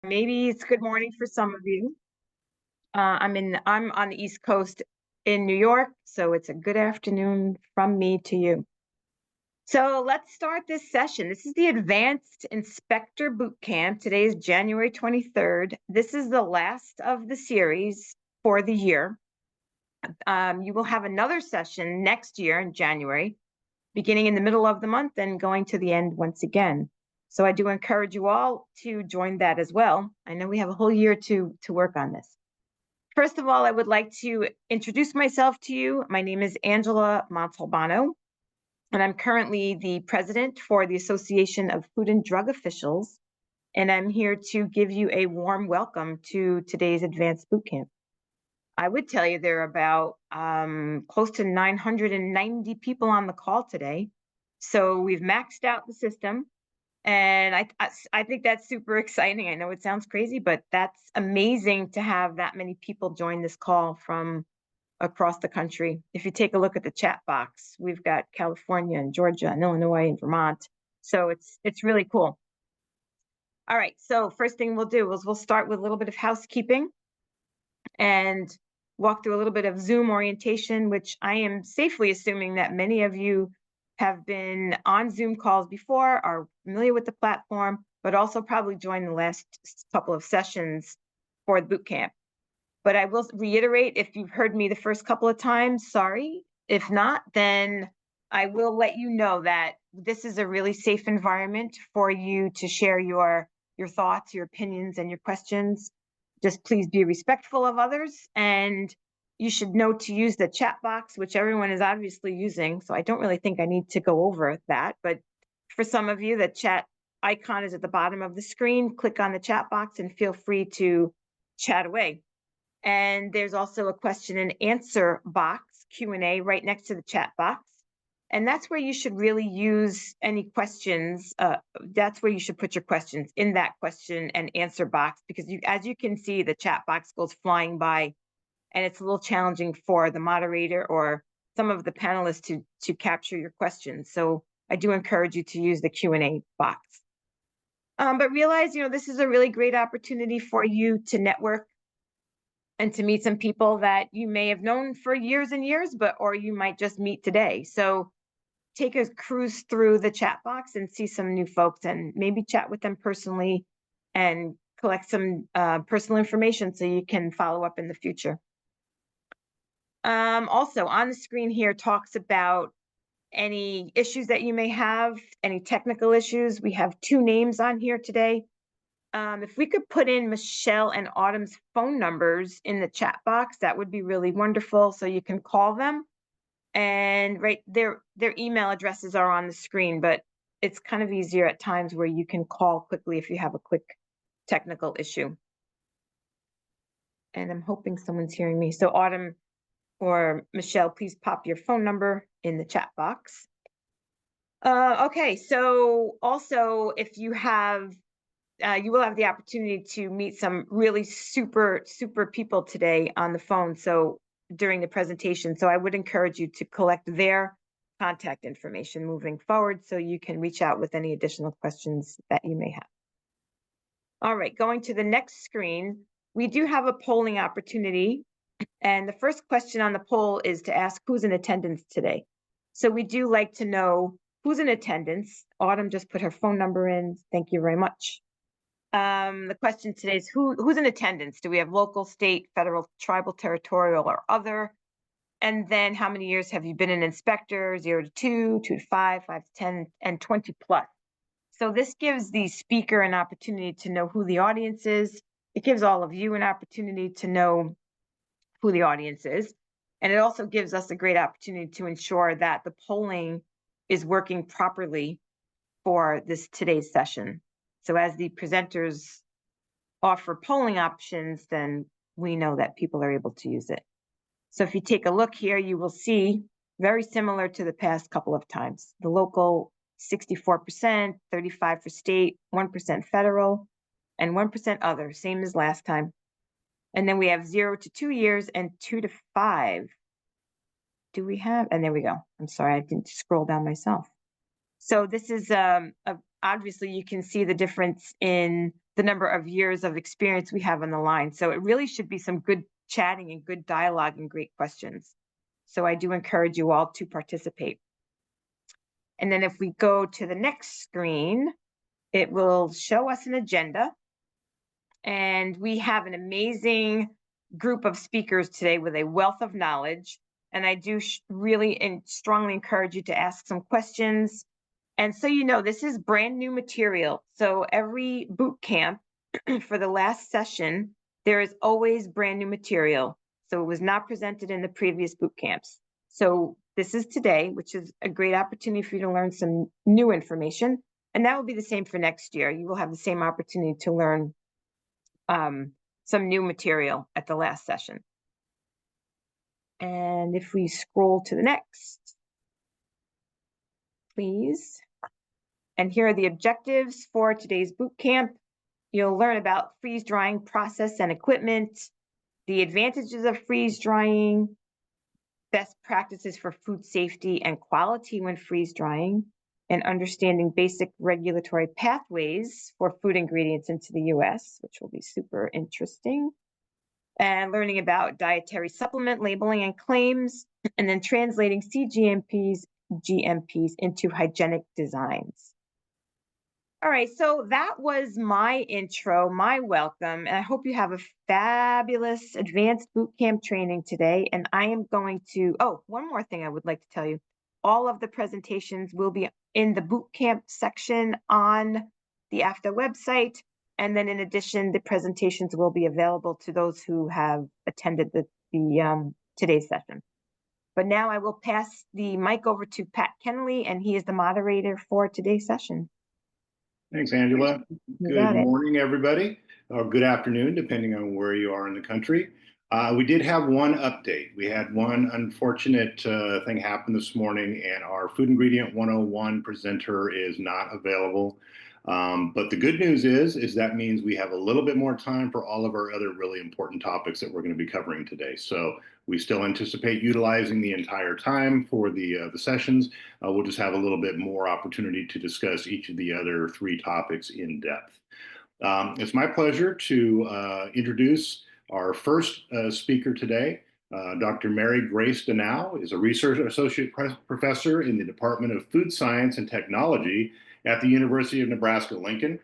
Maybe it's good morning for some of you. I'm on the East Coast in New York, so it's a good afternoon from me to you. So let's start this session. This is the Advanced Inspector Bootcamp. Today is January 23rd. This is the last of the series for the year. You will have another session next year in January, beginning in the middle of the month and going to the end once again. So I do encourage you all to join that as well. I know we have a whole year to work on this. First of all, I would like to introduce myself to you. My name is Angela Montalbano, and I'm currently the president for the Association of Food and Drug Officials, and I'm here to give you a warm welcome to today's Advanced Bootcamp. I would tell you there are about close to 990 people on the call today. So we've maxed out the system. And I think that's super exciting. I know it sounds crazy, but that's amazing to have that many people join this call from across the country. If you take a look at the chat box, we've got California and Georgia and Illinois and Vermont. So it's really cool. All right, so first thing we'll do is we'll start with a little bit of housekeeping and walk through a little bit of Zoom orientation, which I am safely assuming that many of you have been on Zoom calls before, are familiar with the platform, but also probably joined the last couple of sessions for the boot camp. But I will reiterate, if you've heard me the first couple of times, sorry. If not, then I will let you know that this is a really safe environment for you to share your thoughts, your opinions, and your questions. Just please be respectful of others, and you should know to use the chat box, which everyone is obviously using. So I don't really think I need to go over that. But for some of you, the chat icon is at the bottom of the screen. Click on the chat box and feel free to chat away. And there's also a question and answer box, Q&A, right next to the chat box. And that's where you should really use any questions. That's where you should put your questions, in that question and answer box, because as you can see, the chat box goes flying by, and it's a little challenging for the moderator or some of the panelists to capture your questions. So I do encourage you to use the Q&A box. But realize, this is a really great opportunity for you to network and to meet some people that you may have known for years and years, or you might just meet today. So take a cruise through the chat box and see some new folks and maybe chat with them personally and collect some personal information so you can follow up in the future. Also on the screen here talks about any issues that you may have, any technical issues. We have two names on here today. If we could put in Michelle and Autumn's phone numbers in the chat box, that would be really wonderful, so you can call them. And their email addresses are on the screen, but it's kind of easier at times where you can call quickly if you have a quick technical issue. And I'm hoping someone's hearing me. So Autumn or Michelle, please pop your phone number in the chat box. Okay, so also if you have you will have the opportunity to meet some really super people today on the phone. So during the presentation, so I would encourage you to collect their contact information moving forward so you can reach out with any additional questions that you may have. All right, going to the next screen, we do have a polling opportunity. And the first question on the poll is to ask who's in attendance today. So we do like to know who's in attendance. Autumn just put her phone number in. Thank you very much. The question today is who's in attendance? Do we have local, state, federal, tribal, territorial, or other? And then how many years have you been an inspector? 0 to 2, 2 to 5, 5 to 10, and 20 plus. So this gives the speaker an opportunity to know who the audience is. It gives all of you an opportunity to know who the audience is. And it also gives us a great opportunity to ensure that the polling is working properly for today's session. So as the presenters offer polling options, then we know that people are able to use it. So if you take a look here, you will see very similar to the past couple of times. The local 64%, 35% for state, 1% federal, and 1% other, same as last time. And then we have 0 to 2 years and 2 to 5. Do we have? And there we go. I'm sorry, I didn't scroll down myself. So this is obviously you can see the difference in the number of years of experience we have on the line. So it really should be some good chatting and good dialogue and great questions. So I do encourage you all to participate. And then if we go to the next screen, it will show us an agenda. And we have an amazing group of speakers today with a wealth of knowledge. And I do really and strongly encourage you to ask some questions. And so, you know, this is brand new material. So every boot camp for the last session, there is always brand new material. So it was not presented in the previous boot camps. So this is today, which is a great opportunity for you to learn some new information. And that will be the same for next year. You will have the same opportunity to learn some new material at the last session. And if we scroll to the next, please. And here are the objectives for today's boot camp. You'll learn about freeze drying process and equipment, the advantages of freeze drying, best practices for food safety and quality when freeze drying, and understanding basic regulatory pathways for food ingredients into the US, which will be super interesting. And learning about dietary supplement labeling and claims, and then translating CGMPs, GMPs into hygienic designs. All right, so that was my intro, my welcome, and I hope you have a fabulous advanced bootcamp training today. And I am going to, oh, one more thing I would like to tell you. All of the presentations will be in the bootcamp section on the AFDA website. And then in addition, the presentations will be available to those who have attended today's session. But now I will pass the mic over to Pat Kennelly, and he is the moderator for today's session. Thanks, Angela. Good morning, everybody, or good afternoon, depending on where you are in the country. We did have one update. We had one unfortunate thing happen this morning, and our Food Ingredient 101 presenter is not available. But the good news is that means we have a little bit more time for all of our other really important topics that we're going to be covering today. So we still anticipate utilizing the entire time for the sessions. We'll just have a little bit more opportunity to discuss each of the other three topics in depth. It's my pleasure to introduce our first speaker today. Dr. Mary Grace Denow is a research associate professor in the Department of Food Science and Technology at the University of Nebraska-Lincoln.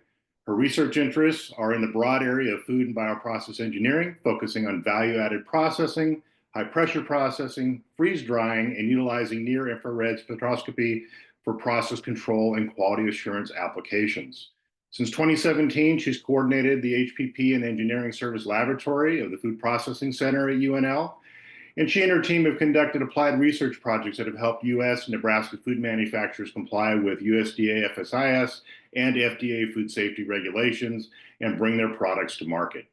Her research interests are in the broad area of food and bioprocess engineering, focusing on value-added processing, high-pressure processing, freeze drying, and utilizing near-infrared spectroscopy for process control and quality assurance applications. Since 2017, she's coordinated the HPP and Engineering Service Laboratory of the Food Processing Center at UNL, and she and her team have conducted applied research projects that have helped U.S. and Nebraska food manufacturers comply with USDA FSIS and FDA food safety regulations and bring their products to market.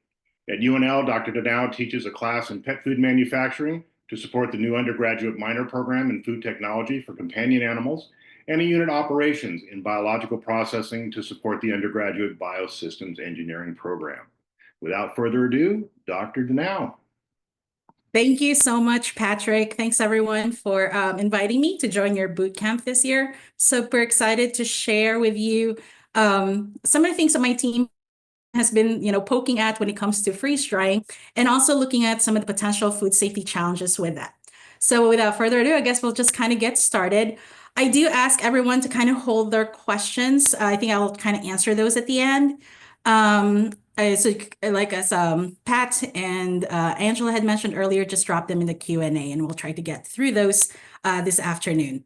At UNL, Dr. Denow teaches a class in pet food manufacturing to support the new undergraduate minor program in food technology for companion animals, and a unit operations in biological processing to support the undergraduate biosystems engineering program. Without further ado, Dr. Denow. Thank you so much, Patrick. Thanks everyone for inviting me to join your boot camp this year. Super excited to share with you some of the things that my team has been, poking at when it comes to freeze drying, and also looking at some of the potential food safety challenges with that. So without further ado, I guess we'll just kind of get started. I do ask everyone to kind of hold their questions. I think I'll kind of answer those at the end. So like as Pat and Angela had mentioned earlier, just drop them in the Q&A and we'll try to get through those this afternoon.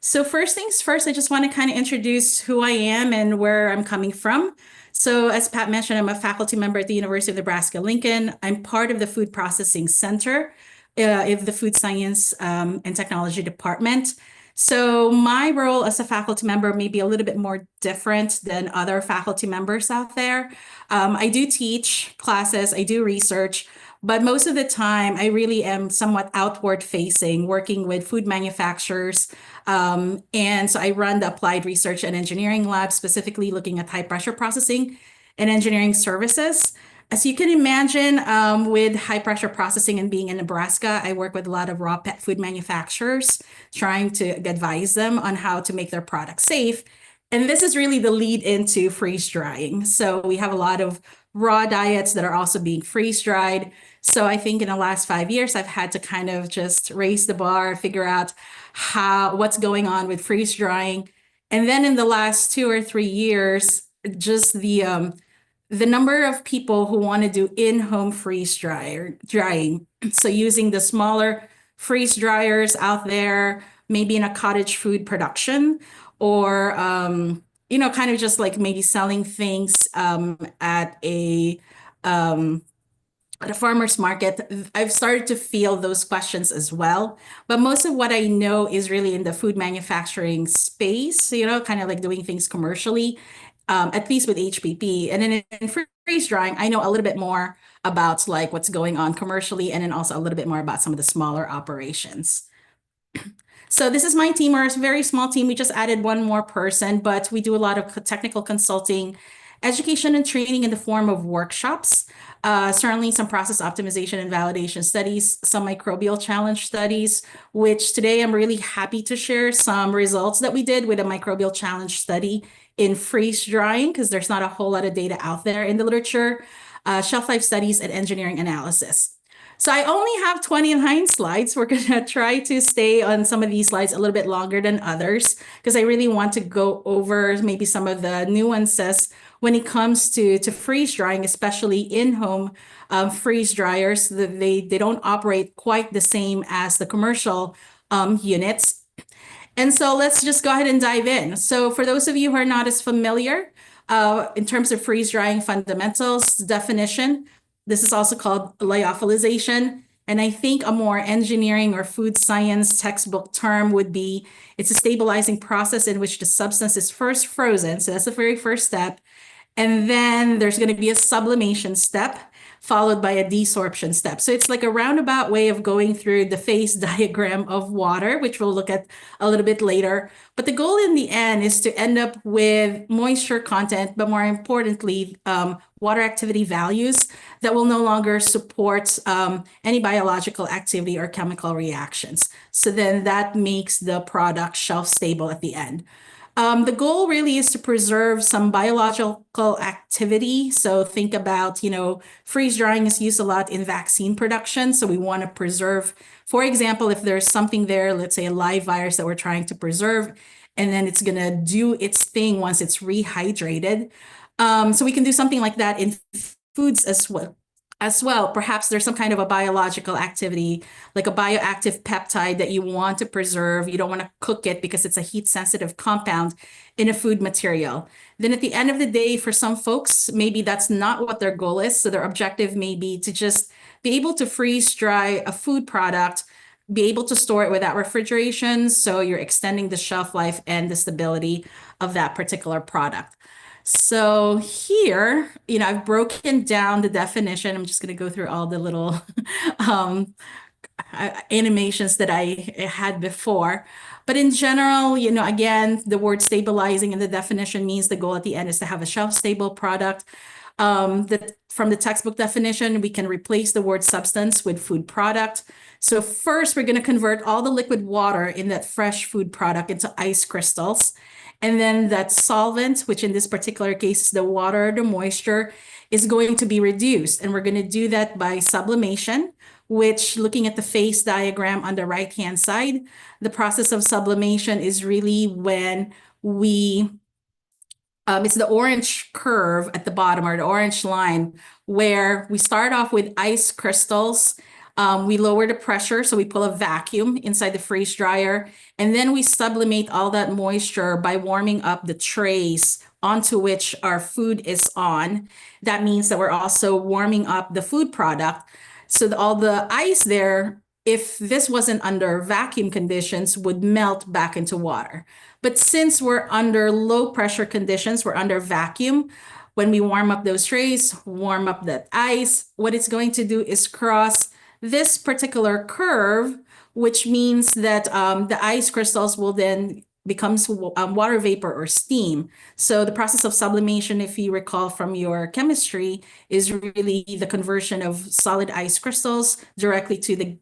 So first things first, I just want to kind of introduce who I am and where I'm coming from. So as Pat mentioned, I'm a faculty member at the University of Nebraska-Lincoln. I'm part of the Food Processing Center of the Food Science and Technology Department. So my role as a faculty member may be a little bit more different than other faculty members out there. I do teach classes, I do research, but most of the time I really am somewhat outward facing, working with food manufacturers. And so I run the Applied Research and Engineering Lab, specifically looking at high pressure processing and engineering services. As you can imagine, with high pressure processing and being in Nebraska, I work with a lot of raw pet food manufacturers, trying to advise them on how to make their products safe. And this is really the lead into freeze drying. So we have a lot of raw diets that are also being freeze dried. So I think in the last 5 years, I've had to kind of just raise the bar, figure out what's going on with freeze drying. And then in the last 2 or 3 years, just the number of people who want to do in-home drying. So using the smaller freeze dryers out there, maybe in a cottage food production, or kind of just like maybe selling things at a farmer's market. I've started to feel those questions as well. But most of what I know is really in the food manufacturing space, kind of like doing things commercially, at least with HPP. And then in freeze drying, I know a little bit more about like what's going on commercially, and then also a little bit more about some of the smaller operations. So this is my team. We're a very small team. We just added one more person, but we do a lot of technical consulting, education and training in the form of workshops, certainly some process optimization and validation studies, some microbial challenge studies, which today I'm really happy to share some results that we did with a microbial challenge study in freeze drying, because there's not a whole lot of data out there in the literature, shelf life studies and engineering analysis. So I only have 29 slides. We're going to try to stay on some of these slides a little bit longer than others, because I really want to go over maybe some of the nuances when it comes to freeze drying, especially in-home freeze dryers. They don't operate quite the same as the commercial units. And so let's just go ahead and dive in. So for those of you who are not as familiar, in terms of freeze drying fundamentals, definition, this is also called lyophilization. And I think a more engineering or food science textbook term would be, it's a stabilizing process in which the substance is first frozen. So that's the very first step. And then there's going to be a sublimation step, followed by a desorption step. So it's like a roundabout way of going through the phase diagram of water, which we'll look at a little bit later. But the goal in the end is to end up with moisture content, but more importantly, water activity values that will no longer support any biological activity or chemical reactions. So then that makes the product shelf stable at the end. The goal really is to preserve some biological activity. So think about, freeze drying is used a lot in vaccine production. So we want to preserve, for example, if there's something there, let's say a live virus that we're trying to preserve, and then it's going to do its thing once it's rehydrated. So we can do something like that in foods as well. Perhaps there's some kind of a biological activity, like a bioactive peptide that you want to preserve. You don't want to cook it because it's a heat sensitive compound in a food material. Then at the end of the day, for some folks, maybe that's not what their goal is. So their objective may be to just be able to freeze dry a food product, be able to store it without refrigeration. So you're extending the shelf life and the stability of that particular product. So here, I've broken down the definition. I'm just going to go through all the little animations that I had before. But in general, again, the word stabilizing in the definition means the goal at the end is to have a shelf-stable product. From the textbook definition, we can replace the word substance with food product. So first, we're going to convert all the liquid water in that fresh food product into ice crystals. And then that solvent, which in this particular case is the water, the moisture, is going to be reduced. And we're going to do that by sublimation, which, looking at the phase diagram on the right-hand side, the process of sublimation is really when it's the orange curve at the bottom, or the orange line, where we start off with ice crystals. We lower the pressure, so we pull a vacuum inside the freeze dryer, and then we sublimate all that moisture by warming up the trays onto which our food is on. That means that we're also warming up the food product. So all the ice there, if this wasn't under vacuum conditions, would melt back into water. But since we're under low pressure conditions, we're under vacuum, when we warm up those trays, warm up that ice, what it's going to do is cross this particular curve, which means that the ice crystals will then becomes water vapor or steam. So the process of sublimation, if you recall from your chemistry, is really the conversion of solid ice crystals directly to the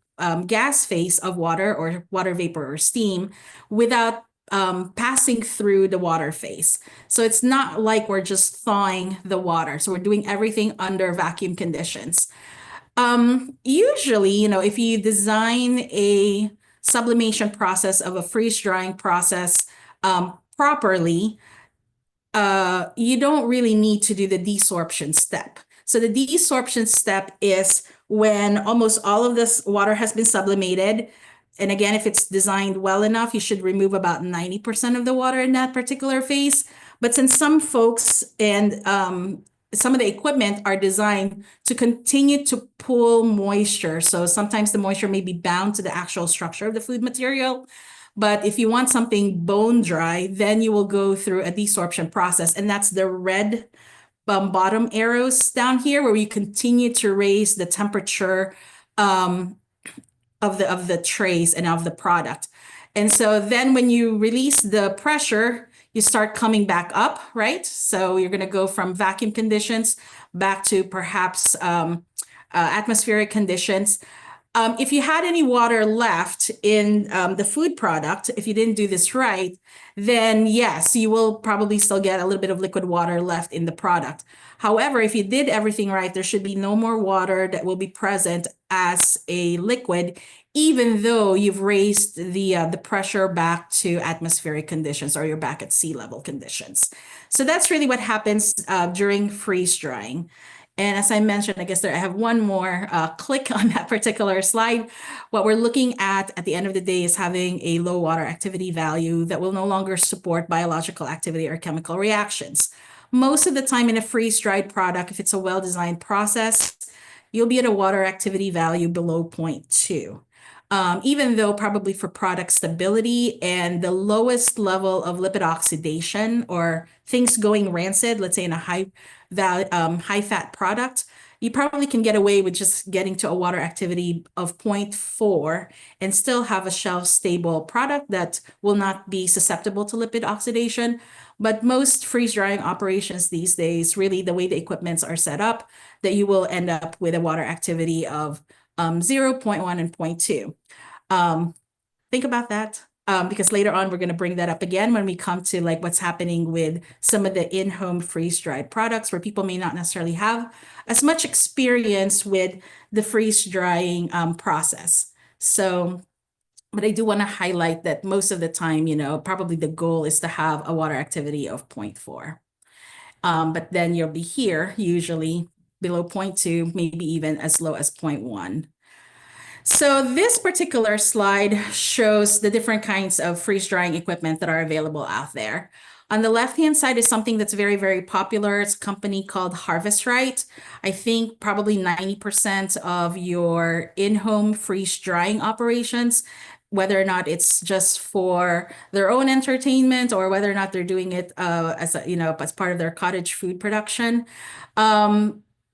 gas phase of water, or water vapor or steam, without passing through the water phase. So it's not like we're just thawing the water. So we're doing everything under vacuum conditions. Usually, if you design a sublimation process of a freeze drying process properly, you don't really need to do the desorption step. So the desorption step is when almost all of this water has been sublimated. And again, if it's designed well enough, you should remove about 90% of the water in that particular phase. But since some folks and some of the equipment are designed to continue to pull moisture, so sometimes the moisture may be bound to the actual structure of the food material. But if you want something bone dry, then you will go through a desorption process. And that's the red bottom arrows down here, where we continue to raise the temperature of the trays and of the product. And so then when you release the pressure, you start coming back up, right? So you're going to go from vacuum conditions back to perhaps atmospheric conditions. If you had any water left in the food product, if you didn't do this right, then yes, you will probably still get a little bit of liquid water left in the product. However, if you did everything right, there should be no more water that will be present as a liquid, even though you've raised the pressure back to atmospheric conditions, or you're back at sea level conditions. So that's really what happens during freeze drying. And as I mentioned, I guess I have one more click on that particular slide. What we're looking at the end of the day is having a low water activity value that will no longer support biological activity or chemical reactions. Most of the time in a freeze-dried product, if it's a well-designed process, you'll be at a water activity value below 0.2. Even though probably for product stability and the lowest level of lipid oxidation or things going rancid, let's say in a high fat product, you probably can get away with just getting to a water activity of 0.4 and still have a shelf stable product that will not be susceptible to lipid oxidation. But most freeze drying operations these days, really the way the equipments are set up, that you will end up with a water activity of 0.1 and 0.2. Think about that. Because later on, we're going to bring that up again when we come to like what's happening with some of the in-home freeze-dried products, where people may not necessarily have as much experience with the freeze-drying process. So, but I do want to highlight that most of the time, probably the goal is to have a water activity of 0.4. But then you'll be here usually below 0.2, maybe even as low as 0.1. So this particular slide shows the different kinds of freeze drying equipment that are available out there. On the left-hand side is something that's very, very popular. It's a company called Harvest Right. I think probably 90% of your in-home freeze drying operations, whether or not it's just for their own entertainment or whether or not they're doing it as part of their cottage food production,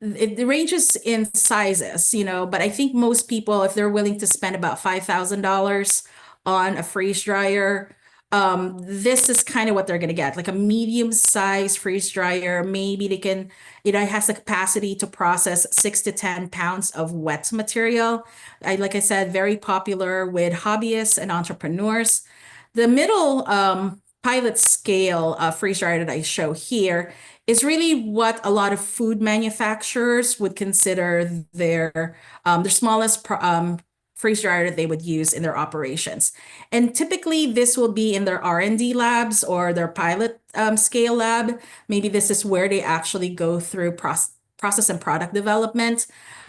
it ranges in sizes, but I think most people, if they're willing to spend about $5,000 on a freeze dryer, this is kind of what they're going to get, like a medium size freeze dryer. Maybe they can, it has the capacity to process 6 to 10 pounds of wet material. Like I said, very popular with hobbyists and entrepreneurs. The middle pilot scale freeze dryer that I show here is really what a lot of food manufacturers would consider their smallest freeze dryer that they would use in their operations. And typically this will be in their R&D labs or their pilot scale lab. Maybe this is where they actually go through process and product development.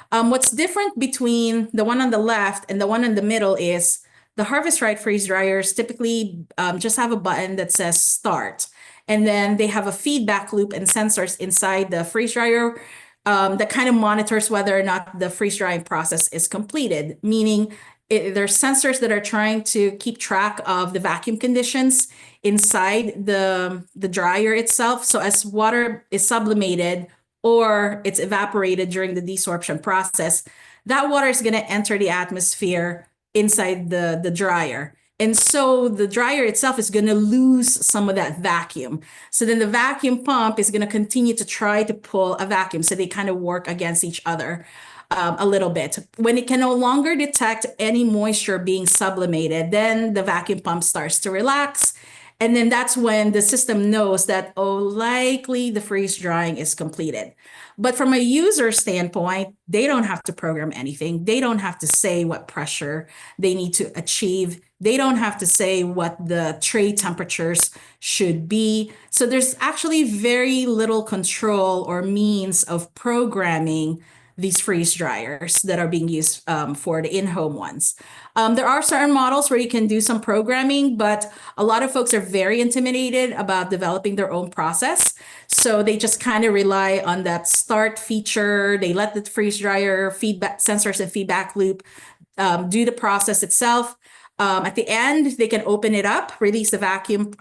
What's different between the one on the left and the one in the middle is the Harvest Right freeze dryers typically just have a button that says start. And then they have a feedback loop and sensors inside the freeze dryer that kind of monitors whether or not the freeze drying process is completed, meaning there's sensors that are trying to keep track of the vacuum conditions inside the dryer itself. So as water is sublimated or it's evaporated during the desorption process, that water is going to enter the atmosphere inside the dryer. And so the dryer itself is going to lose some of that vacuum. So then the vacuum pump is going to continue to try to pull a vacuum. So they kind of work against each other a little bit. When it can no longer detect any moisture being sublimated, then the vacuum pump starts to relax And then that's when the system knows that, oh, likely the freeze drying is completed. But from a user standpoint, they don't have to program anything. They don't have to say what pressure they need to achieve. They don't have to say what the tray temperatures should be. So there's actually very little control or means of programming these freeze dryers that are being used for the in-home ones. There are certain models where you can do some programming, but a lot of folks are very intimidated about developing their own process. So they just kind of rely on that start feature. They let the freeze dryer feedback sensors and feedback loop do the process itself. At the end, they can open it up, release the vacuum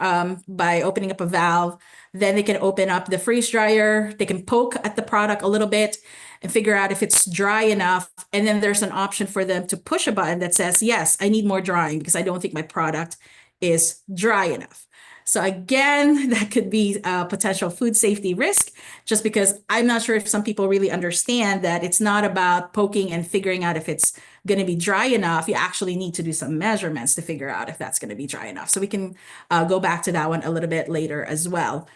by opening up a valve. Then they can open up the freeze dryer. They can poke at the product a little bit and figure out if it's dry enough. And then there's an option for them to push a button that says, yes, I need more drying because I don't think my product is dry enough. So again, that could be a potential food safety risk, just because I'm not sure if some people really understand that it's not about poking and figuring out if it's going to be dry enough. You actually need to do some measurements to figure out if that's going to be dry enough. So we can go back to that one a little bit later as well.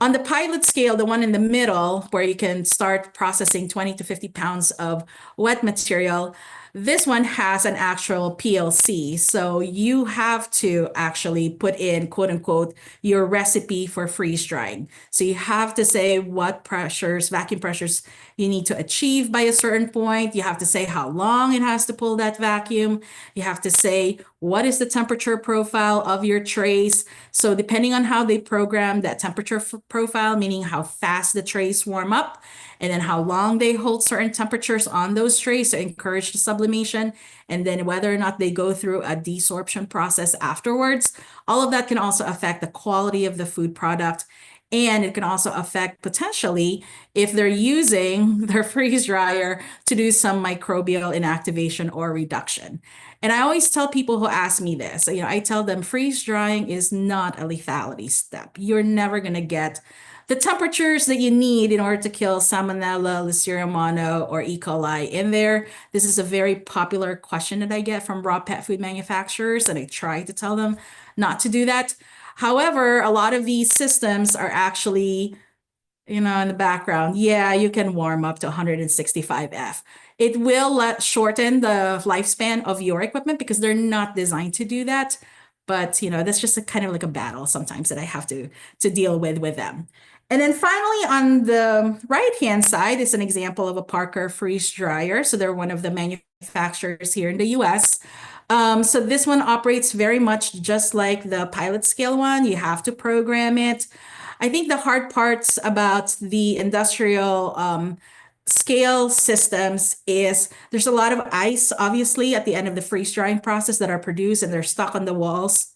On the pilot scale, the one in the middle, where you can start processing 20 to 50 pounds of wet material, this one has an actual PLC. So you have to actually put in, quote unquote, your recipe for freeze drying. So you have to say what pressures, vacuum pressures you need to achieve by a certain point. You have to say how long it has to pull that vacuum. You have to say what is the temperature profile of your trays. So depending on how they program that temperature profile, meaning how fast the trays warm up, and then how long they hold certain temperatures on those trays to encourage the sublimation, and then whether or not they go through a desorption process afterwards. All of that can also affect the quality of the food product. And it can also affect potentially if they're using their freeze dryer to do some microbial inactivation or reduction. And I always tell people who ask me this, I tell them freeze drying is not a lethality step. You're never going to get the temperatures that you need in order to kill Salmonella, Listeria mono, or E. coli in there. This is a very popular question that I get from raw pet food manufacturers, and I try to tell them not to do that. However, a lot of these systems are actually, in the background, yeah, you can warm up to 165 F. It will shorten the lifespan of your equipment because they're not designed to do that. But, that's just a kind of like a battle sometimes that I have to deal with them. And then finally, on the right-hand side is an example of a Parker freeze dryer. So they're one of the manufacturers here in the US. So this one operates very much just like the pilot scale one. You have to program it. I think the hard parts about the industrial scale systems is there's a lot of ice, obviously, at the end of the freeze drying process that are produced, and they're stuck on the walls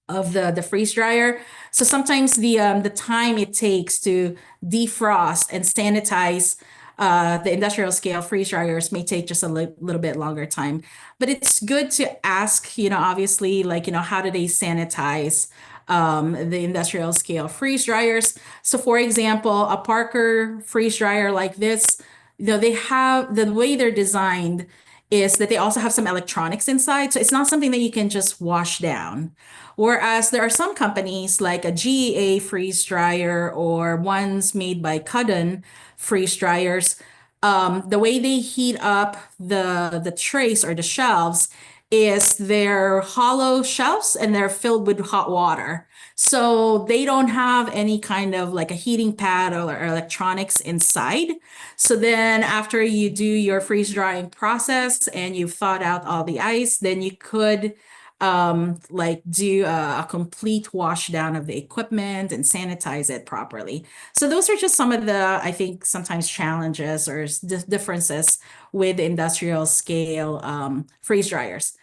of the freeze dryer. So sometimes the time it takes to defrost and sanitize the industrial scale freeze dryers may take just a little bit longer time. But it's good to ask, obviously, like, how do they sanitize the industrial scale freeze dryers? So for example, a Parker freeze dryer like this, they have the way they're designed is that they also have some electronics inside. So it's not something that you can just wash down. Whereas there are some companies like a GEA freeze dryer or ones made by Cudden freeze dryers, the way they heat up the trays or the shelves is they're hollow shelves and they're filled with hot water. So they don't have any kind of like a heating pad or electronics inside. So then after you do your freeze drying process and you've thawed out all the ice, then you could like do a complete wash down of the equipment and sanitize it properly. So those are just some of the, I think, sometimes challenges or differences with industrial scale freeze dryers.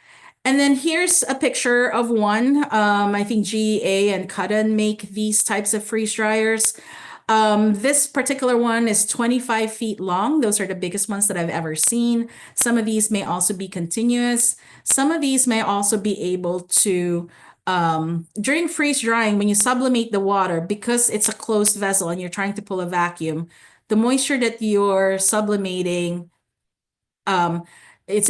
And then here's a picture of one. I think GEA and Cudden make these types of freeze dryers. This particular one is 25 feet long. Those are the biggest ones that I've ever seen. Some of these may also be continuous. Some of these may also be able to, during freeze drying, when you sublimate the water, because it's a closed vessel and you're trying to pull a vacuum, the moisture that you're sublimating, it's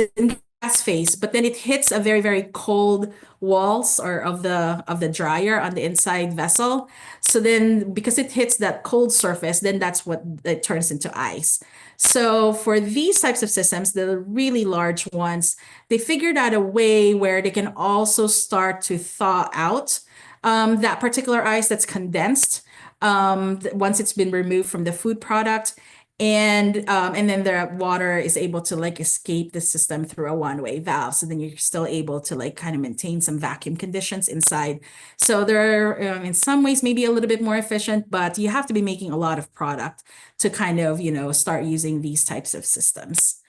phase, but then it hits a very, very cold walls or of the dryer on the inside vessel. So then because it hits that cold surface, then that's what it turns into ice. So for these types of systems, the really large ones, they figured out a way where they can also start to thaw out that particular ice that's condensed once it's been removed from the food product. And then the water is able to like escape the system through a one-way valve. So then you're still able to like kind of maintain some vacuum conditions inside. So they're in some ways maybe a little bit more efficient, but you have to be making a lot of product to kind of, start using these types of systems.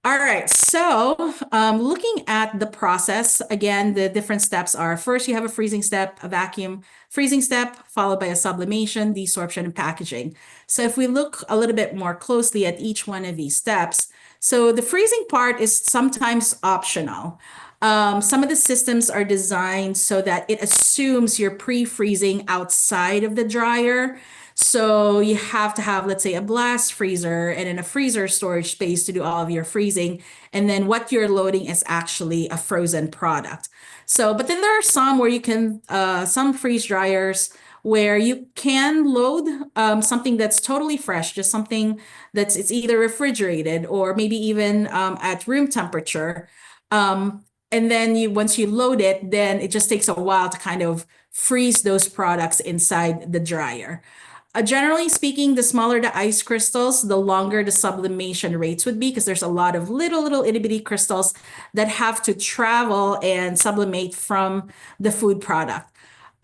All right, so looking at the process, again, the different steps are first you have a freezing step, a vacuum freezing step, followed by a sublimation, desorption, and packaging. So if we look a little bit more closely at each one of these steps, so the freezing part is sometimes optional. Some of the systems are designed so that it assumes you're pre-freezing outside of the dryer. So you have to have, let's say, a blast freezer and then a freezer storage space to do all of your freezing. And then what you're loading is actually a frozen product. So, but then there are some where you can, some freeze dryers where you can load something that's totally fresh, just something it's either refrigerated or maybe even at room temperature. And then once you load it, then it just takes a while to kind of freeze those products inside the dryer. Generally speaking, the smaller the ice crystals, the longer the sublimation rates would be because there's a lot of little itty bitty crystals that have to travel and sublimate from the food product.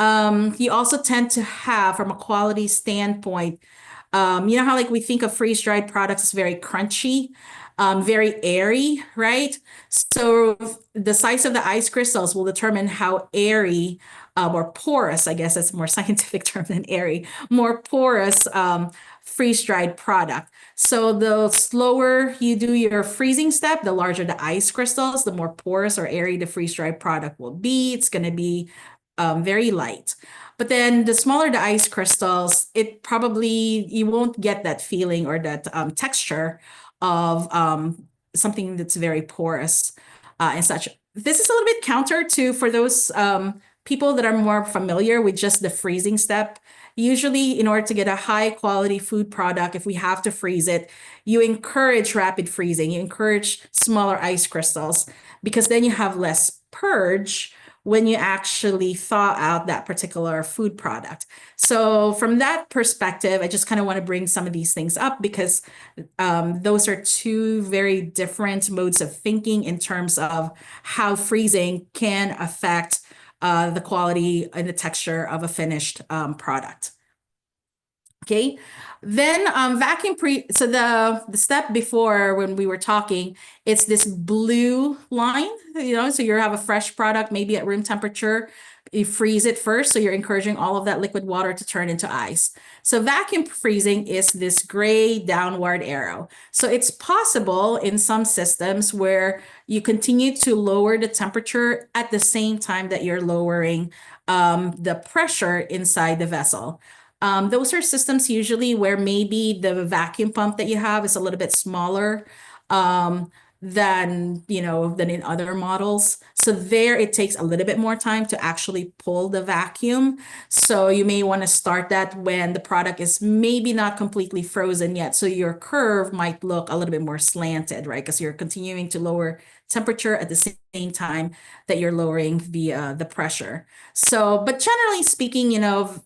You also tend to have, from a quality standpoint, you know how like we think of freeze-dried products as very crunchy, very airy, right? So the size of the ice crystals will determine how airy or porous, I guess that's a more scientific term than airy, more porous freeze-dried product. So the slower you do your freezing step, the larger the ice crystals, the more porous or airy the freeze-dried product will be. It's going to be very light. But then the smaller the ice crystals, you won't get that feeling or that texture of something that's very porous and such. This is a little bit counter to for those people that are more familiar with just the freezing step. Usually, in order to get a high quality food product, if we have to freeze it, you encourage rapid freezing. You encourage smaller ice crystals because then you have less purge when you actually thaw out that particular food product. So from that perspective, I just kind of want to bring some of these things up because those are two very different modes of thinking in terms of how freezing can affect the quality and the texture of a finished product. Okay, then so the step before when we were talking, it's this blue line, so you have a fresh product, maybe at room temperature, you freeze it first. So you're encouraging all of that liquid water to turn into ice. So vacuum freezing is this gray downward arrow. So it's possible in some systems where you continue to lower the temperature at the same time that you're lowering the pressure inside the vessel. Those are systems usually where maybe the vacuum pump that you have is a little bit smaller than in other models. So there it takes a little bit more time to actually pull the vacuum. So you may want to start that when the product is maybe not completely frozen yet. So your curve might look a little bit more slanted, right? Because you're continuing to lower temperature at the same time that you're lowering the pressure. So, but generally speaking,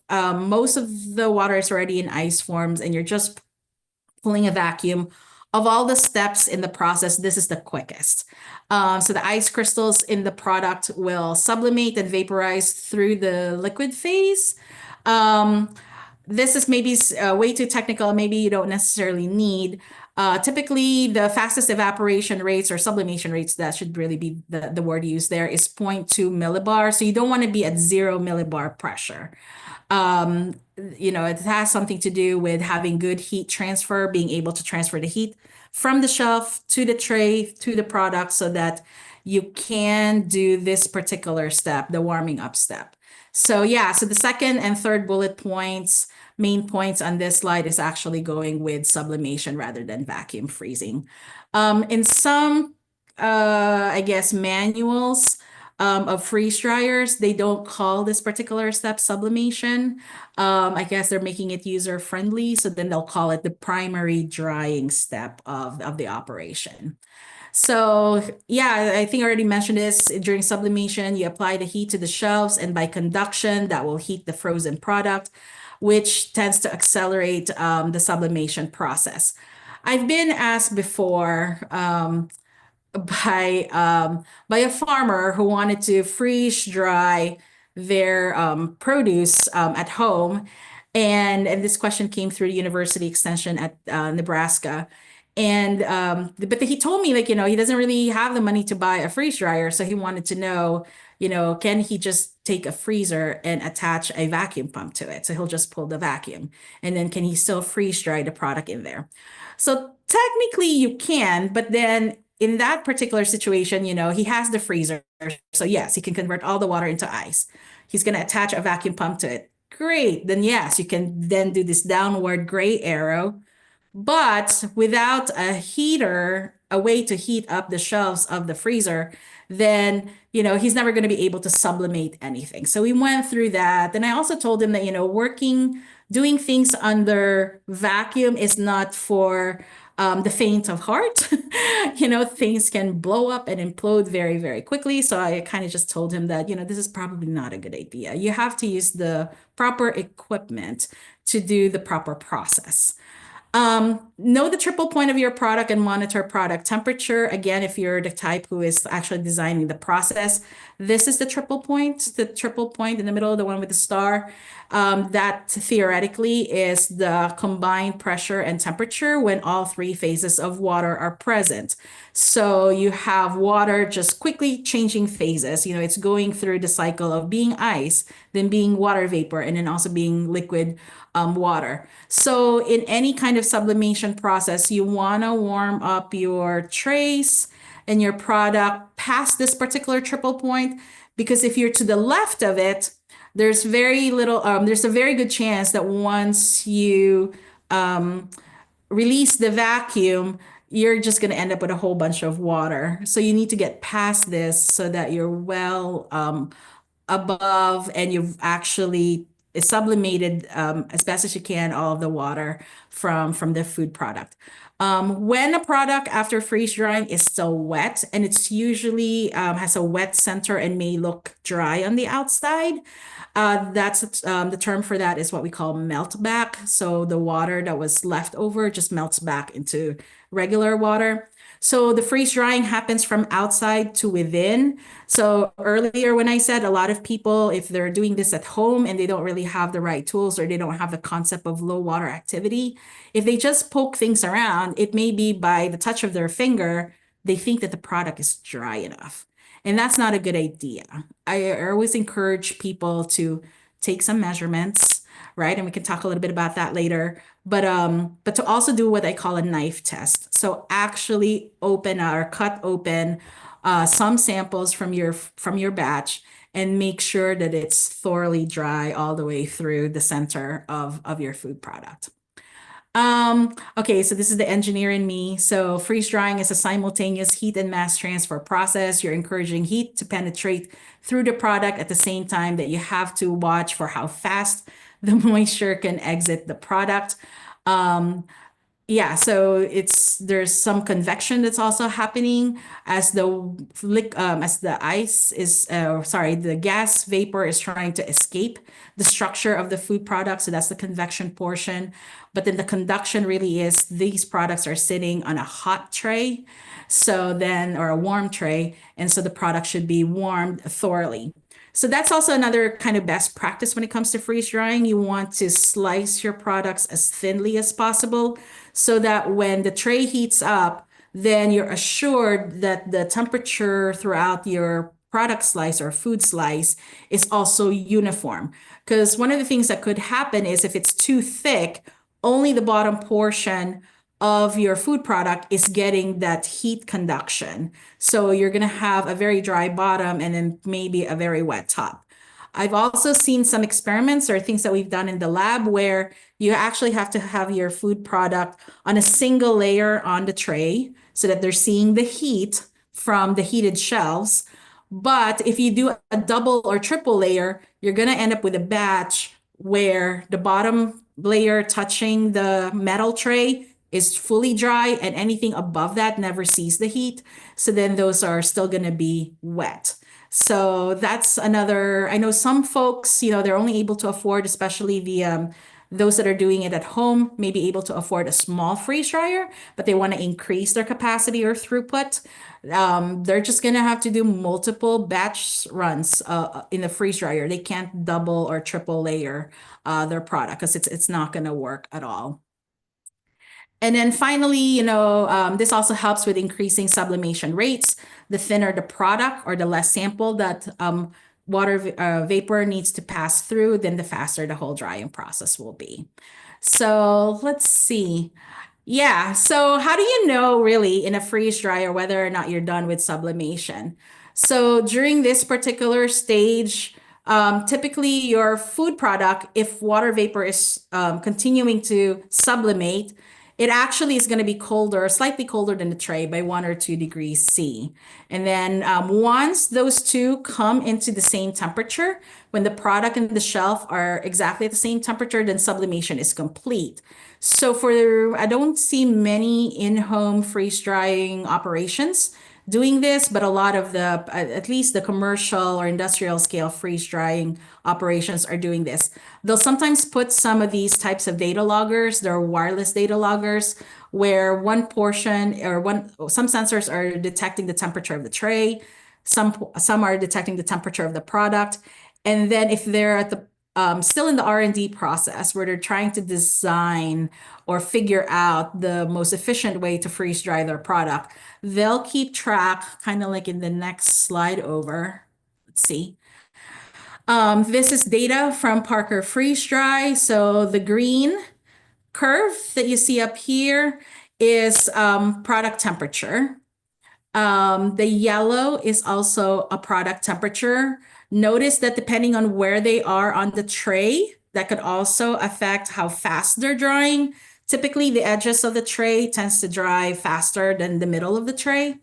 most of the water is already in ice forms and you're just pulling a vacuum. Of all the steps in the process, this is the quickest. So the ice crystals in the product will sublimate and vaporize through the liquid phase. This is maybe way too technical. Maybe you don't necessarily need. Typically, the fastest evaporation rates or sublimation rates, that should really be the word used there, is 0.2 millibar. So you don't want to be at 0 millibar pressure. It has something to do with having good heat transfer, being able to transfer the heat from the shelf to the tray to the product so that you can do this particular step, the warming up step. So yeah, so the second and third bullet points, main points on this slide is actually going with sublimation rather than vacuum freezing. In some I guess, manuals of freeze dryers, they don't call this particular step sublimation. I guess they're making it user friendly, so then they'll call it the primary drying step of the operation. So yeah, I think I already mentioned this. During sublimation, you apply the heat to the shelves, and by conduction, that will heat the frozen product, which tends to accelerate the sublimation process. I've been asked before by a farmer who wanted to freeze dry their produce at home. And this question came through the University Extension at Nebraska. And but he told me, like, he doesn't really have the money to buy a freeze dryer. So he wanted to know, can he just take a freezer and attach a vacuum pump to it? So he'll just pull the vacuum. And then can he still freeze dry the product in there? So technically you can, but then in that particular situation, he has the freezer. So yes, he can convert all the water into ice. He's going to attach a vacuum pump to it. Great. Then yes, you can then do this downward gray arrow. But without a heater, a way to heat up the shelves of the freezer, then, he's never going to be able to sublimate anything. So we went through that. And I also told him that, doing things under vacuum is not for the faint of heart. Things can blow up and implode very, very quickly. So I kind of just told him that, this is probably not a good idea. You have to use the proper equipment to do the proper process. Know the triple point of your product and monitor product temperature. Again, if you're the type who is actually designing the process, this is the triple point in the middle, the one with the star. That theoretically is the combined pressure and temperature when all three phases of water are present. So you have water just quickly changing phases. It's going through the cycle of being ice, then being water vapor, and then also being liquid water. So in any kind of sublimation process, you want to warm up your trace and your product past this particular triple point, because if you're to the left of it, there's a very good chance that once you release the vacuum, you're just going to end up with a whole bunch of water. So you need to get past this so that you're well above and you've actually sublimated as best as you can all of the water from the food product. When a product after freeze drying is still wet, and it's usually has a wet center and may look dry on the outside, that's the term for that is what we call melt back. So the water that was left over just melts back into regular water. So the freeze drying happens from outside to within. So earlier when I said a lot of people, if they're doing this at home and they don't really have the right tools or they don't have the concept of low water activity, if they just poke things around, it may be by the touch of their finger, they think that the product is dry enough. And that's not a good idea. I always encourage people to take some measurements, right? And we can talk a little bit about that later. But to also do what I call a knife test. So actually open or cut open some samples from your batch and make sure that it's thoroughly dry all the way through the center of your food product. Okay, so this is the engineer in me. So freeze drying is a simultaneous heat and mass transfer process. You're encouraging heat to penetrate through the product at the same time that you have to watch for how fast the moisture can exit the product. Yeah, so there's some convection that's also happening as the ice is the gas vapor is trying to escape the structure of the food product. So that's the convection portion. But then the conduction really is these products are sitting on a hot tray, or a warm tray, and so the product should be warmed thoroughly. So that's also another kind of best practice when it comes to freeze drying. You want to slice your products as thinly as possible so that when the tray heats up, then you're assured that the temperature throughout your product slice or food slice is also uniform. Because one of the things that could happen is if it's too thick, only the bottom portion of your food product is getting that heat conduction. So you're going to have a very dry bottom and then maybe a very wet top. I've also seen some experiments or things that we've done in the lab where you actually have to have your food product on a single layer on the tray so that they're seeing the heat from the heated shelves. But if you do a double or triple layer, you're going to end up with a batch where the bottom layer touching the metal tray is fully dry and anything above that never sees the heat. So then those are still going to be wet. So that's another, I know some folks, they're only able to afford, especially those that are doing it at home, may be able to afford a small freeze dryer, but they want to increase their capacity or throughput. They're just going to have to do multiple batch runs in the freeze dryer. They can't double or triple layer their product because it's not going to work at all. And then finally, this also helps with increasing sublimation rates. The thinner the product or the less sample that water vapor needs to pass through, then the faster the whole drying process will be. So let's see. Yeah, so how do you know really in a freeze dryer whether or not you're done with sublimation? So during this particular stage, typically your food product, if water vapor is continuing to sublimate, it actually is going to be colder, slightly colder than the tray by 1 or 2 degrees C. And then once those two come into the same temperature, when the product and the shelf are exactly at the same temperature, then sublimation is complete. So I don't see many in-home freeze drying operations doing this, but a lot of at least the commercial or industrial scale freeze drying operations are doing this. They'll sometimes put some of these types of data loggers, they're wireless data loggers, where one portion or some sensors are detecting the temperature of the tray, some are detecting the temperature of the product. And then if they're at the still in the R&D process where they're trying to design or figure out the most efficient way to freeze dry their product, they'll keep track, kind of like in the next slide over. Let's see. This is data from Parker Freeze Dry. So the green curve that you see up here is product temperature. The yellow is also a product temperature. Notice that depending on where they are on the tray, that could also affect how fast they're drying. Typically, the edges of the tray tends to dry faster than the middle of the tray.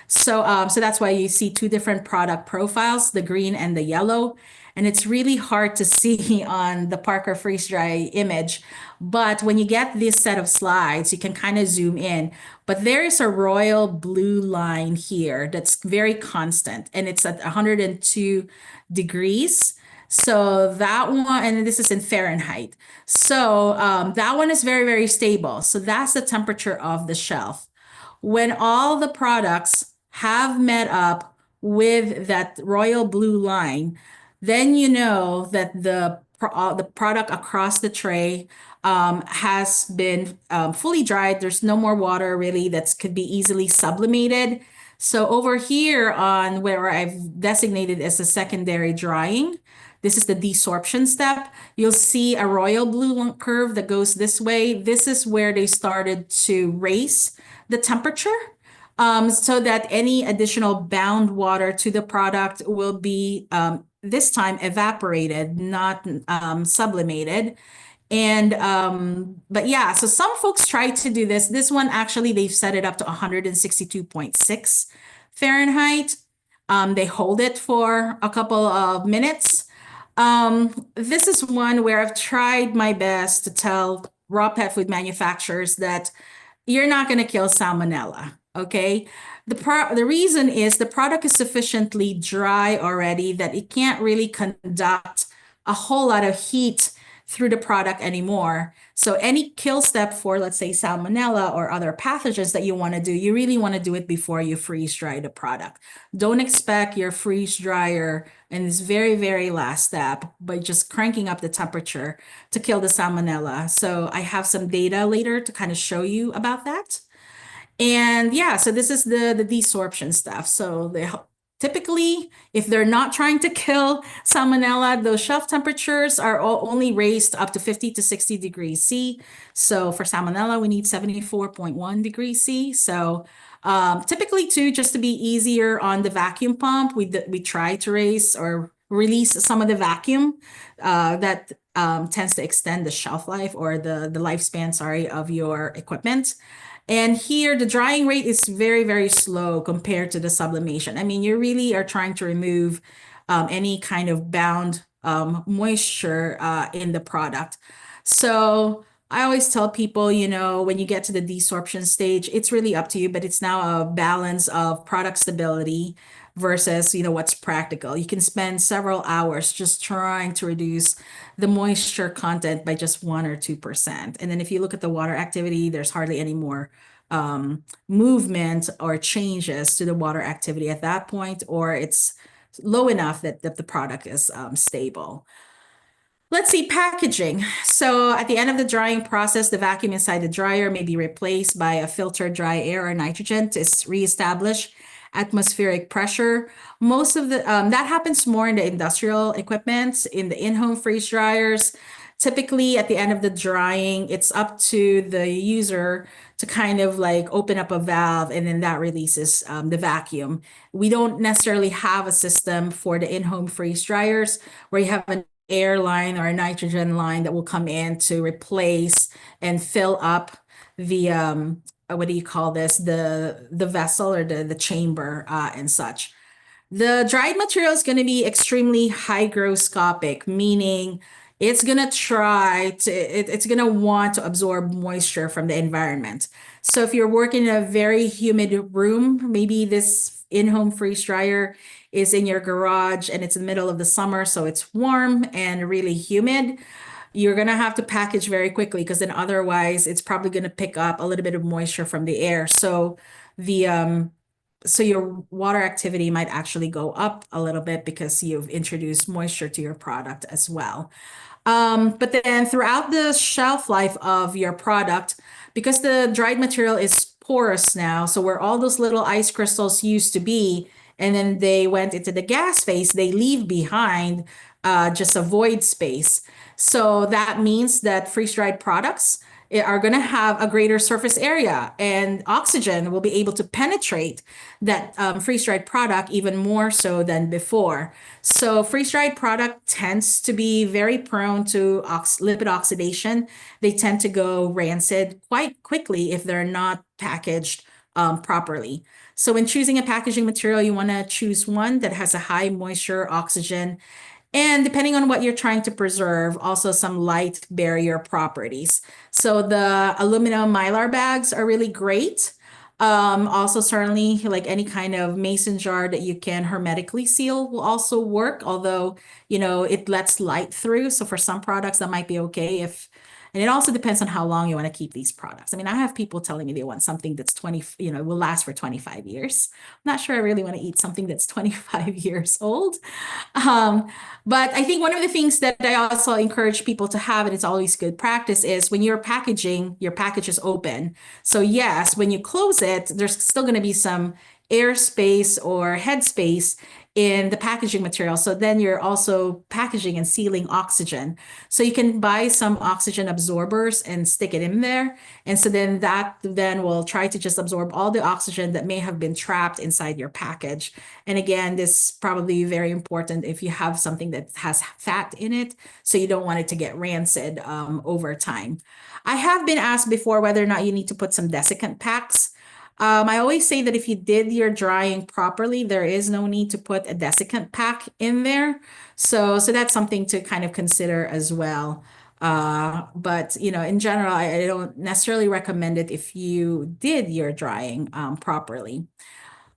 So that's why you see two different product profiles, the green and the yellow. And it's really hard to see on the Parker Freeze Dry image. But when you get this set of slides, you can kind of zoom in. But there is a royal blue line here that's very constant, and it's at 102 degrees. So that one, and this is in Fahrenheit. So that one is very, very stable. So that's the temperature of the shelf. When all the products have met up with that royal blue line, then you know that the product across the tray has been fully dried. There's no more water really that could be easily sublimated. So over here on where I've designated as a secondary drying, this is the desorption step. You'll see a royal blue curve that goes this way. This is where they started to raise the temperature so that any additional bound water to the product will be this time evaporated, not sublimated. And but yeah, so some folks try to do this. This one actually they've set it up to 162.6 Fahrenheit. They hold it for a couple of minutes. This is one where I've tried my best to tell raw pet food manufacturers that you're not going to kill salmonella, okay? The reason is the product is sufficiently dry already that it can't really conduct a whole lot of heat through the product anymore. So any kill step for, let's say, salmonella or other pathogens that you want to do, you really want to do it before you freeze dry the product. Don't expect your freeze dryer in this very, very last step by just cranking up the temperature to kill the salmonella. So I have some data later to kind of show you about that. And yeah, so this is the desorption stuff. So typically, if they're not trying to kill salmonella, those shelf temperatures are only raised up to 50 to 60 degrees C. So for salmonella, we need 74.1 degrees C. So typically too, just to be easier on the vacuum pump, we try to raise or release some of the vacuum that tends to extend the shelf life or the lifespan, sorry, of your equipment. And here, the drying rate is very, very slow compared to the sublimation. I mean, you really are trying to remove any kind of bound moisture in the product. So I always tell people, when you get to the desorption stage, it's really up to you, but it's now a balance of product stability versus, what's practical. You can spend several hours just trying to reduce the moisture content by just 1 or 2%. And then if you look at the water activity, there's hardly any more movement or changes to the water activity at that point, or it's low enough that the product is stable. Let's see, packaging. So at the end of the drying process, the vacuum inside the dryer may be replaced by a filtered dry air or nitrogen to reestablish atmospheric pressure. Most of the that happens more in the industrial equipment, in the in-home freeze dryers. Typically, at the end of the drying, it's up to the user to kind of like open up a valve, and then that releases the vacuum. We don't necessarily have a system for the in-home freeze dryers where you have an air line or a nitrogen line that will come in to replace and fill up the what do you call this, the vessel or the chamber and such. The dried material is going to be extremely hygroscopic, meaning it's going to it's going to want to absorb moisture from the environment. So if you're working in a very humid room, maybe this in-home freeze dryer is in your garage and it's in the middle of the summer, so it's warm and really humid, you're going to have to package very quickly, because then otherwise it's probably going to pick up a little bit of moisture from the air. So your water activity might actually go up a little bit because you've introduced moisture to your product as well. But then throughout the shelf life of your product, because the dried material is porous now, so where all those little ice crystals used to be, and then they went into the gas phase, they leave behind just a void space. So that means that freeze-dried products are going to have a greater surface area, and oxygen will be able to penetrate that freeze-dried product even more so than before. So freeze-dried product tends to be very prone to lipid oxidation. They tend to go rancid quite quickly if they're not packaged properly. So when choosing a packaging material, you want to choose one that has a high moisture, oxygen, and depending on what you're trying to preserve, also some light barrier properties. So the aluminum mylar bags are really great. Also, certainly, like any kind of mason jar that you can hermetically seal will also work, although, it lets light through. So for some products, that might be okay and it also depends on how long you want to keep these products. I mean, I have people telling me they want something that's will last for 25 years. I'm not sure I really want to eat something that's 25 years old. But I think one of the things that I also encourage people to have, and it's always good practice, is when you're packaging, your package is open. So yes, when you close it, there's still going to be some airspace or headspace in the packaging material. So then you're also packaging and sealing oxygen. So you can buy some oxygen absorbers and stick it in there. And so then that then will try to just absorb all the oxygen that may have been trapped inside your package. And again, this is probably very important if you have something that has fat in it, so you don't want it to get rancid over time. I have been asked before whether or not you need to put some desiccant packs. I always say that if you did your drying properly, there is no need to put a desiccant pack in there. So that's something to kind of consider as well. But in general, I don't necessarily recommend it if you did your drying properly.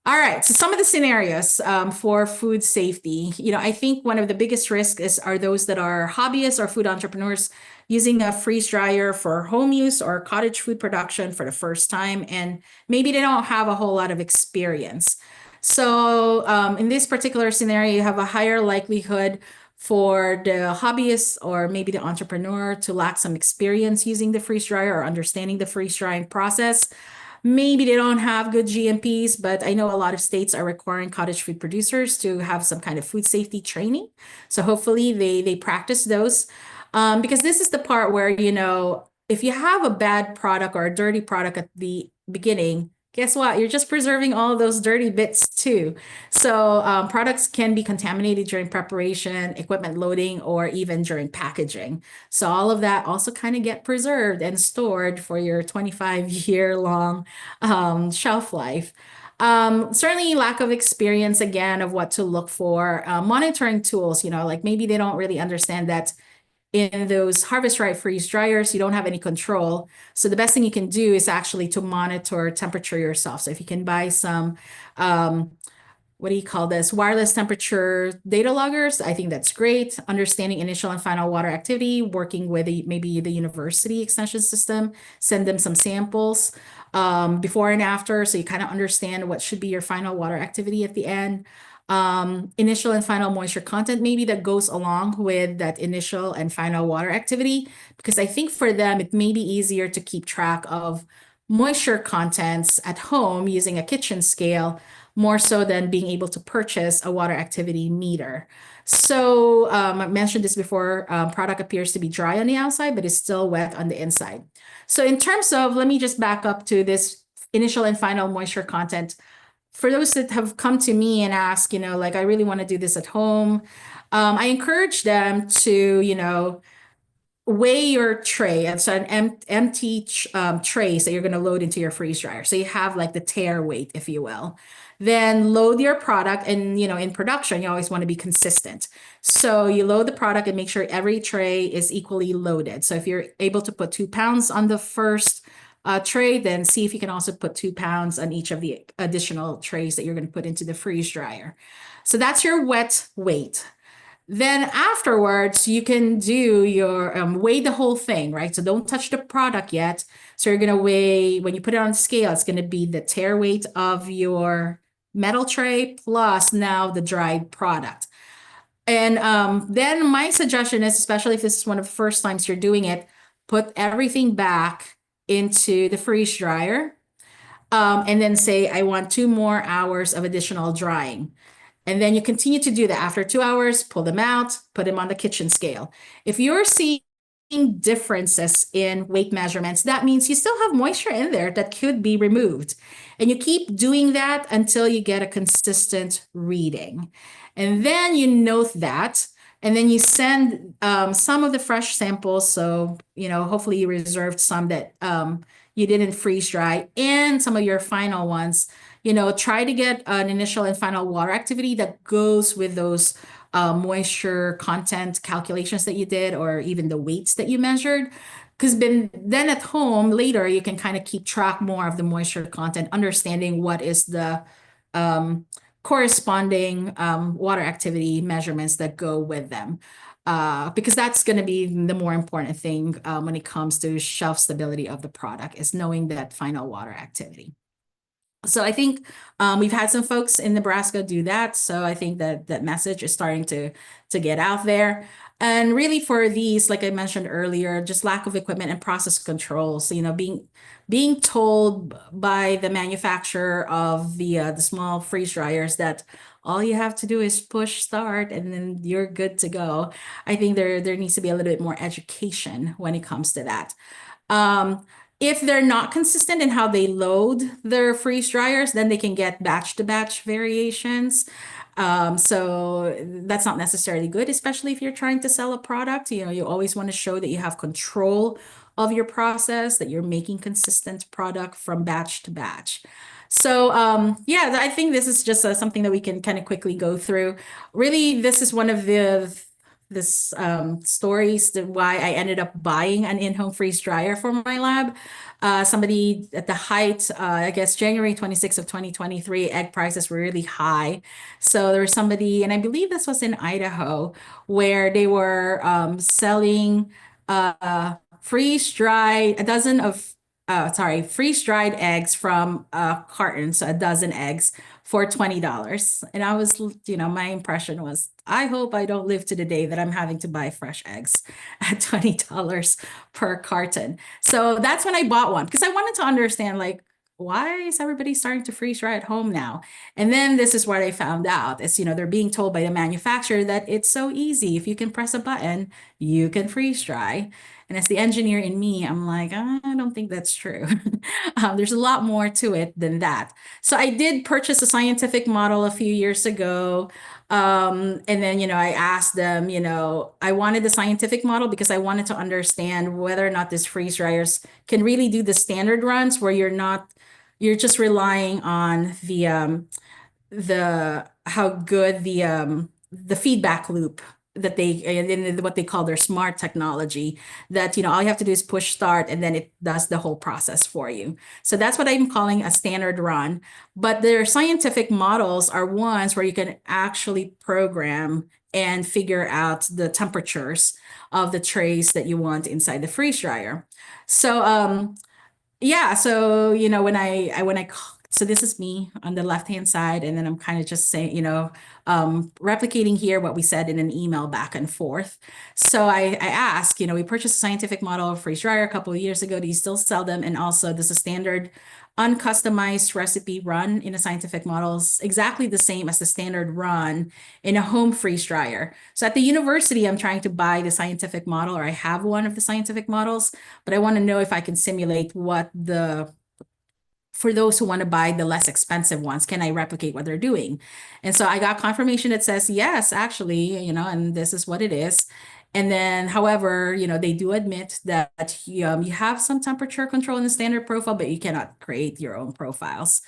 All right, so some of the scenarios for food safety. I think one of the biggest risks are those that are hobbyists or food entrepreneurs using a freeze dryer for home use or cottage food production for the first time, and maybe they don't have a whole lot of experience. So in this particular scenario, you have a higher likelihood for the hobbyist or maybe the entrepreneur to lack some experience using the freeze dryer or understanding the freeze drying process. Maybe they don't have good GMPs, but I know a lot of states are requiring cottage food producers to have some kind of food safety training. So hopefully they practice those. Because this is the part where, if you have a bad product or a dirty product at the beginning, guess what? You're just preserving all of those dirty bits too. So products can be contaminated during preparation, equipment loading, or even during packaging. So all of that also kind of get preserved and stored for your 25-year long shelf life. Certainly lack of experience again of what to look for. Monitoring tools, like maybe they don't really understand that in those harvest right freeze dryers, you don't have any control. So the best thing you can do is actually to monitor temperature yourself. So if you can buy some, what do you call this? Wireless temperature data loggers. I think that's great. Understanding initial and final water activity, working with maybe the university extension system, send them some samples before and after. So you kind of understand what should be your final water activity at the end. Initial and final moisture content, maybe that goes along with that initial and final water activity, because I think for them, it may be easier to keep track of moisture contents at home using a kitchen scale, more so than being able to purchase a water activity meter. So I mentioned this before, product appears to be dry on the outside, but is still wet on the inside. So in terms of, let me just back up to this initial and final moisture content. For those that have come to me and ask, like, I really want to do this at home, I encourage them to, weigh your tray. It's an empty trays that you're going to load into your freeze dryer. So you have like the tare weight, if you will. Then load your product, and in production, you always want to be consistent. So you load the product and make sure every tray is equally loaded. So if you're able to put 2 pounds on the first tray, then see if you can also put 2 pounds on each of the additional trays that you're going to put into the freeze dryer. So that's your wet weight. Then afterwards, you can do your weigh the whole thing, right? So don't touch the product yet. So you're going to weigh, when you put it on the scale, it's going to be the tare weight of your metal tray plus now the dried product. And then my suggestion is, especially if this is one of the first times you're doing it, put everything back into the freeze dryer, and then say, I want 2 more hours of additional drying. And then you continue to do that. After 2 hours, pull them out, put them on the kitchen scale. If you're seeing differences in weight measurements, that means you still have moisture in there that could be removed. And you keep doing that until you get a consistent reading. And then you note that, and then you send some of the fresh samples. So, hopefully you reserved some that you didn't freeze dry, and some of your final ones. Try to get an initial and final water activity that goes with those moisture content calculations that you did, or even the weights that you measured. Because then at home later, you can kind of keep track more of the moisture content, understanding what is the corresponding water activity measurements that go with them. Because that's going to be the more important thing when it comes to shelf stability of the product, is knowing that final water activity. So I think we've had some folks in Nebraska do that. So I think that message is starting to get out there. And really for these, like I mentioned earlier, just lack of equipment and process controls. So, being told by the manufacturer of the small freeze dryers that all you have to do is push start and then you're good to go. I think there needs to be a little bit more education when it comes to that. If they're not consistent in how they load their freeze dryers, then they can get batch to batch variations. So that's not necessarily good, especially if you're trying to sell a product. You always want to show that you have control of your process, that you're making consistent product from batch to batch. So yeah, I think this is just something that we can kind of quickly go through. Really, this is one of the stories that why I ended up buying an in-home freeze dryer for my lab. Somebody at the height, I guess January 26th of 2023, egg prices were really high. So there was somebody, and I believe this was in Idaho, where they were selling freeze-dried, freeze-dried eggs from cartons, a dozen eggs for $20. And I was, my impression was, I hope I don't live to the day that I'm having to buy fresh eggs at $20 per carton. So that's when I bought one, because I wanted to understand, like, why is everybody starting to freeze dry at home now? And then this is what I found out is, they're being told by the manufacturer that it's so easy. If you can press a button, you can freeze dry. And as the engineer in me, I'm like, I don't think that's true. There's a lot more to it than that. So I did purchase a scientific model a few years ago. And then, I asked them, I wanted the scientific model because I wanted to understand whether or not these freeze dryers can really do the standard runs where you're just relying on the how good the feedback loop that they and what they call their smart technology, that all you have to do is push start and then it does the whole process for you. So that's what I'm calling a standard run. But their scientific models are ones where you can actually program and figure out the temperatures of the trays that you want inside the freeze dryer. So yeah, so so this is me on the left hand side, and then I'm kind of just saying, replicating here what we said in an email back and forth. So I asked, we purchased a scientific model of freeze dryer a couple of years ago. Do you still sell them? And also, does a standard uncustomized recipe run in a scientific models exactly the same as the standard run in a home freeze dryer? So at the university, I'm trying to buy the scientific model, or I have one of the scientific models, but I want to know if I can simulate for those who want to buy the less expensive ones, can I replicate what they're doing? And so I got confirmation that says, yes, actually, and this is what it is. And then, however, they do admit that you have some temperature control in the standard profile, but you cannot create your own profiles.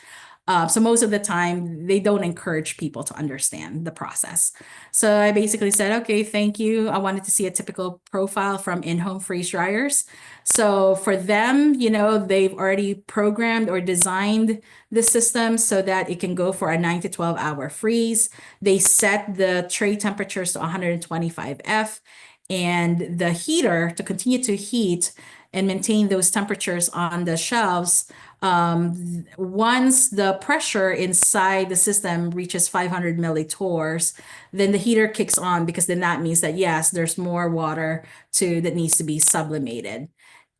So most of the time, they don't encourage people to understand the process. So I basically said, okay, thank you. I wanted to see a typical profile from in-home freeze dryers. So for them, they've already programmed or designed the system so that it can go for a 9 to 12 hour freeze. They set the tray temperatures to 125 F, and the heater to continue to heat and maintain those temperatures on the shelves. Once the pressure inside the system reaches 500 millitors, then the heater kicks on, because then that means that, yes, there's more water that needs to be sublimated.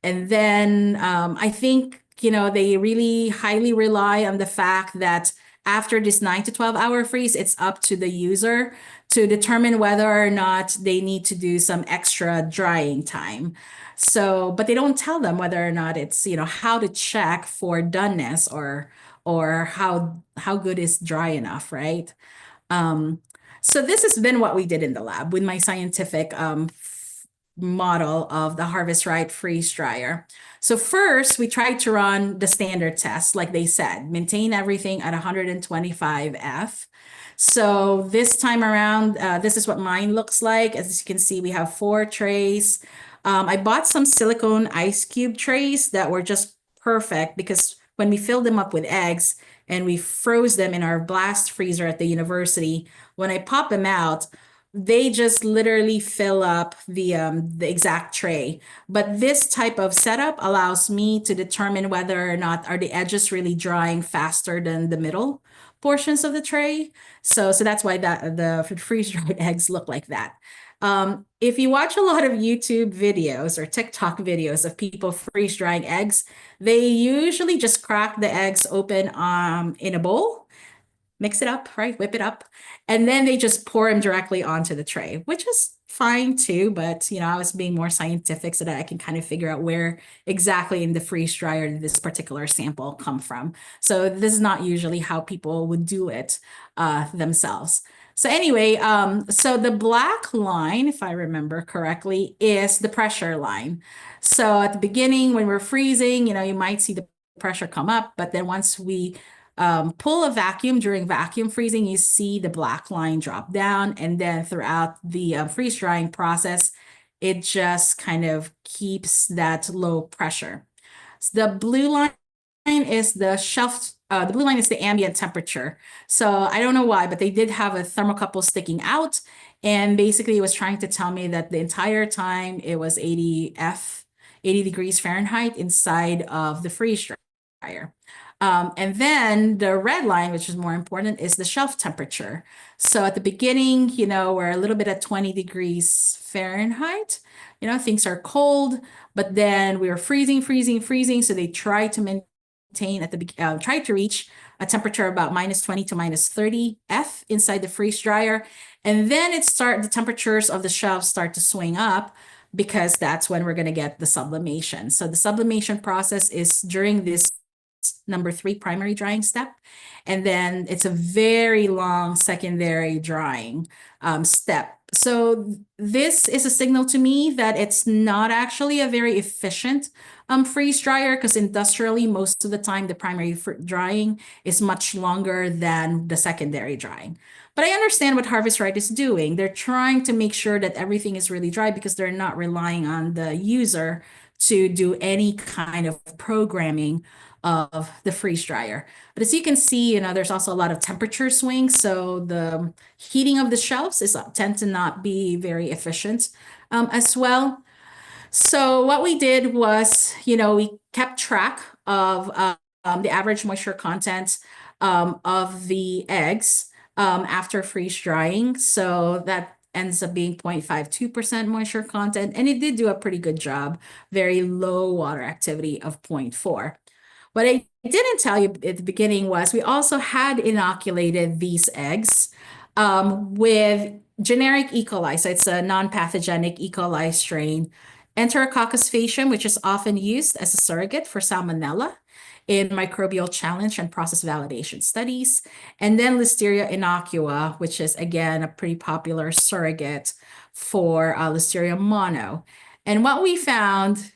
And then I think, they really highly rely on the fact that after this 9 to 12 hour freeze, it's up to the user to determine whether or not they need to do some extra drying time. So, but they don't tell them whether or not it's, how to check for doneness or how good is dry enough, right? So this has been what we did in the lab with my scientific model of the Harvest Right freeze dryer. So first, we tried to run the standard test, like they said, maintain everything at 125 F. So this time around, this is what mine looks like. As you can see, we have 4 trays. I bought some silicone ice cube trays that were just perfect, because when we filled them up with eggs and we froze them in our blast freezer at the university, when I pop them out, they just literally fill up the exact tray. But this type of setup allows me to determine whether or not are the edges really drying faster than the middle portions of the tray. So that's why the freeze-dried eggs look like that. If you watch a lot of YouTube videos or TikTok videos of people freeze drying eggs, they usually just crack the eggs open in a bowl, mix it up, right? Whip it up. And then they just pour them directly onto the tray, which is fine too. But, I was being more scientific so that I can kind of figure out where exactly in the freeze dryer did this particular sample come from. So this is not usually how people would do it themselves. So anyway, so the black line, if I remember correctly, is the pressure line. So at the beginning, when we're freezing, you might see the pressure come up, but then once we pull a vacuum during vacuum freezing, you see the black line drop down, and then throughout the freeze drying process, it just kind of keeps that low pressure. So the blue line is the shelf. The blue line is the ambient temperature. So I don't know why, but they did have a thermocouple sticking out, and basically it was trying to tell me that the entire time it was 80 degrees Fahrenheit inside of the freeze dryer. And then the red line, which is more important, is the shelf temperature. So at the beginning, we're a little bit at 20 degrees Fahrenheit. Things are cold, but then we were freezing. So they tried to maintain tried to reach a temperature about -20 to -30 F inside the freeze dryer. And then the temperatures of the shelves start to swing up. because that's when we're going to get the sublimation. So the sublimation process is during this number 3 primary drying step. And then it's a very long secondary drying step. So this is a signal to me that it's not actually a very efficient freeze dryer, because industrially, most of the time, the primary drying is much longer than the secondary drying. But I understand what Harvest Right is doing. They're trying to make sure that everything is really dry because they're not relying on the user to do any kind of programming of the freeze dryer. But as you can see, there's also a lot of temperature swings. So the heating of the shelves tend to not be very efficient as well. So what we did was, we kept track of the average moisture content of the eggs after freeze drying. So that ends up being 0.52% moisture content. And it did do a pretty good job, very low water activity of 0.4. What I didn't tell you at the beginning was we also had inoculated these eggs with generic E. coli. So it's a non-pathogenic E. coli strain. Enterococcus faecium, which is often used as a surrogate for salmonella in microbial challenge and process validation studies. And then Listeria innocua, which is, again, a pretty popular surrogate for Listeria mono. And what we found,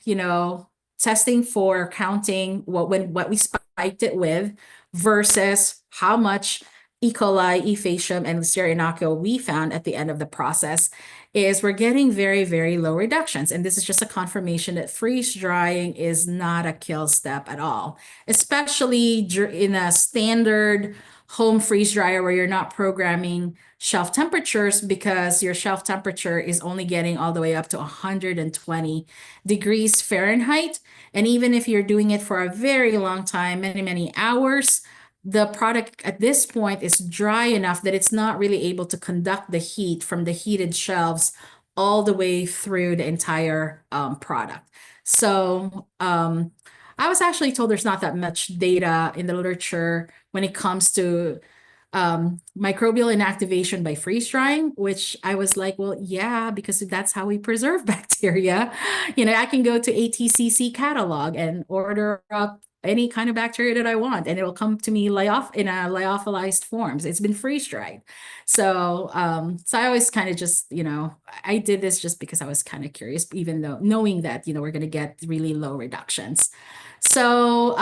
testing for counting what we spiked it with versus how much E. coli, E. faecium, and Listeria innocua we found at the end of the process is we're getting very, very low reductions. And this is just a confirmation that freeze drying is not a kill step at all, especially in a standard home freeze dryer where you're not programming shelf temperatures, because your shelf temperature is only getting all the way up to 120 degrees Fahrenheit. And even if you're doing it for a very long time, many, many hours, the product at this point is dry enough that it's not really able to conduct the heat from the heated shelves all the way through the entire product. So I was actually told there's not that much data in the literature when it comes to microbial inactivation by freeze drying, which I was like, well, yeah, because that's how we preserve bacteria. I can go to ATCC catalog and order up any kind of bacteria that I want, and it will come to me in a lyophilized forms. It's been freeze dried. So I always kind of just, I did this just because I was kind of curious, even though knowing that, we're going to get really low reductions. So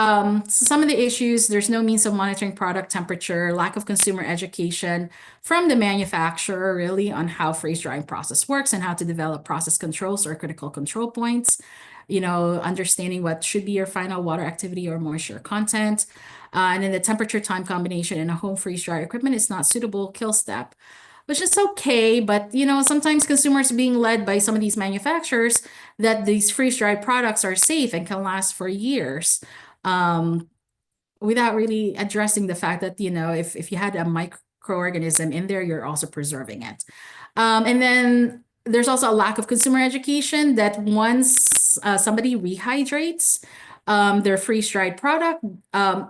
some of the issues, there's no means of monitoring product temperature, lack of consumer education from the manufacturer really on how freeze drying process works and how to develop process controls or critical control points, understanding what should be your final water activity or moisture content. And then the temperature time combination in a home freeze dryer equipment is not suitable kill step, which is okay. But, sometimes consumers are being led by some of these manufacturers that these freeze-dried products are safe and can last for years without really addressing the fact that, if you had a microorganism in there, you're also preserving it. And then there's also a lack of consumer education that once somebody rehydrates their freeze-dried product,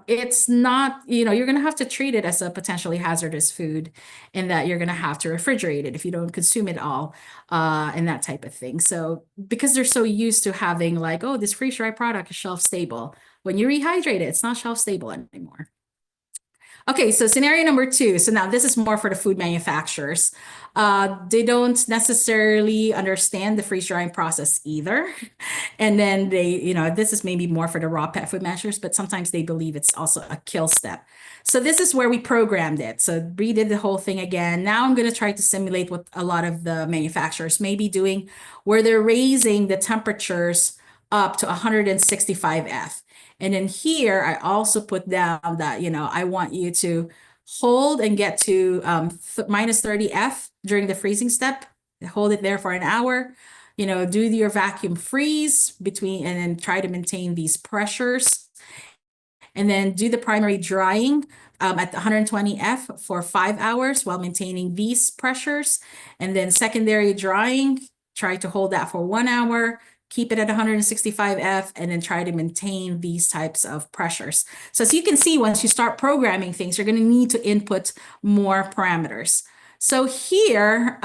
it's not, you're going to have to treat it as a potentially hazardous food, and that you're going to have to refrigerate it if you don't consume it all and that type of thing. So because they're so used to having like, oh, this freeze-dried product is shelf stable. When you rehydrate it, it's not shelf stable anymore. Okay, so scenario number 2. So now this is more for the food manufacturers. They don't necessarily understand the freeze drying process either. And then they, this is maybe more for the raw pet food manufacturers, but sometimes they believe it's also a kill step. So this is where we programmed it. So redid the whole thing again. Now I'm going to try to simulate what a lot of the manufacturers may be doing, where they're raising the temperatures up to 165 F. And then here, I also put down that, I want you to hold and get to minus 30 F during the freezing step. Hold it there for an hour, do your vacuum freeze and then try to maintain these pressures. And then do the primary drying at 120 F for 5 hours while maintaining these pressures. And then secondary drying, try to hold that for 1 hour. Keep it at 165 F, and then try to maintain these types of pressures. So as you can see, once you start programming things, you're going to need to input more parameters. So here,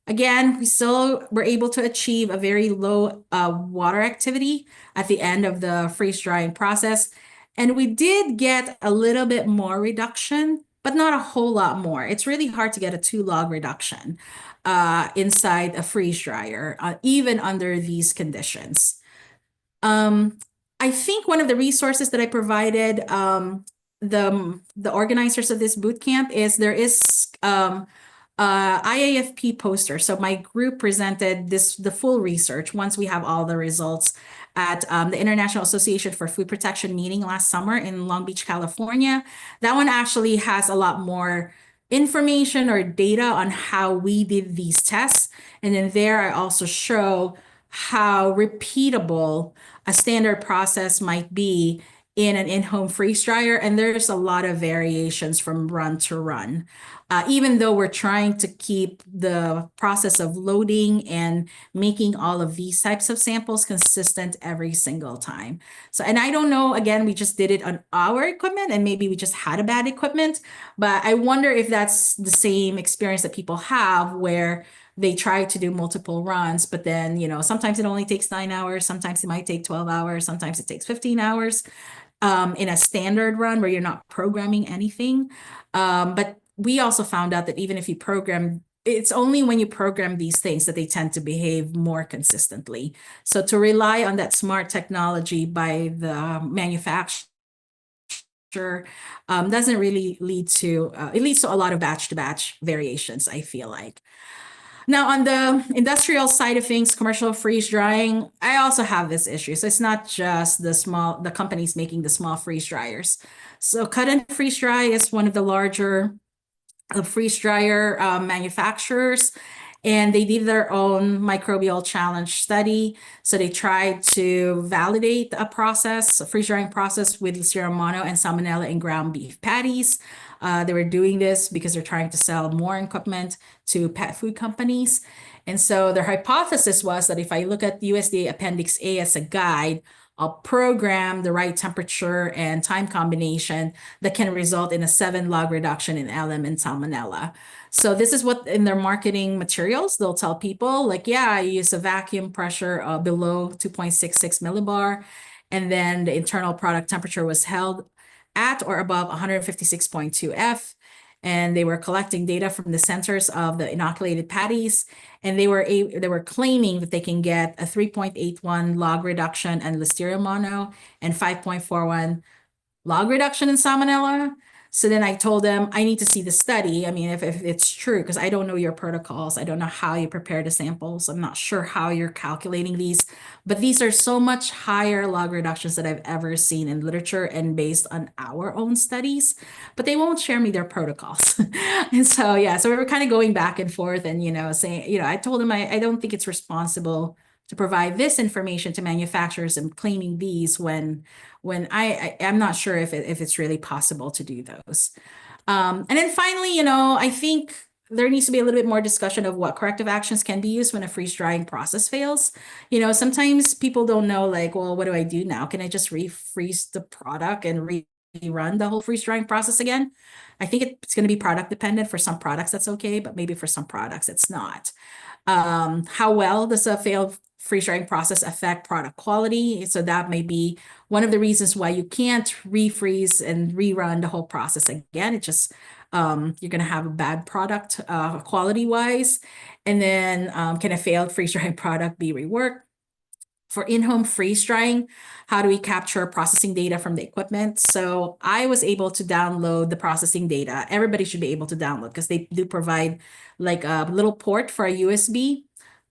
Again, we still were able to achieve a very low water activity at the end of the freeze drying process. And we did get a little bit more reduction, but not a whole lot more. It's really hard to get a 2 log reduction inside a freeze dryer, even under these conditions. I think one of the resources that I provided the organizers of this boot camp is there is IAFP poster. So my group presented the full research once we have all the results at the International Association for Food Protection meeting last summer in Long Beach, California. That one actually has a lot more information or data on how we did these tests. And then there I also show how repeatable a standard process might be in an in-home freeze dryer. And there's a lot of variations from run to run. Even though we're trying to keep the process of loading and making all of these types of samples consistent every single time. So, and I don't know, again, we just did it on our equipment and maybe we just had a bad equipment, but I wonder if that's the same experience that people have where they try to do multiple runs, but then, sometimes it only takes 9 hours, sometimes it might take 12 hours, sometimes it takes 15 hours in a standard run where you're not programming anything. But we also found out that even if you program, it's only when you program these things that they tend to behave more consistently. So to rely on that smart technology by the manufacturer doesn't really lead to, it leads to a lot of batch to batch variations, I feel like. Now, on the industrial side of things, commercial freeze drying, I also have this issue. So it's not just the companies making the small freeze dryers. So Cut and Freeze Dry is one of the larger freeze dryer manufacturers, and they did their own microbial challenge study. So they tried to validate a freeze drying process with Listeria mono and Salmonella in ground beef patties. They were doing this because they're trying to sell more equipment to pet food companies. And so their hypothesis was that if I look at USDA Appendix A as a guide, I'll program the right temperature and time combination that can result in a 7-log reduction in LM and Salmonella. So this is what in their marketing materials, they'll tell people like, yeah, I use a vacuum pressure below 2.66 millibar. And then the internal product temperature was held at or above 156.2 F. And they were collecting data from the centers of the inoculated patties, and they were claiming that they can get a 3.81 log reduction in Listeria mono and 5.41 log reduction in Salmonella. So then I told them I need to see the study. I mean, if it's true, because I don't know your protocols. I don't know how you prepare the samples. I'm not sure how you're calculating these, but these are so much higher log reductions that I've ever seen in literature and based on our own studies, but they won't share me their protocols. And so, yeah, so we were kind of going back and forth and, saying, I told them I don't think it's responsible to provide this information to manufacturers and claiming these when I'm not sure if it's really possible to do those. And then finally, I think there needs to be a little bit more discussion of what corrective actions can be used when a freeze drying process fails. Sometimes people don't know, like, well, what do I do now? Can I just refreeze the product and rerun the whole freeze drying process again? I think it's going to be product dependent. For some products, that's okay, but maybe for some products, it's not. How well does a failed freeze drying process affect product quality? So that may be one of the reasons why you can't refreeze and rerun the whole process again. It just you're going to have a bad product quality wise. And then can a failed freeze drying product be reworked? For in-home freeze drying, how do we capture processing data from the equipment? So I was able to download the processing data. Everybody should be able to download because they do provide like a little port for a USB.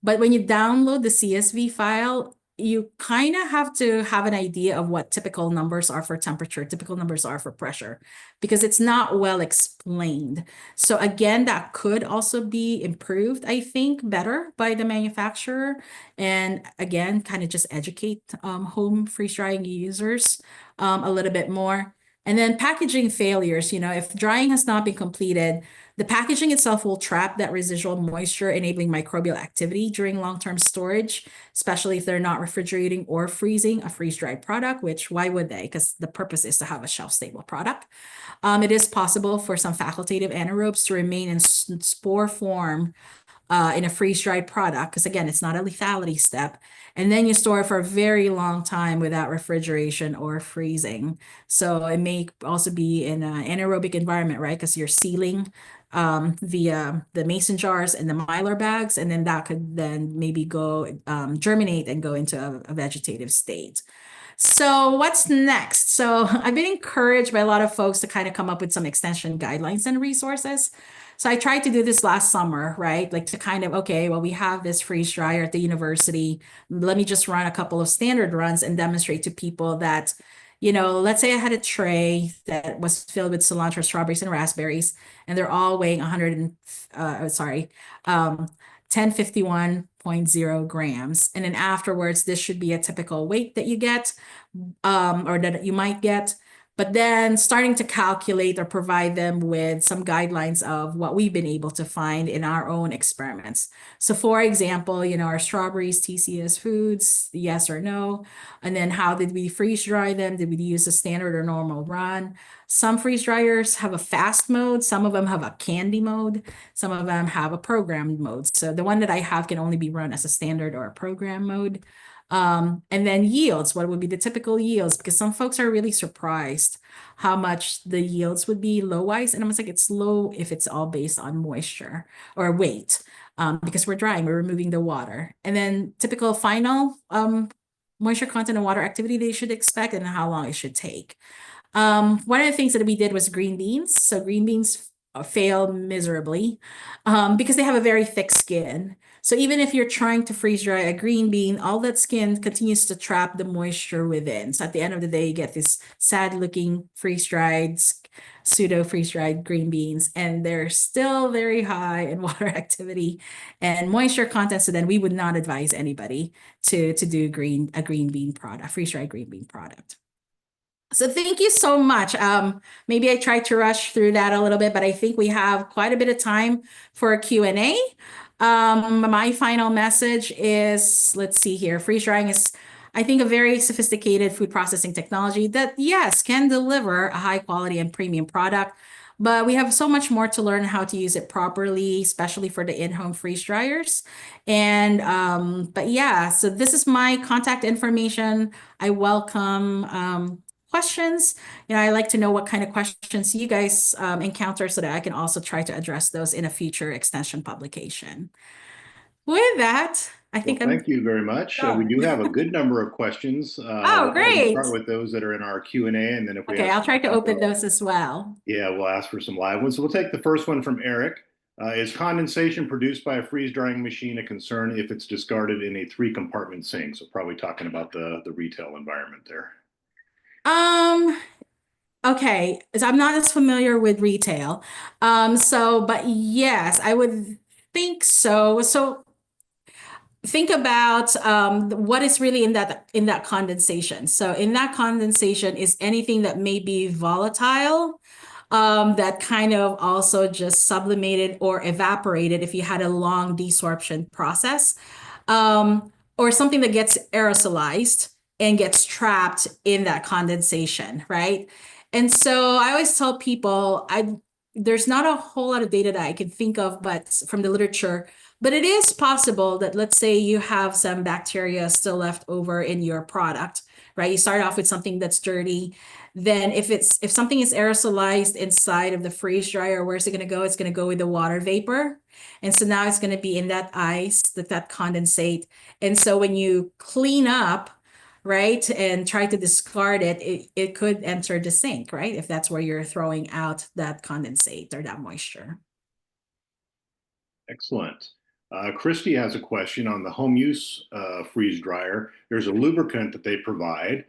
But when you download the CSV file, you kind of have to have an idea of what typical numbers are for temperature, typical numbers are for pressure, because it's not well explained. So again, that could also be improved, I think, better by the manufacturer. And again, kind of just educate home freeze drying users a little bit more. And then packaging failures, if drying has not been completed, the packaging itself will trap that residual moisture, enabling microbial activity during long-term storage, especially if they're not refrigerating or freezing a freeze-dried product, which why would they? Because the purpose is to have a shelf-stable product. It is possible for some facultative anaerobes to remain in spore form in a freeze-dried product, because again, it's not a lethality step. And then you store it for a very long time without refrigeration or freezing. So it may also be in an anaerobic environment, right? Because you're sealing the mason jars and the mylar bags, and then that could then maybe go germinate and go into a vegetative state. So what's next? So I've been encouraged by a lot of folks to kind of come up with some extension guidelines and resources. So I tried to do this last summer, right? Like to kind of, okay, well, we have this freeze dryer at the university. Let me just run a couple of standard runs and demonstrate to people that, let's say I had a tray that was filled with cilantro, strawberries, and raspberries, and they're all weighing 1051.0 grams. And then afterwards, this should be a typical weight that you get, or that you might get. But then starting to calculate or provide them with some guidelines of what we've been able to find in our own experiments. So for example, our strawberries, TCS foods, yes or no? And then how did we freeze dry them? Did we use a standard or normal run? Some freeze dryers have a fast mode. Some of them have a candy mode. Some of them have a programmed mode. So the one that I have can only be run as a standard or a program mode. And then yields, what would be the typical yields? Because some folks are really surprised how much the yields would be low-wise. And I'm just like, it's low if it's all based on moisture or weight, because we're drying, we're removing the water. And then typical final moisture content and water activity they should expect and how long it should take. One of the things that we did was green beans. So green beans fail miserably because they have a very thick skin. So even if you're trying to freeze dry a green bean, all that skin continues to trap the moisture within. So at the end of the day, you get this sad looking freeze-dried, pseudo freeze-dried green beans, and they're still very high in water activity and moisture content. So then we would not advise anybody to do a green bean product, freeze-dried green bean product. So thank you so much. Maybe I tried to rush through that a little bit, but I think we have quite a bit of time for a Q&A. My final message is, let's see here, freeze drying is, I think, a very sophisticated food processing technology that, yes, can deliver a high quality and premium product, but we have so much more to learn how to use it properly, especially for the in-home freeze dryers. And, but yeah, so this is my contact information. I welcome questions. I like to know what kind of questions you guys encounter so that I can also try to address those in a future extension publication. With that, I think thank you very much. We do have a good number of questions. Oh, great. We'll start with those that are in our Q&A, and then if we I'll try to open those as well. Yeah, we'll ask for some live ones. So we'll take the first one from Eric. Is condensation produced by a freeze drying machine a concern if it's discarded in a 3-compartment sink? So probably talking about the retail environment there. Okay, so I'm not as familiar with retail. But yes, I would think so. So think about what is really in that condensation. So in that condensation is anything that may be volatile, that kind of also just sublimated or evaporated if you had a long desorption process, or something that gets aerosolized and gets trapped in that condensation, right? And so I always tell people, there's not a whole lot of data that I can think of, but from the literature, but it is possible that, let's say you have some bacteria still left over in your product, right? You start off with something that's dirty. Then if something is aerosolized inside of the freeze dryer, where's it going to go? It's going to go with the water vapor. And so now it's going to be in that ice, that condensate. And so when you clean up, right, and try to discard it, it could enter the sink, right? If that's where you're throwing out that condensate or that moisture. Excellent. Christy has a question on the home use freeze dryer. There's a lubricant that they provide.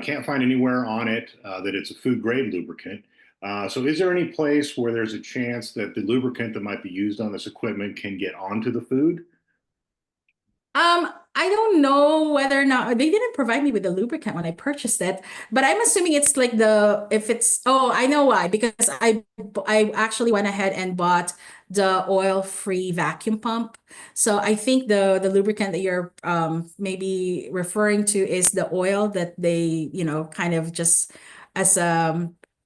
Can't find anywhere on it that it's a food grade lubricant. So is there any place where there's a chance that the lubricant that might be used on this equipment can get onto the food? I don't know whether or not they didn't provide me with the lubricant when I purchased it, but I'm assuming it's like I know why, because I actually went ahead and bought the oil-free vacuum pump. So I think the lubricant that you're maybe referring to is the oil that they, kind of just as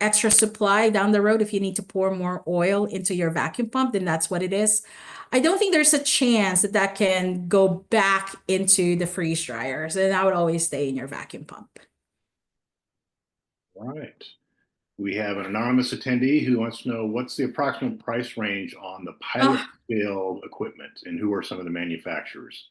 extra supply down the road if you need to pour more oil into your vacuum pump, then that's what it is. I don't think there's a chance that that can go back into the freeze dryers, and that would always stay in your vacuum pump. All right. We have an anonymous attendee who wants to know what's the approximate price range on the pilot scale equipment and who are some of the manufacturers?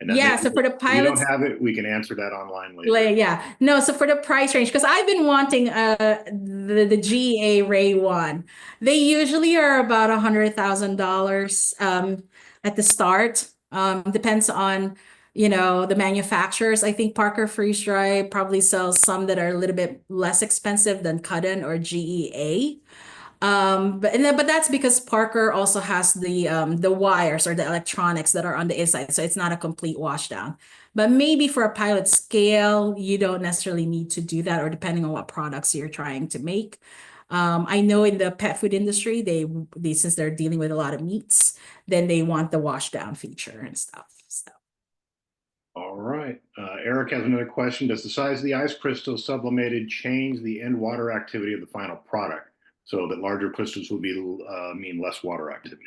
And that Yeah, so for the if you don't pilots, have it, we can answer that online later. yeah, no, so for the price range, because I've been wanting the GA Ray one. They usually are about $100,000 at the start. Depends on, you know, the manufacturers. I think Parker Freeze Dry probably sells some that are a little bit less expensive than Cudden or GEA. But that's because Parker also has the wires or the electronics that are on the inside, so it's not a complete washdown. But maybe for a pilot scale, you don't necessarily need to do that, or depending on what products you're trying to make. I know in the pet food industry, they since they're dealing with a lot of meats, then they want the washdown feature and stuff. So. All right. Eric has another question. Does the size of the ice crystal sublimated change the end water activity of the final product so that larger crystals will mean less water activity?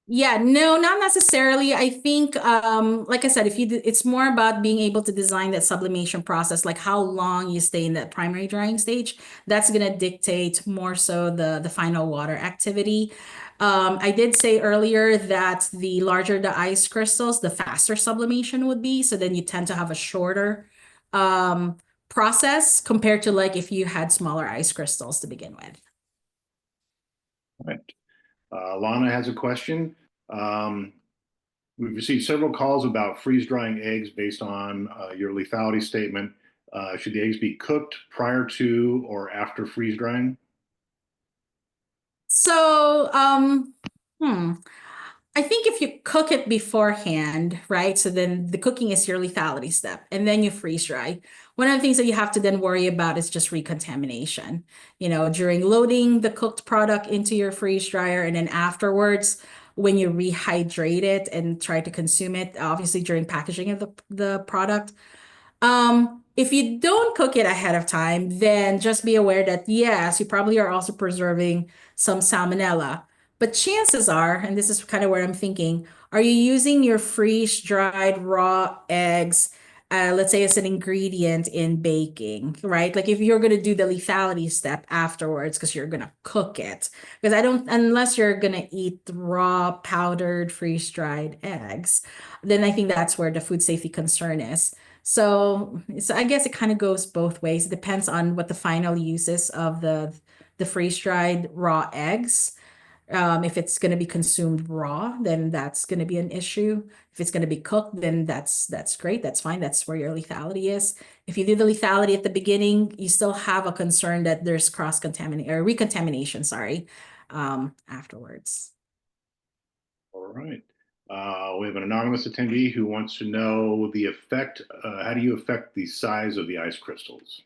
Yeah, no, not necessarily. I think, like I said, it's more about being able to design that sublimation process, like how long you stay in that primary drying stage. That's going to dictate more so the final water activity. I did say earlier that the larger the ice crystals, the faster sublimation would be. So then you tend to have a shorter process compared to like if you had smaller ice crystals to begin with. All right. Lana has a question. We've received several calls about freeze drying eggs based on your lethality statement. Should the eggs be cooked prior to or after freeze drying? So, I think if you cook it beforehand, right? So then the cooking is your lethality step, and then you freeze dry. One of the things that you have to then worry about is just recontamination. You know, during loading the cooked product into your freeze dryer, and then afterwards, when you rehydrate it and try to consume it, obviously during packaging of the product. If you don't cook it ahead of time, then just be aware that yes, you probably are also preserving some salmonella. But chances are, and this is kind of where I'm thinking, are you using your freeze-dried raw eggs, let's say as an ingredient in baking, right? Like if you're going to do the lethality step afterwards because you're going to cook it. Because unless you're going to eat raw powdered freeze-dried eggs, then I think that's where the food safety concern is. So I guess it kind of goes both ways. It depends on what the final use is of the freeze-dried raw eggs. If it's going to be consumed raw, then that's going to be an issue. If it's going to be cooked, then that's great. That's fine. That's where your lethality is. If you do the lethality at the beginning, you still have a concern that there's cross-contamination or recontamination, sorry, afterwards. All right. We have an anonymous attendee who wants to know the effect. How do you affect the size of the ice crystals?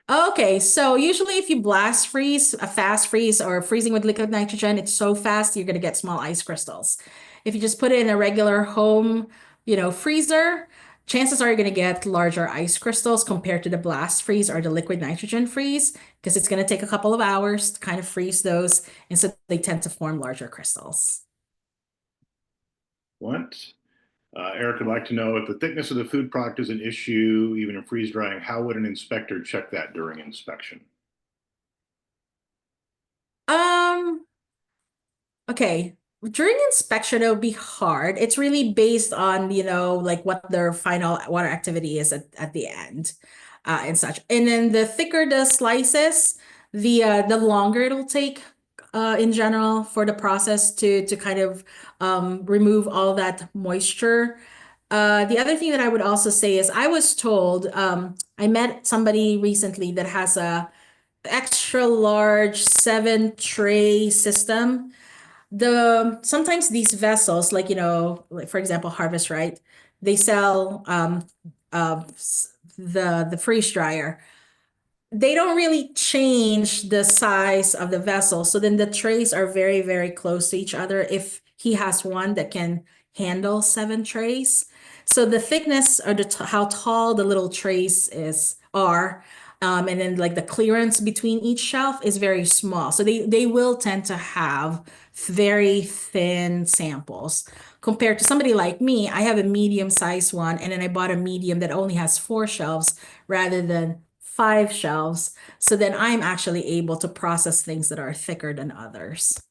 Okay, so usually if you blast freeze, a fast freeze or freezing with liquid nitrogen, it's so fast you're gonna get small ice crystals. If you just put it in a regular home, freezer, chances are you're gonna get larger ice crystals compared to the blast freeze or the liquid nitrogen freeze, because it's gonna take a couple of hours to kind of freeze those, and so they tend to form larger crystals. What? Eric would like to know if the thickness of the food product is an issue, even in freeze drying, how would an inspector check that during inspection? Okay. During inspection, it would be hard. It's really based on, like what their final water activity is at the end, and such. And then the thicker the slices, the longer it'll take, in general for the process to kind of remove all that moisture. The other thing that I would also say is I was told, I met somebody recently that has a extra large 7-tray system. Sometimes these vessels, like like for example, Harvest Right, they sell the freeze dryer. They don't really change the size of the vessel, so then the trays are very, very close to each other if he has one that can handle 7 trays. So the thickness or how tall the little trays are And then like the clearance between each shelf is very small. So they will tend to have very thin samples compared to somebody like me. I have a medium sized one, and then I bought a medium that only has 4 shelves rather than 5 shelves. So then I'm actually able to process things that are thicker than others.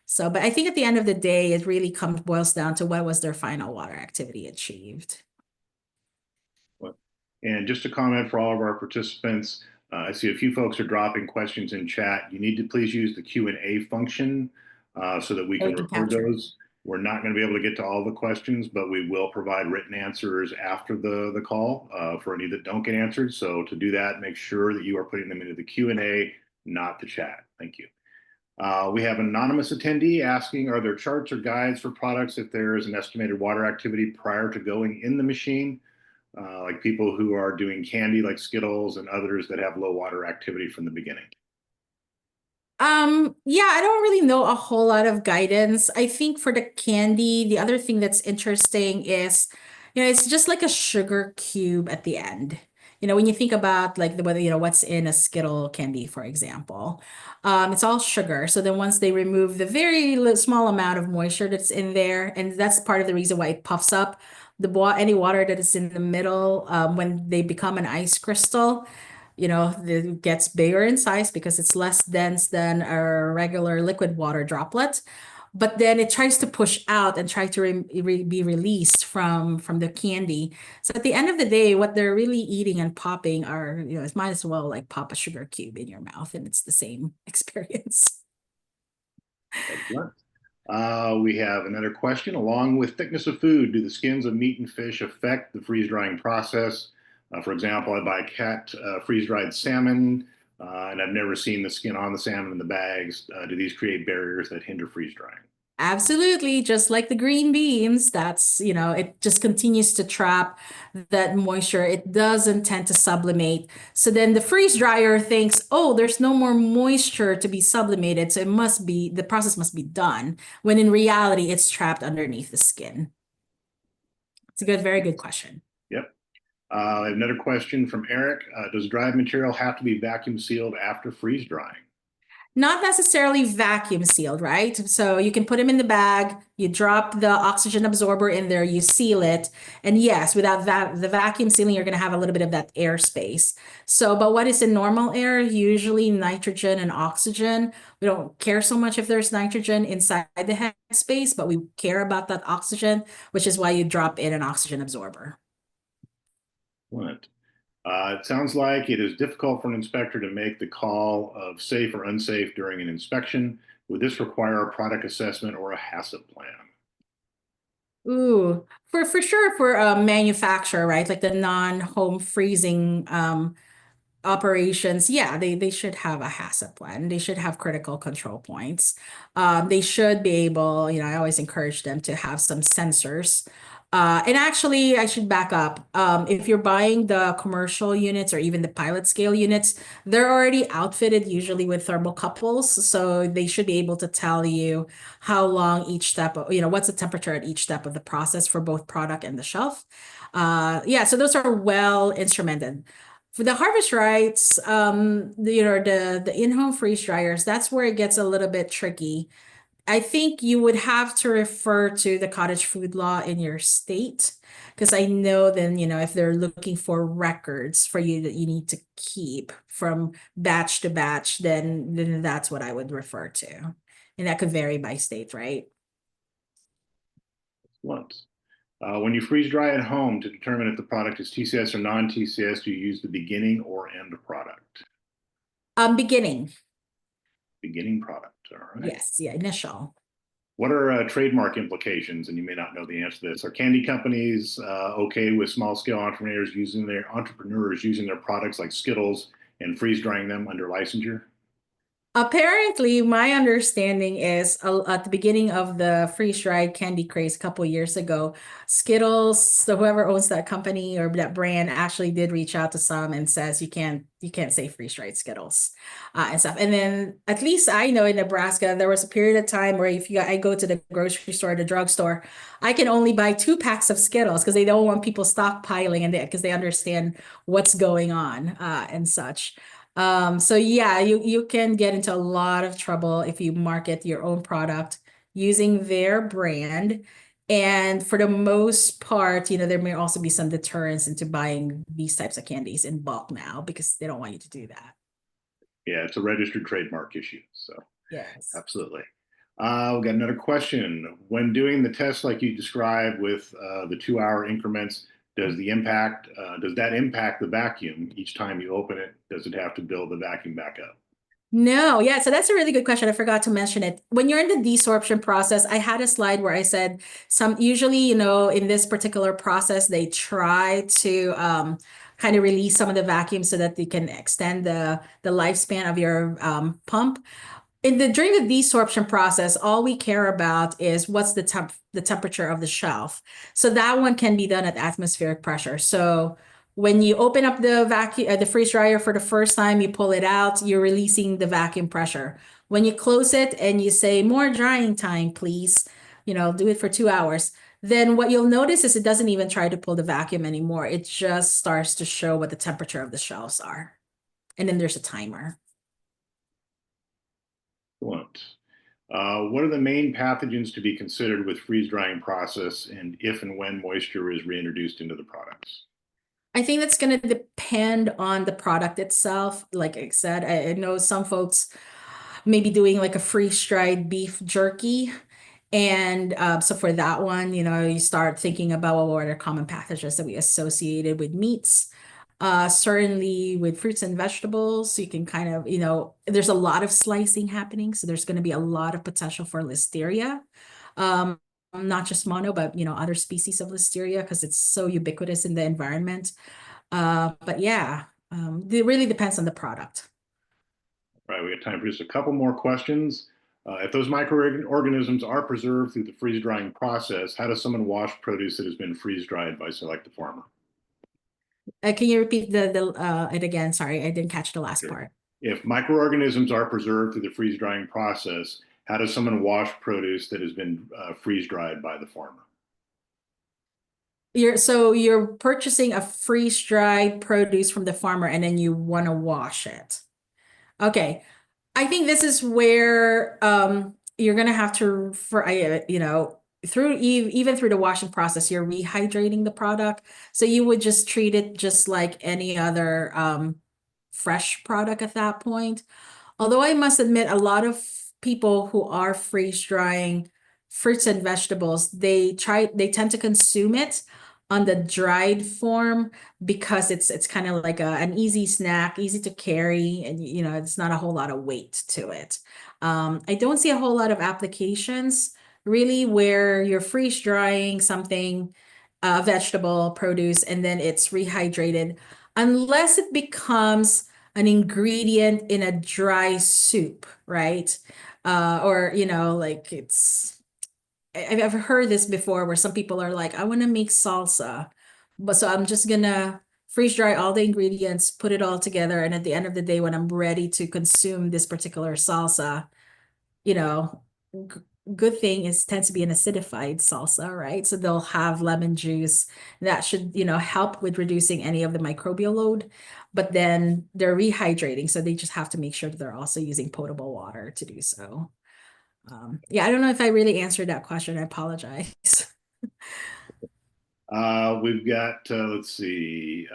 So, but I think at the end of the day, it really boils down to what was their final water activity achieved. And just a comment for all of our participants, I see a few folks are dropping questions in chat. You need to please use the Q&A function so that we can record those. We're not going to be able to get to all the questions, but we will provide written answers after the call for any that don't get answered. So to do that, make sure that you are putting them into the Q&A, not the chat. Thank you. We have an anonymous attendee asking, are there charts or guides for products if there is an estimated water activity prior to going in the machine? Like people who are doing candy like Skittles and others that have low water activity from the beginning? Yeah, I don't really know a whole lot of guidance. I think for the candy, the other thing that's interesting is, it's just like a sugar cube at the end. When you think about like what's in a Skittle candy, for example, it's all sugar. So then once they remove the very small amount of moisture that's in there, and that's part of the reason why it puffs up any water that is in the middle, when they become an ice crystal, it gets bigger in size because it's less dense than a regular liquid water droplet. But then it tries to push out and try to be released from the candy. So at the end of the day, what they're really eating and popping are, it might as well like pop a sugar cube in your mouth, and it's the same experience. Excellent. We have another question. Along with thickness of food, do the skins of meat and fish affect the freeze drying process? For example, I buy cat freeze dried salmon, and I've never seen the skin on the salmon in the bags. Do these create barriers that hinder freeze drying? Absolutely, just like the green beans, it just continues to trap that moisture. It doesn't tend to sublimate. So then the freeze dryer thinks, oh, there's no more moisture to be sublimated, so the process must be done, when in reality, it's trapped underneath the skin. It's a very good question. Yep. Another question from Eric. Does dried material have to be vacuum sealed after freeze drying? Not necessarily vacuum sealed, right? So you can put them in the bag, you drop the oxygen absorber in there, you seal it. And yes, without the vacuum sealing, you're going to have a little bit of that air space. So, but what is in normal air? Usually nitrogen and oxygen. We don't care so much if there's nitrogen inside the head space, but we care about that oxygen, which is why you drop in an oxygen absorber. What? It sounds like it is difficult for an inspector to make the call of safe or unsafe during an inspection. Would this require a product assessment or a HACCP plan? Ooh, for sure for a manufacturer, right? Like the non-home freezing operations, yeah, they should have a HACCP plan. They should have critical control points. They should be able, I always encourage them to have some sensors. And actually, I should back up. If you're buying the commercial units or even the pilot scale units, they're already outfitted usually with thermocouples. So they should be able to tell you how long each step, what's the temperature at each step of the process for both product and the shelf. Yeah, so those are well instrumented. For the harvest rights, the in-home freeze dryers, that's where it gets a little bit tricky. I think you would have to refer to the cottage food law in your state, because I know then, if they're looking for records for you that you need to keep from batch to batch, then that's what I would refer to. And that could vary by state, right? Once. When you freeze dry at home to determine if the product is TCS or non-TCS, do you use the beginning or end product? Beginning. Beginning product, all right. Yes, yeah, initial. What are trademark implications? And you may not know the answer to this. Are candy companies okay with small scale entrepreneurs using their products like Skittles and freeze drying them under licensure? Apparently, my understanding is at the beginning of the freeze-dried candy craze a couple years ago, Skittles, so whoever owns that company or that brand actually did reach out to some and says you can't say freeze-dried Skittles and stuff. And then at least I know in Nebraska, there was a period of time where I go to the grocery store, the drugstore, I can only buy 2 packs of Skittles because they don't want people stockpiling and because they understand what's going on and such. So yeah, you can get into a lot of trouble if you market your own product using their brand. And for the most part, there may also be some deterrence into buying these types of candies in bulk now because they don't want you to do that. Yeah, it's a registered trademark issue. So Yes. absolutely. We've got another question. When doing the test like you described with the 2-hour increments, does that impact the vacuum each time you open it? Does it have to build the vacuum back up? No, yeah, so that's a really good question. I forgot to mention it. When you're in the desorption process, I had a slide where I said usually, in this particular process, they try to kind of release some of the vacuum so that they can extend the lifespan of your pump. During the desorption process, all we care about is what's the temperature of the shelf. So that one can be done at atmospheric pressure. So when you open up the freeze dryer for the first time, you pull it out, you're releasing the vacuum pressure. When you close it and you say more drying time, please, do it for 2 hours. Then what you'll notice is it doesn't even try to pull the vacuum anymore. It just starts to show what the temperature of the shelves are. And then there's a timer. Excellent. What are the main pathogens to be considered with freeze drying process, and if and when moisture is reintroduced into the products? I think that's going to depend on the product itself. Like I said, I know some folks may be doing like a freeze-dried beef jerky. And so for that one, you start thinking about what are common pathogens that we associated with meats. Certainly with fruits and vegetables, you can kind of, there's a lot of slicing happening. So there's going to be a lot of potential for listeria. Not just mono, but other species of listeria because it's so ubiquitous in the environment. But yeah, it really depends on the product. Right, we got time for just a couple more questions. If those microorganisms are preserved through the freeze drying process, how does someone wash produce that has been freeze dried by, select the farmer? Can you repeat it again? Sorry, I didn't catch the last part. If microorganisms are preserved through the freeze drying process, how does someone wash produce that has been freeze dried by the farmer? You're purchasing a freeze dried produce from the farmer and then you want to wash it. Okay. I think this is where you're gonna have to even through the washing process, you're rehydrating the product. So you would just treat it just like any other fresh product at that point. Although I must admit, a lot of people who are freeze drying fruits and vegetables, they tend to consume it on the dried form because it's kind of like an easy snack, easy to carry, and it's not a whole lot of weight to it. I don't see a whole lot of applications really where you're freeze drying something, vegetable, produce, and then it's rehydrated, unless it becomes an ingredient in a dry soup, right? Or like I've heard this before where some people are like, I want to make salsa, but so I'm just gonna freeze dry all the ingredients, put it all together, and at the end of the day, when I'm ready to consume this particular salsa, you know, good thing is tends to be an acidified salsa, right? So they'll have lemon juice that should, help with reducing any of the microbial load, but then they're rehydrating. So they just have to make sure that they're also using potable water to do so. Yeah, I don't know if I really answered that question. I apologize. We've got, let's see,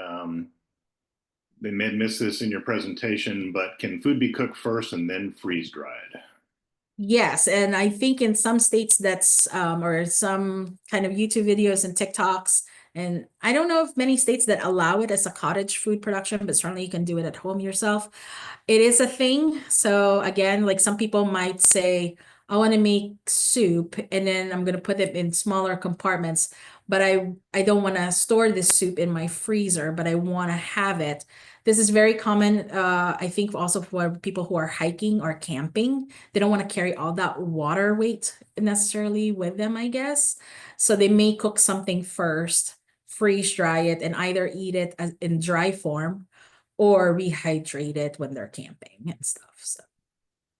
they may have missed this in your presentation, but can food be cooked first and then freeze dried? Yes, and I think in some states that's or some kind of YouTube videos and TikToks, and I don't know if many states that allow it as a cottage food production, but certainly you can do it at home yourself. It is a thing. So again, like some people might say, I want to make soup and then I'm going to put it in smaller compartments, but I don't want to store this soup in my freezer, but I want to have it. This is very common, I think also for people who are hiking or camping. They don't want to carry all that water weight necessarily with them, I guess. So they may cook something first, freeze dry it, and either eat it in dry form or rehydrate it when they're camping and stuff. So.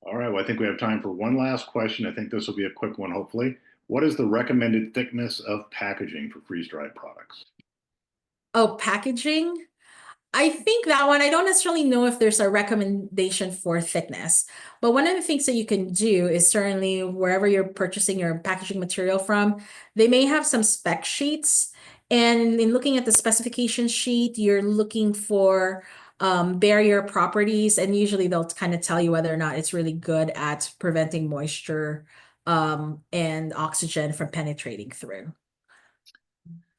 All right, well, I think we have time for one last question. I think this will be a quick one, hopefully. What is the recommended thickness of packaging for freeze-dried products? Oh, packaging? I think that one, I don't necessarily know if there's a recommendation for thickness, but one of the things that you can do is certainly wherever you're purchasing your packaging material from, they may have some spec sheets. And in looking at the specification sheet, you're looking for barrier properties, and usually they'll kind of tell you whether or not it's really good at preventing moisture and oxygen from penetrating through.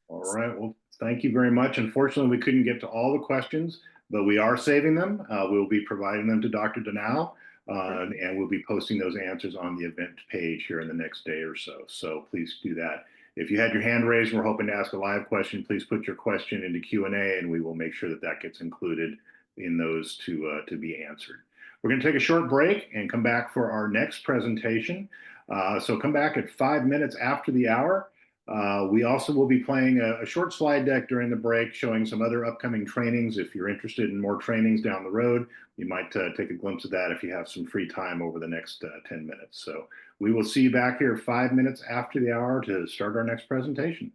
All right, well, thank you very much. Unfortunately, we couldn't get to all the questions, but we are saving them. We'll be providing them to Dr. Danao, and we'll be posting those answers on the event page here in the next day or so. So please do that. If you had your hand raised and we're hoping to ask a live question, please put your question into Q&A, and we will make sure that that gets included in those to be answered. We're going to take a short break and come back for our next presentation. So come back at 5 minutes after the hour. We also will be playing a short slide deck during the break showing some other upcoming trainings. If you're interested in more trainings down the road, you might take a glimpse of that if you have some free time over the next 10 minutes. So we will see you back here 5 minutes after the hour to start our next presentation.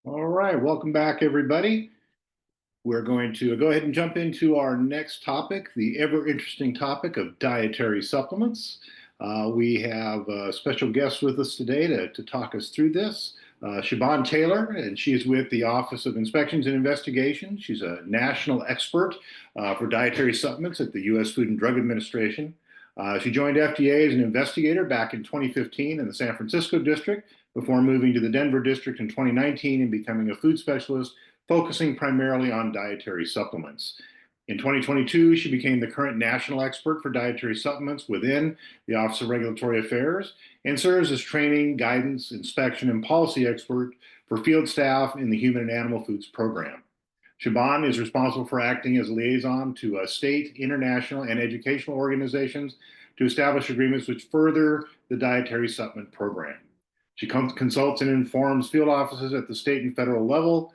All right, welcome back, everybody. We're going to go ahead and jump into our next topic, the ever interesting topic of dietary supplements. We have a special guest with us today to talk us through this, Siobhan Taylor, and she is with the Office of Inspections and Investigations. She's a national expert for dietary supplements at the U.S. Food and Drug Administration. She joined FDA as an investigator back in 2015 in the San Francisco district before moving to the Denver district in 2019 and becoming a food specialist focusing primarily on dietary supplements. In 2022, she became the current national expert for dietary supplements within the Office of Regulatory Affairs and serves as training, guidance, inspection, and policy expert for field staff in the Human and Animal Foods program. Siobhan is responsible for acting as a liaison to state, international, and educational organizations to establish agreements which further the dietary supplement program. She consults and informs field offices at the state and federal level,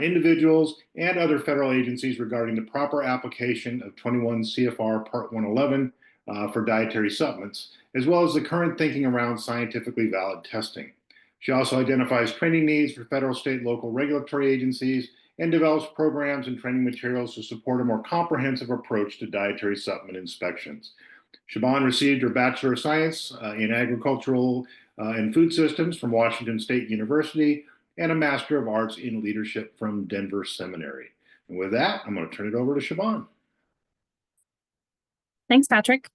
individuals, and other federal agencies regarding the proper application of 21 CFR Part 111 for dietary supplements, as well as the current thinking around scientifically valid testing. She also identifies training needs for federal, state, local regulatory agencies and develops programs and training materials to support a more comprehensive approach to dietary supplement inspections. Siobhan received her Bachelor of Science in Agricultural and Food Systems from Washington State University and a Master of Arts in Leadership from Denver Seminary. And with that, I'm going to turn it over to Siobhan. Thanks, Patrick.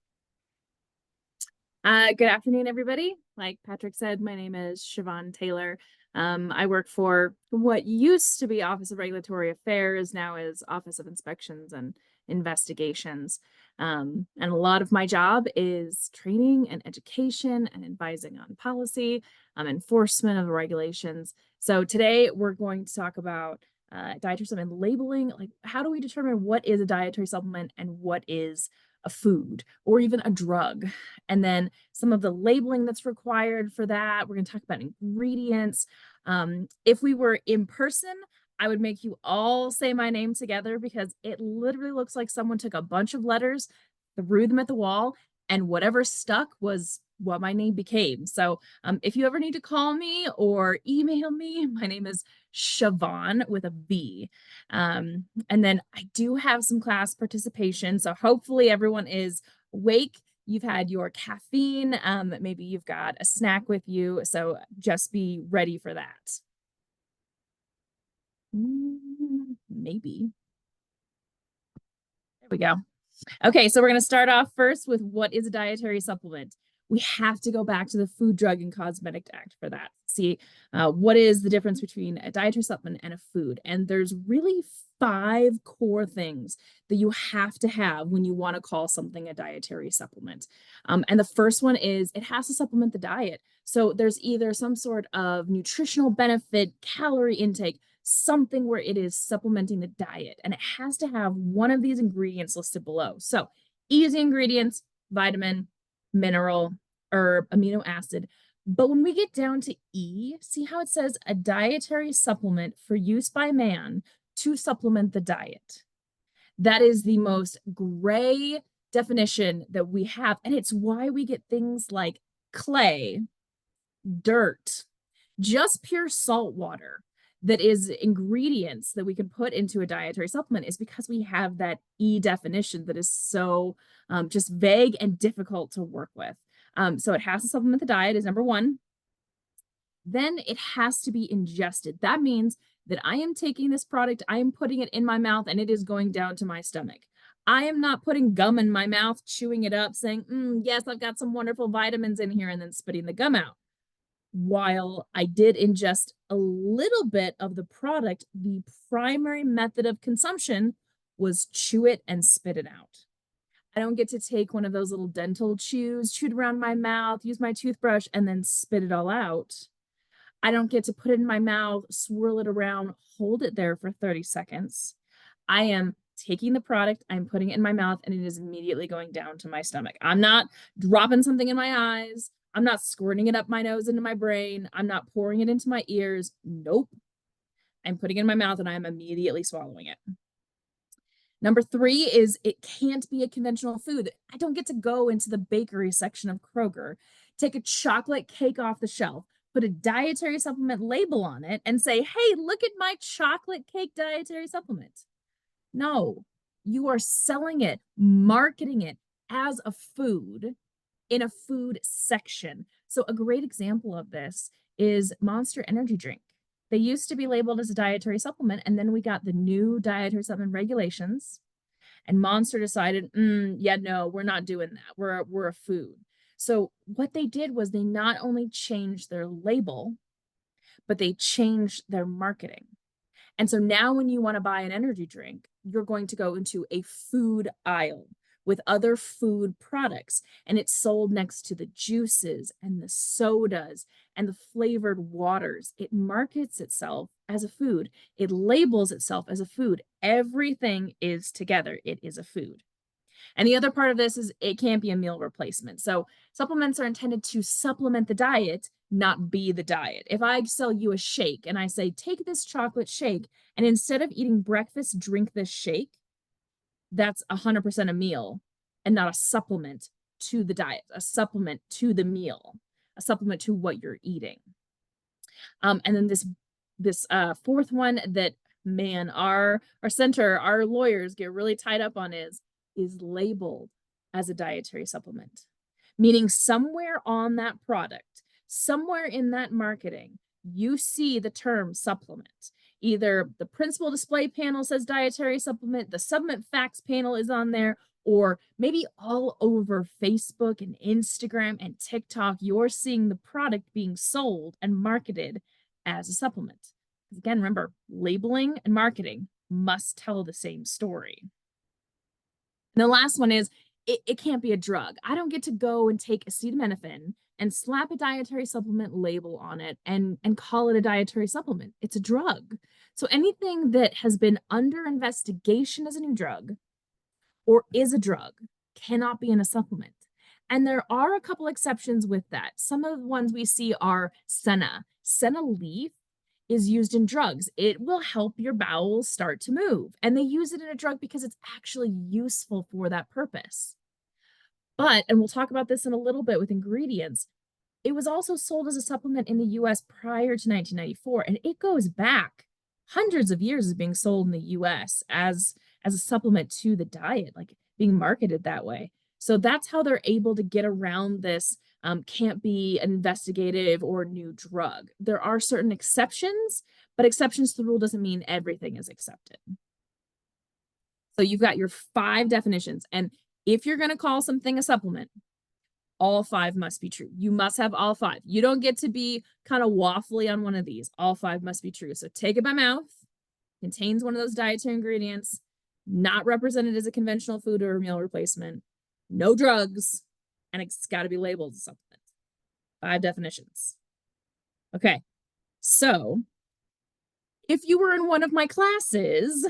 Good afternoon, everybody. Like Patrick said, my name is Siobhan Taylor. I work for what used to be Office of Regulatory Affairs, now is Office of Inspections and Investigations. And a lot of my job is training and education and advising on policy, enforcement of the regulations. So today we're going to talk about dietary supplement labeling. Like, how do we determine what is a dietary supplement and what is a food or even a drug? And then some of the labeling that's required for that. We're going to talk about ingredients. If we were in person, I would make you all say my name together because it literally looks like someone took a bunch of letters, threw them at the wall, and whatever stuck was what my name became. So if you ever need to call me or email me, my name is Siobhan with a V. And then I do have some class participation. So hopefully everyone is awake. You've had your caffeine. Maybe you've got a snack with you. So just be ready for that. Maybe. There we go. Okay, so we're going to start off first with what is a dietary supplement. We have to go back to the Food, Drug, and Cosmetic Act for that. See, what is the difference between a dietary supplement and a food? And there's really 5 core things that you have to have when you want to call something a dietary supplement. And the first one is it has to supplement the diet. So there's either some sort of nutritional benefit, calorie intake, something where it is supplementing the diet, and it has to have one of these ingredients listed below. So easy ingredients: vitamin, mineral, herb, amino acid. But when we get down to E, see how it says a dietary supplement for use by man to supplement the diet. That is the most gray definition that we have, and it's why we get things like clay, dirt, just pure salt water that is ingredients that we can put into a dietary supplement, is because we have that E definition that is so just vague and difficult to work with. So it has to supplement the diet is number one. Then it has to be ingested. That means that I am taking this product, I am putting it in my mouth, and it is going down to my stomach. I am not putting gum in my mouth, chewing it up, saying, yes, I've got some wonderful vitamins in here, and then spitting the gum out. While I did ingest a little bit of the product, the primary method of consumption was chew it and spit it out. I don't get to take one of those little dental chews, chew it around my mouth, use my toothbrush, and then spit it all out. I don't get to put it in my mouth, swirl it around, hold it there for 30 seconds. I am taking the product, I'm putting it in my mouth, and it is immediately going down to my stomach. I'm not dropping something in my eyes. I'm not squirting it up my nose into my brain. I'm not pouring it into my ears. Nope. I'm putting it in my mouth and I'm immediately swallowing it. Number 3 is it can't be a conventional food. I don't get to go into the bakery section of Kroger, take a chocolate cake off the shelf, put a dietary supplement label on it and say, hey, look at my chocolate cake dietary supplement. No, you are selling it, marketing it as a food in a food section. So a great example of this is Monster Energy Drink. They used to be labeled as a dietary supplement, and then we got the new dietary supplement regulations, and Monster decided, yeah, no, we're not doing that. We're a food. So what they did was they not only changed their label, but they changed their marketing. And so now when you want to buy an energy drink, you're going to go into a food aisle with other food products, and it's sold next to the juices and the sodas and the flavored waters. It markets itself as a food. It labels itself as a food. Everything is together. It is a food. And the other part of this is it can't be a meal replacement. So supplements are intended to supplement the diet, not be the diet. If I sell you a shake and I say, take this chocolate shake, and instead of eating breakfast, drink this shake, that's 100% a meal and not a supplement to the diet, a supplement to the meal, a supplement to what you're eating. And then this fourth one that, man, our lawyers get really tied up on is labeled as a dietary supplement, meaning somewhere on that product, somewhere in that marketing, you see the term supplement. Either the principal display panel says dietary supplement, the supplement facts panel is on there, or maybe all over Facebook and Instagram and TikTok, you're seeing the product being sold and marketed as a supplement. Again, remember, labeling and marketing must tell the same story. And the last one is it can't be a drug. I don't get to go and take acetaminophen and slap a dietary supplement label on it and call it a dietary supplement. It's a drug. So anything that has been under investigation as a new drug or is a drug cannot be in a supplement. And there are a couple exceptions with that. Some of the ones we see are senna. Senna leaf is used in drugs. It will help your bowels start to move. And they use it in a drug because it's actually useful for that purpose. But, and we'll talk about this in a little bit with ingredients, it was also sold as a supplement in the US prior to 1994. And it goes back hundreds of years as being sold in the US as a supplement to the diet, like being marketed that way. So that's how they're able to get around this can't be an investigative or new drug. There are certain exceptions, but exceptions to the rule doesn't mean everything is accepted. So you've got your 5 definitions. And if you're going to call something a supplement, all 5 must be true. You must have all 5. You don't get to be kind of waffly on one of these. All 5 must be true. So take it by mouth, contains one of those dietary ingredients, not represented as a conventional food or a meal replacement, no drugs, and it's got to be labeled as a supplement. 5 definitions. Okay, so if you were in one of my classes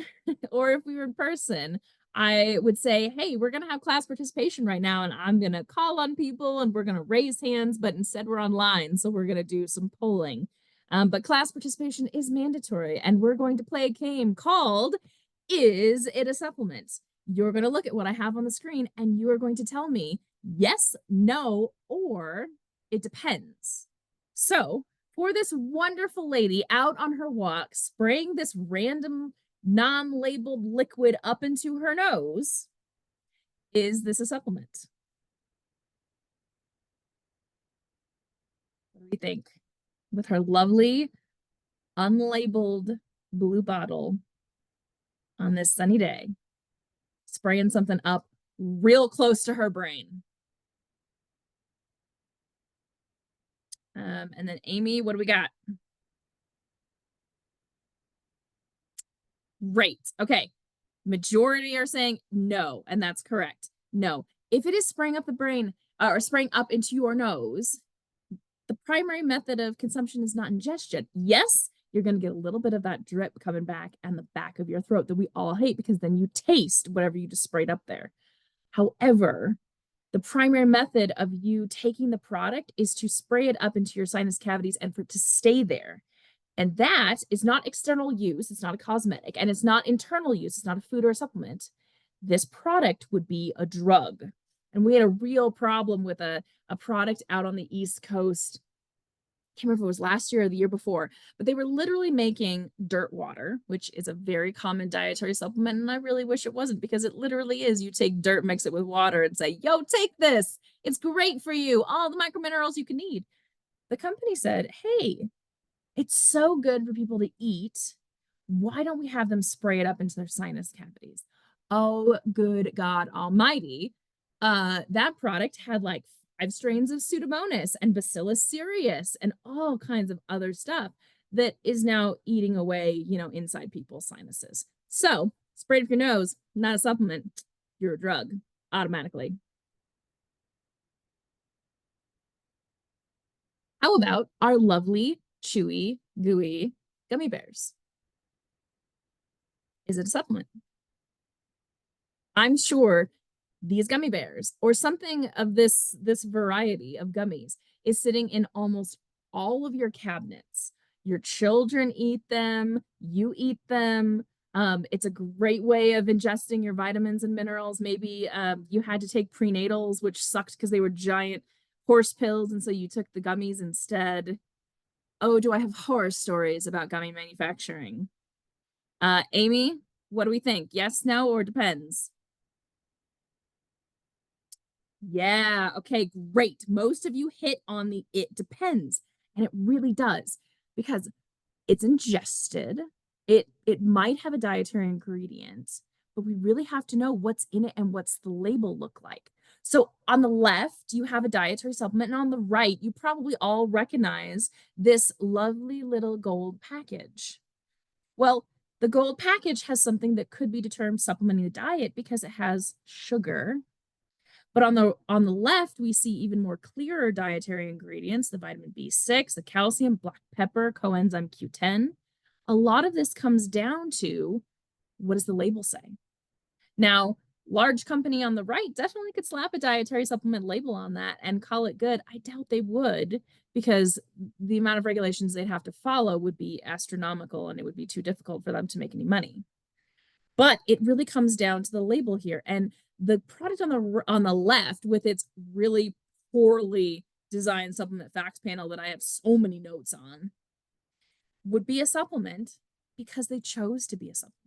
or if we were in person, I would say, hey, we're going to have class participation right now, and I'm going to call on people and we're going to raise hands, but instead we're online, so we're going to do some polling. But class participation is mandatory, and we're going to play a game called Is It a Supplement? You're going to look at what I have on the screen, and you are going to tell me yes, no, or it depends. So for this wonderful lady out on her walk, spraying this random non-labeled liquid up into her nose, is this a supplement? What do you think? With her lovely, unlabeled blue bottle on this sunny day, spraying something up real close to her brain. And then Amy, what do we got? Great. Okay. Majority are saying no, and that's correct. No. If it is spraying up the brain or spraying up into your nose, the primary method of consumption is not ingestion. Yes, you're going to get a little bit of that drip coming back and the back of your throat that we all hate, because then you taste whatever you just sprayed up there. However, the primary method of you taking the product is to spray it up into your sinus cavities and for it to stay there. And that is not external use. It's not a cosmetic, and it's not internal use. It's not a food or a supplement. This product would be a drug. And we had a real problem with a product out on the East Coast can't remember if it was last year or the year before, but they were literally making dirt water, which is a very common dietary supplement. And I really wish it wasn't, because it literally is. You take dirt, mix it with water and say, yo, take this. It's great for you. All the microminerals you can need. The company said, hey, it's so good for people to eat. Why don't we have them spray it up into their sinus cavities? Oh, good God Almighty. That product had like 5 strains of Pseudomonas and Bacillus cereus and all kinds of other stuff that is now eating away, you know, inside people's sinuses. So, sprayed up your nose, not a supplement. You're a drug automatically. How about our lovely, chewy, gooey gummy bears? Is it a supplement? I'm sure these gummy bears or something of this variety of gummies is sitting in almost all of your cabinets. Your children eat them, you eat them. It's a great way of ingesting your vitamins and minerals. Maybe you had to take prenatals, which sucked because they were giant horse pills, and so you took the gummies instead. Oh, do I have horror stories about gummy manufacturing? Amy, what do we think? Yes, no, or depends? Yeah, okay, great. Most of you hit on the it depends, and it really does, because it's ingested. It might have a dietary ingredient, but we really have to know what's in it and what's the label look like. So on the left, you have a dietary supplement, and on the right, you probably all recognize this lovely little gold package. Well, the gold package has something that could be determined supplementing the diet because it has sugar. But on the left, we see even more clearer dietary ingredients, the vitamin B6, the calcium, black pepper, coenzyme Q10. A lot of this comes down to, what does the label say? Now, large company on the right definitely could slap a dietary supplement label on that and call it good. I doubt they would, because the amount of regulations they'd have to follow would be astronomical, and it would be too difficult for them to make any money. But it really comes down to the label here. And the product on the left, with its really poorly designed supplement facts panel that I have so many notes on, would be a supplement because they chose to be a supplement,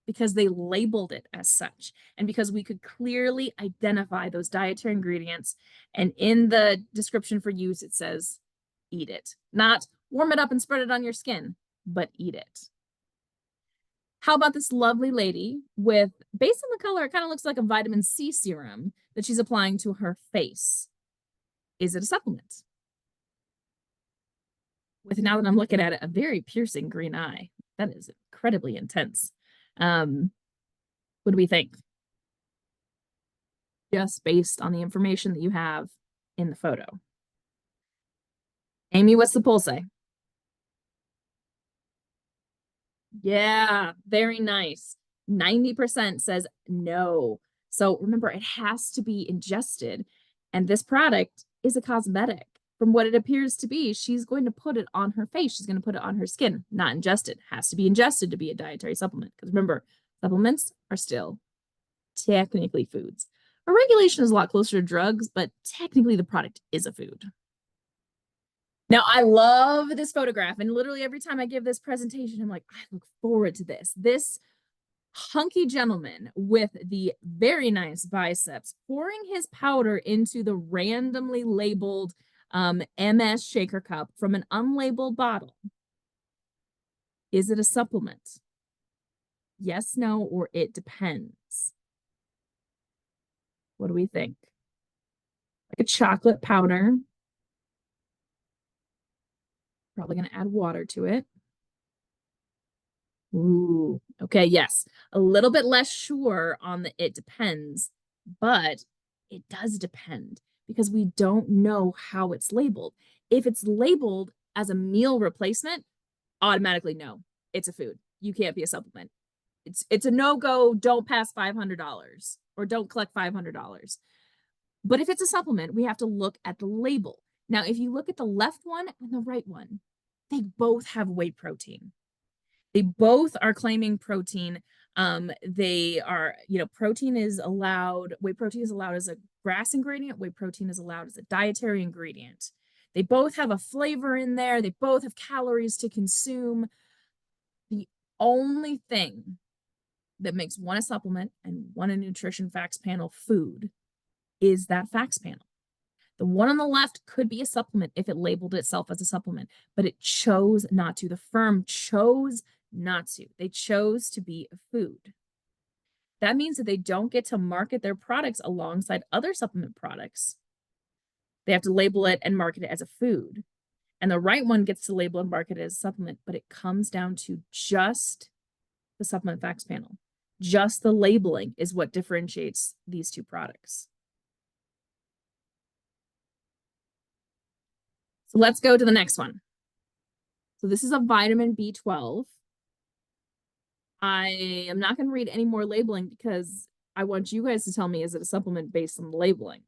because they labeled it as such, and because we could clearly identify those dietary ingredients. And in the description for use, it says, eat it. Not warm it up and spread it on your skin, but eat it. How about this lovely lady with, based on the color, it kind of looks like a vitamin C serum that she's applying to her face. Is it a supplement? With, now that I'm looking at it, a very piercing green eye. That is incredibly intense. What do we think? Just based on the information that you have in the photo. Amy, what's the poll say? Yeah, very nice. 90% says no. So remember, it has to be ingested. And this product is a cosmetic. From what it appears to be, she's going to put it on her face. She's going to put it on her skin, not ingested. Has to be ingested to be a dietary supplement. Because remember, supplements are still technically foods. A regulation is a lot closer to drugs, but technically the product is a food. Now, I love this photograph, and literally every time I give this presentation, I'm like, I look forward to this. This hunky gentleman with the very nice biceps pouring his powder into the randomly labeled MS shaker cup from an unlabeled bottle. Is it a supplement? Yes, no, or it depends. What do we think? Like a chocolate powder. Probably going to add water to it. Ooh, okay, yes. A little bit less sure on the it depends, but it does depend because we don't know how it's labeled. If it's labeled as a meal replacement, automatically no, it's a food. You can't be a supplement. It's a no-go, don't pass $500 or don't collect $500. But if it's a supplement, we have to look at the label. Now, if you look at the left one and the right one, they both have whey protein. They both are claiming protein. They are, protein is allowed, whey protein is allowed as a GRAS ingredient, whey protein is allowed as a dietary ingredient. They both have a flavor in there. They both have calories to consume. The only thing that makes one a supplement and one a nutrition facts panel food is that facts panel. The one on the left could be a supplement if it labeled itself as a supplement, but it chose not to. The firm chose not to. They chose to be a food. That means that they don't get to market their products alongside other supplement products. They have to label it and market it as a food. And the right one gets to label and market it as a supplement, but it comes down to just the supplement facts panel. Just the labeling is what differentiates these two products. So let's go to the next one. So this is a vitamin B12. I am not going to read any more labeling because I want you guys to tell me, is it a supplement based on the labeling?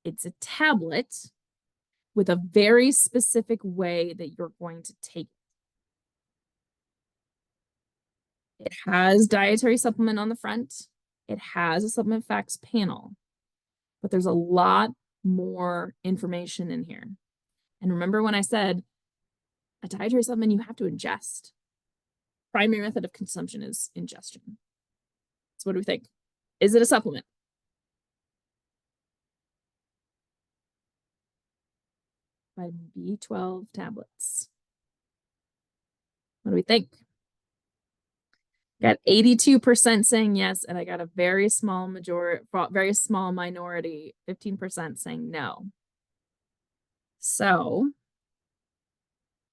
It's a tablet with a very specific way that you're going to take it. It has dietary supplement on the front. It has a supplement facts panel, but there's a lot more information in here. And remember when I said a dietary supplement you have to ingest. Primary method of consumption is ingestion. So what do we think? Is it a supplement? Vitamin B12 tablets. What do we think? Got 82% saying yes, and I got a very small minority, 15% saying no. So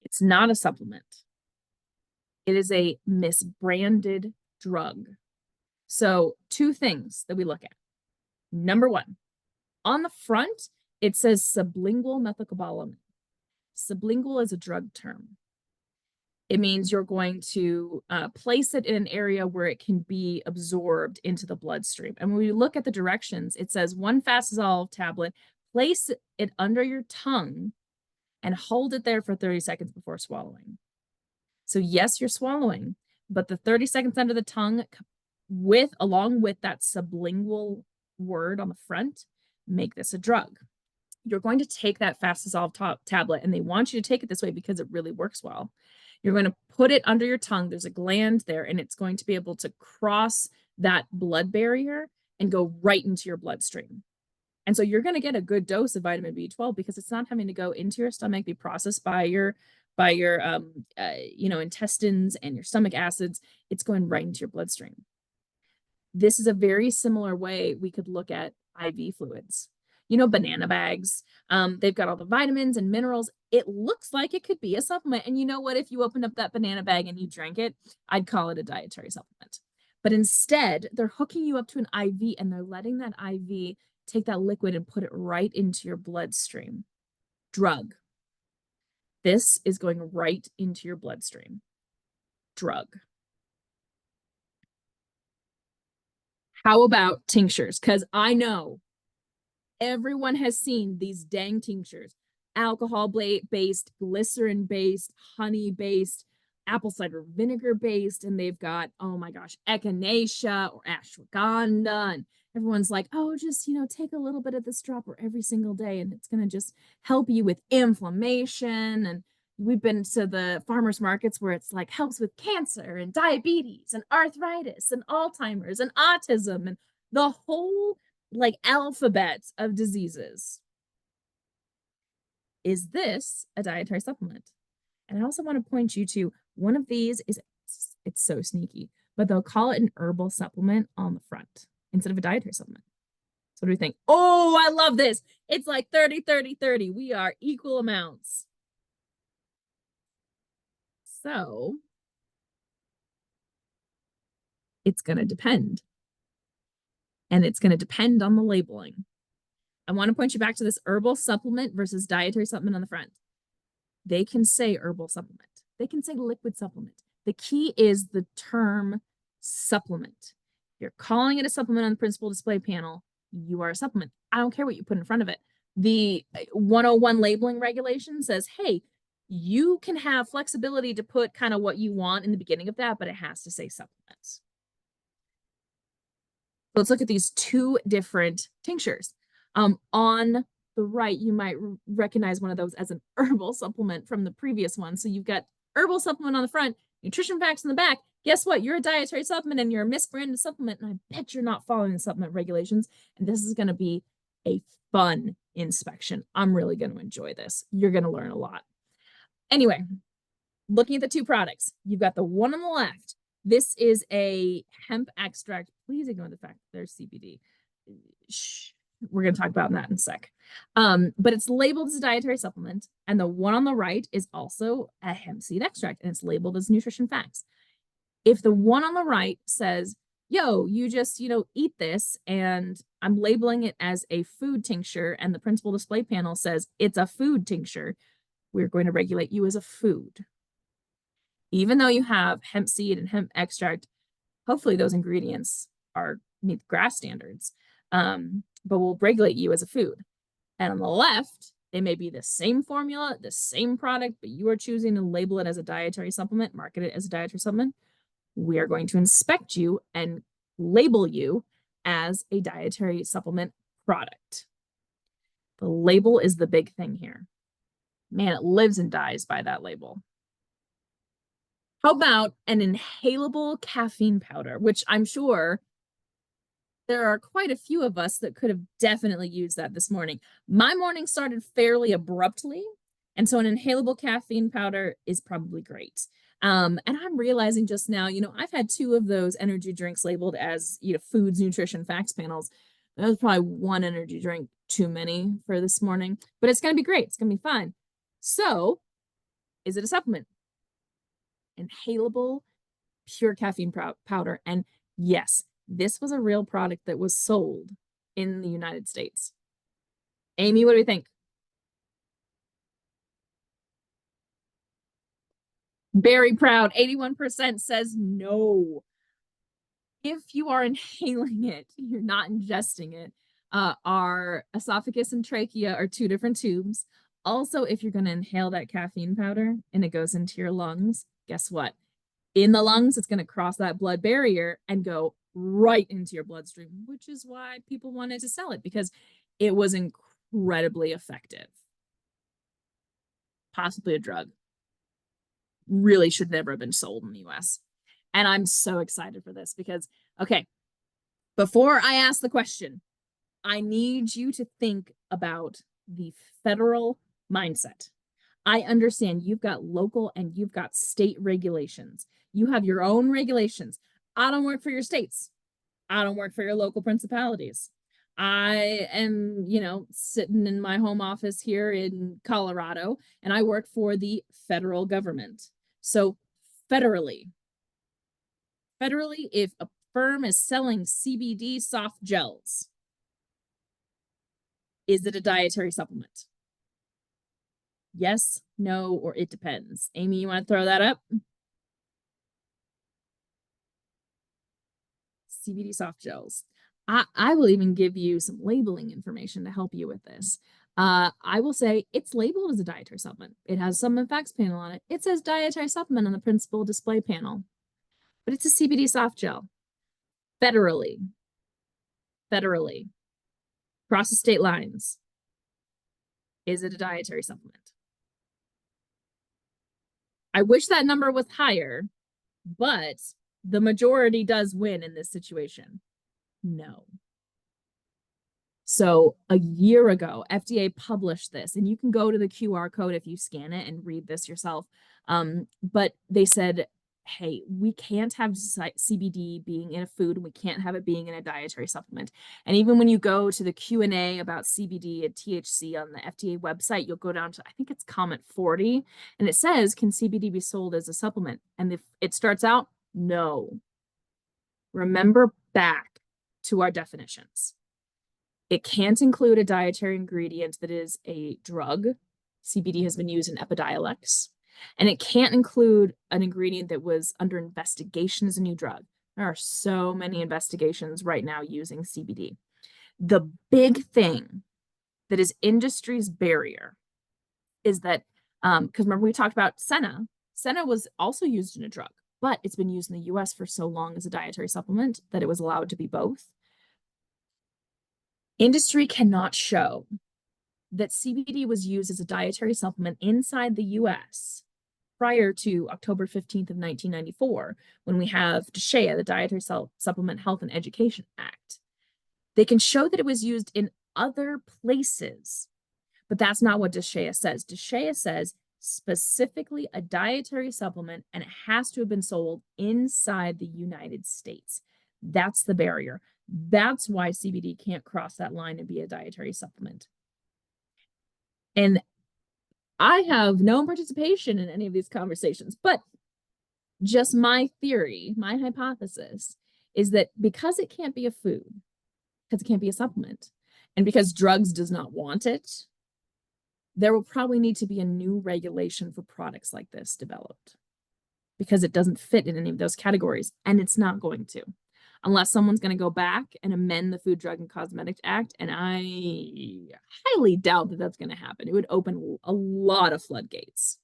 it's not a supplement. It is a misbranded drug. So two things that we look at. Number one, on the front, it says sublingual methylcobalamin. Sublingual is a drug term. It means you're going to place it in an area where it can be absorbed into the bloodstream. And when we look at the directions, it says one fast dissolve tablet, place it under your tongue and hold it there for 30 seconds before swallowing. So yes, you're swallowing, but the 30 seconds under the tongue along with that sublingual word on the front, make this a drug. You're going to take that fast dissolve tablet, and they want you to take it this way because it really works well. You're going to put it under your tongue. There's a gland there, and it's going to be able to cross that blood barrier and go right into your bloodstream. And so you're going to get a good dose of vitamin B12 because it's not having to go into your stomach, be processed by your intestines and your stomach acids. It's going right into your bloodstream. This is a very similar way we could look at IV fluids. You know, banana bags, they've got all the vitamins and minerals. It looks like it could be a supplement. And you know what? If you opened up that banana bag and you drank it, I'd call it a dietary supplement. But instead, they're hooking you up to an IV and they're letting that IV take that liquid and put it right into your bloodstream. Drug. This is going right into your bloodstream. Drug. How about tinctures? Because I know everyone has seen these dang tinctures. Alcohol-based, glycerin-based, honey-based, apple cider vinegar-based, and they've got, oh my gosh, echinacea or ashwagandha, and everyone's like, oh, just, take a little bit of this dropper every single day, and it's going to just help you with inflammation. And we've been to the farmers markets where it's like helps with cancer and diabetes and arthritis and Alzheimer's and autism and the whole alphabet of diseases. Is this a dietary supplement? And I also want to point you to one of these it's so sneaky, but they'll call it an herbal supplement on the front instead of a dietary supplement. So what do we think? Oh, I love this. It's like 30, 30, 30. We are equal amounts. So it's going to depend. And it's going to depend on the labeling. I want to point you back to this herbal supplement versus dietary supplement on the front. They can say herbal supplement. They can say liquid supplement. The key is the term supplement. If you're calling it a supplement on the principal display panel, you are a supplement. I don't care what you put in front of it. The 101 labeling regulation says, hey, you can have flexibility to put kind of what you want in the beginning of that, but it has to say supplements. Let's look at these two different tinctures. On the right, you might recognize one of those as an herbal supplement from the previous one. So you've got herbal supplement on the front, nutrition facts in the back. Guess what? You're a dietary supplement and you're a misbranded supplement. And I bet you're not following the supplement regulations. And this is going to be a fun inspection. I'm really going to enjoy this. You're going to learn a lot. Anyway, looking at the two products, you've got the one on the left. This is a hemp extract. Please ignore the fact that there's CBD. Shh. We're going to talk about that in a sec. But it's labeled as a dietary supplement. And the one on the right is also a hemp seed extract, and it's labeled as nutrition facts. If the one on the right says, yo, you just, eat this, and I'm labeling it as a food tincture, and the principal display panel says it's a food tincture, we're going to regulate you as a food. Even though you have hemp seed and hemp extract, hopefully those ingredients meet GRAS standards. But we'll regulate you as a food. And on the left, it may be the same formula, the same product, but you are choosing to label it as a dietary supplement, market it as a dietary supplement. We are going to inspect you and label you as a dietary supplement product. The label is the big thing here. Man, it lives and dies by that label. How about an inhalable caffeine powder, which I'm sure there are quite a few of us that could have definitely used that this morning. My morning started fairly abruptly, and so an inhalable caffeine powder is probably great. And I'm realizing just now, I've had 2 of those energy drinks labeled as, foods, nutrition, facts panels. That was probably one energy drink too many for this morning, but it's going to be great. It's going to be fun. So is it a supplement? Inhalable pure caffeine powder. And yes, this was a real product that was sold in the United States. Amy, what do you think? Very proud. 81% says no. If you are inhaling it, you're not ingesting it. Our esophagus and trachea are 2 different tubes. Also, if you're going to inhale that caffeine powder and it goes into your lungs, guess what? In the lungs, it's going to cross that blood barrier and go right into your bloodstream, which is why people wanted to sell it, because it was incredibly effective. Possibly a drug. Really should never have been sold in the US. And I'm so excited for this because, okay, before I ask the question, I need you to think about the federal mindset. I understand you've got local and you've got state regulations. You have your own regulations. I don't work for your states. I don't work for your local principalities. I am, sitting in my home office here in Colorado, and I work for the federal government. So federally, if a firm is selling CBD soft gels, is it a dietary supplement? Yes, no, or it depends. Amy, you want to throw that up? CBD soft gels. I will even give you some labeling information to help you with this. I will say it's labeled as a dietary supplement. It has some facts panel on it. It says dietary supplement on the principal display panel, but it's a CBD soft gel. Federally, across the state lines, is it a dietary supplement? I wish that number was higher, but the majority does win in this situation. No. So a year ago, FDA published this, and you can go to the QR code if you scan it and read this yourself. But they said, hey, we can't have CBD being in a food, and we can't have it being in a dietary supplement. And even when you go to the Q&A about CBD and THC on the FDA website, you'll go down to, I think it's comment 40, and it says, can CBD be sold as a supplement? And if it starts out, no. Remember back to our definitions. It can't include a dietary ingredient that is a drug. CBD has been used in Epidiolex. And it can't include an ingredient that was under investigation as a new drug. There are so many investigations right now using CBD. The big thing that is industry's barrier is that, because remember we talked about Senna. Senna was also used in a drug, but it's been used in the US for so long as a dietary supplement that it was allowed to be both. Industry cannot show that CBD was used as a dietary supplement inside the US prior to October 15th of 1994, when we have DSHEA, the Dietary Supplement Health and Education Act. They can show that it was used in other places, but that's not what DSHEA says. DSHEA says specifically a dietary supplement, and it has to have been sold inside the United States. That's the barrier. That's why CBD can't cross that line and be a dietary supplement. And I have no participation in any of these conversations, but just my theory, my hypothesis is that because it can't be a food, because it can't be a supplement, and because drugs does not want it, there will probably need to be a new regulation for products like this developed, because it doesn't fit in any of those categories, and it's not going to, unless someone's going to go back and amend the Food, Drug, and Cosmetic Act, and I highly doubt that that's going to happen. It would open a lot of floodgates.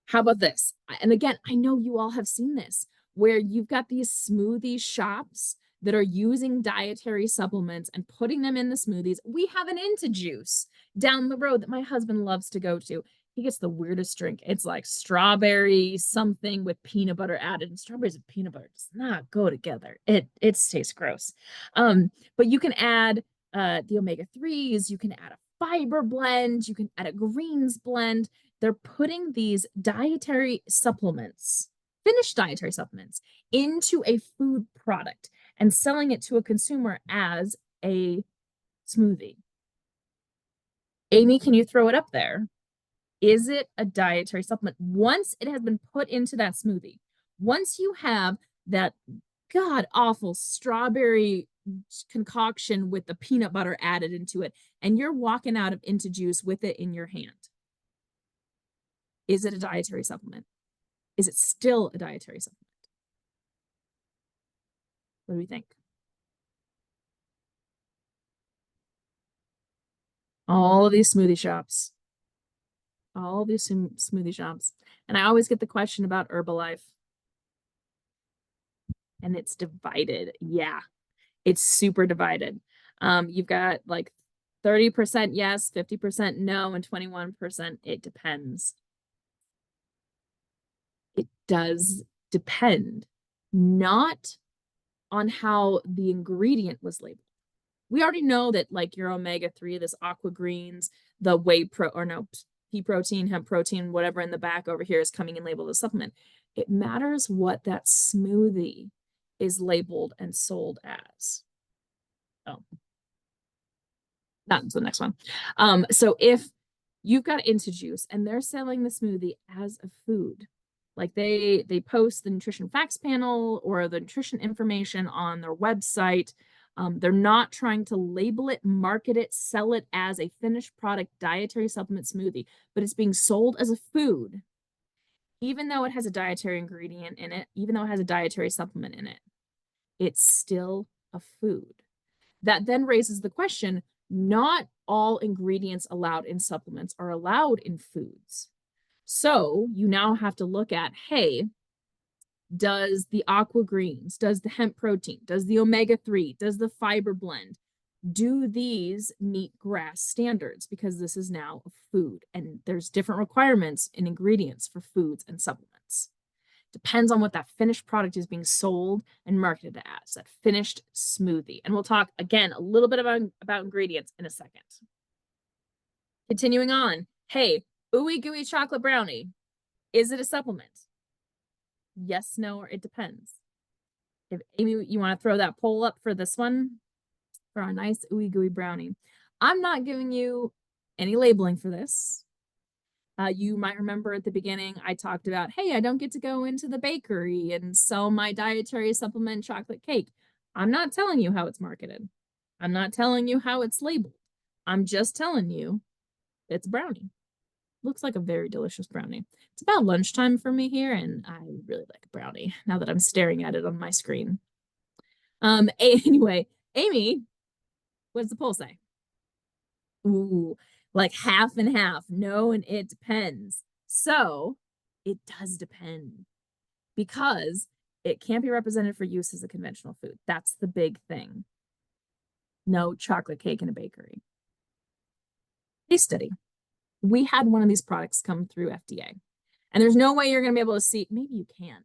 How about this? And again, I know you all have seen this, where you've got these smoothie shops that are using dietary supplements and putting them in the smoothies. We have an Into Juice down the road that my husband loves to go to. He gets the weirdest drink. It's like strawberry something with peanut butter added, and strawberries and peanut butter does not go together. It tastes gross. But you can add the omega-3s, you can add a fiber blend, you can add a greens blend. They're putting these dietary supplements, finished dietary supplements, into a food product and selling it to a consumer as a smoothie. Amy, can you throw it up there? Is it a dietary supplement? Once it has been put into that smoothie, once you have that god-awful strawberry concoction with the peanut butter added into it, and you're walking out of Into Juice with it in your hand, is it a dietary supplement? Is it still a dietary supplement? What do we think? All of these smoothie shops. All of these smoothie shops. And I always get the question about Herbalife. And it's divided. Yeah, it's super divided. You've got like 30% yes, 50% no, and 21% it depends. It does depend, not on how the ingredient was labeled. We already know that like your omega-3, this aqua greens, the pea protein, hemp protein, whatever in the back over here is coming in labeled as supplement. It matters what that smoothie is labeled and sold as. Oh, not the next one. So if you've got Into Juice and they're selling the smoothie as a food, like they post the nutrition facts panel or the nutrition information on their website. They're not trying to label it, market it, sell it as a finished product dietary supplement smoothie, but it's being sold as a food, even though it has a dietary ingredient in it, even though it has a dietary supplement in it. It's still a food. That then raises the question, not all ingredients allowed in supplements are allowed in foods. So you now have to look at, hey, does the aqua greens, does the hemp protein, does the omega-3, does the fiber blend, do these meet GRAS standards? Because this is now a food and there's different requirements in ingredients for foods and supplements. Depends on what that finished product is being sold and marketed as, that finished smoothie. And we'll talk again a little bit about ingredients in a second. Continuing on, hey, ooey gooey chocolate brownie, is it a supplement? Yes, no, or it depends. If Amy, you want to throw that poll up for this one, for our nice ooey gooey brownie. I'm not giving you any labeling for this. You might remember at the beginning, I talked about, hey, I don't get to go into the bakery and sell my dietary supplement chocolate cake. I'm not telling you how it's marketed. I'm not telling you how it's labeled. I'm just telling you it's a brownie. Looks like a very delicious brownie. It's about lunchtime for me here, and I really like a brownie now that I'm staring at it on my screen. Anyway, Amy, what does the poll say? Ooh, like half and half. No, and it depends. So it does depend because it can't be represented for use as a conventional food. That's the big thing. no chocolate cake in a bakery. Case study. We had one of these products come through FDA, and there's no way you're going to be able to see. Maybe you can.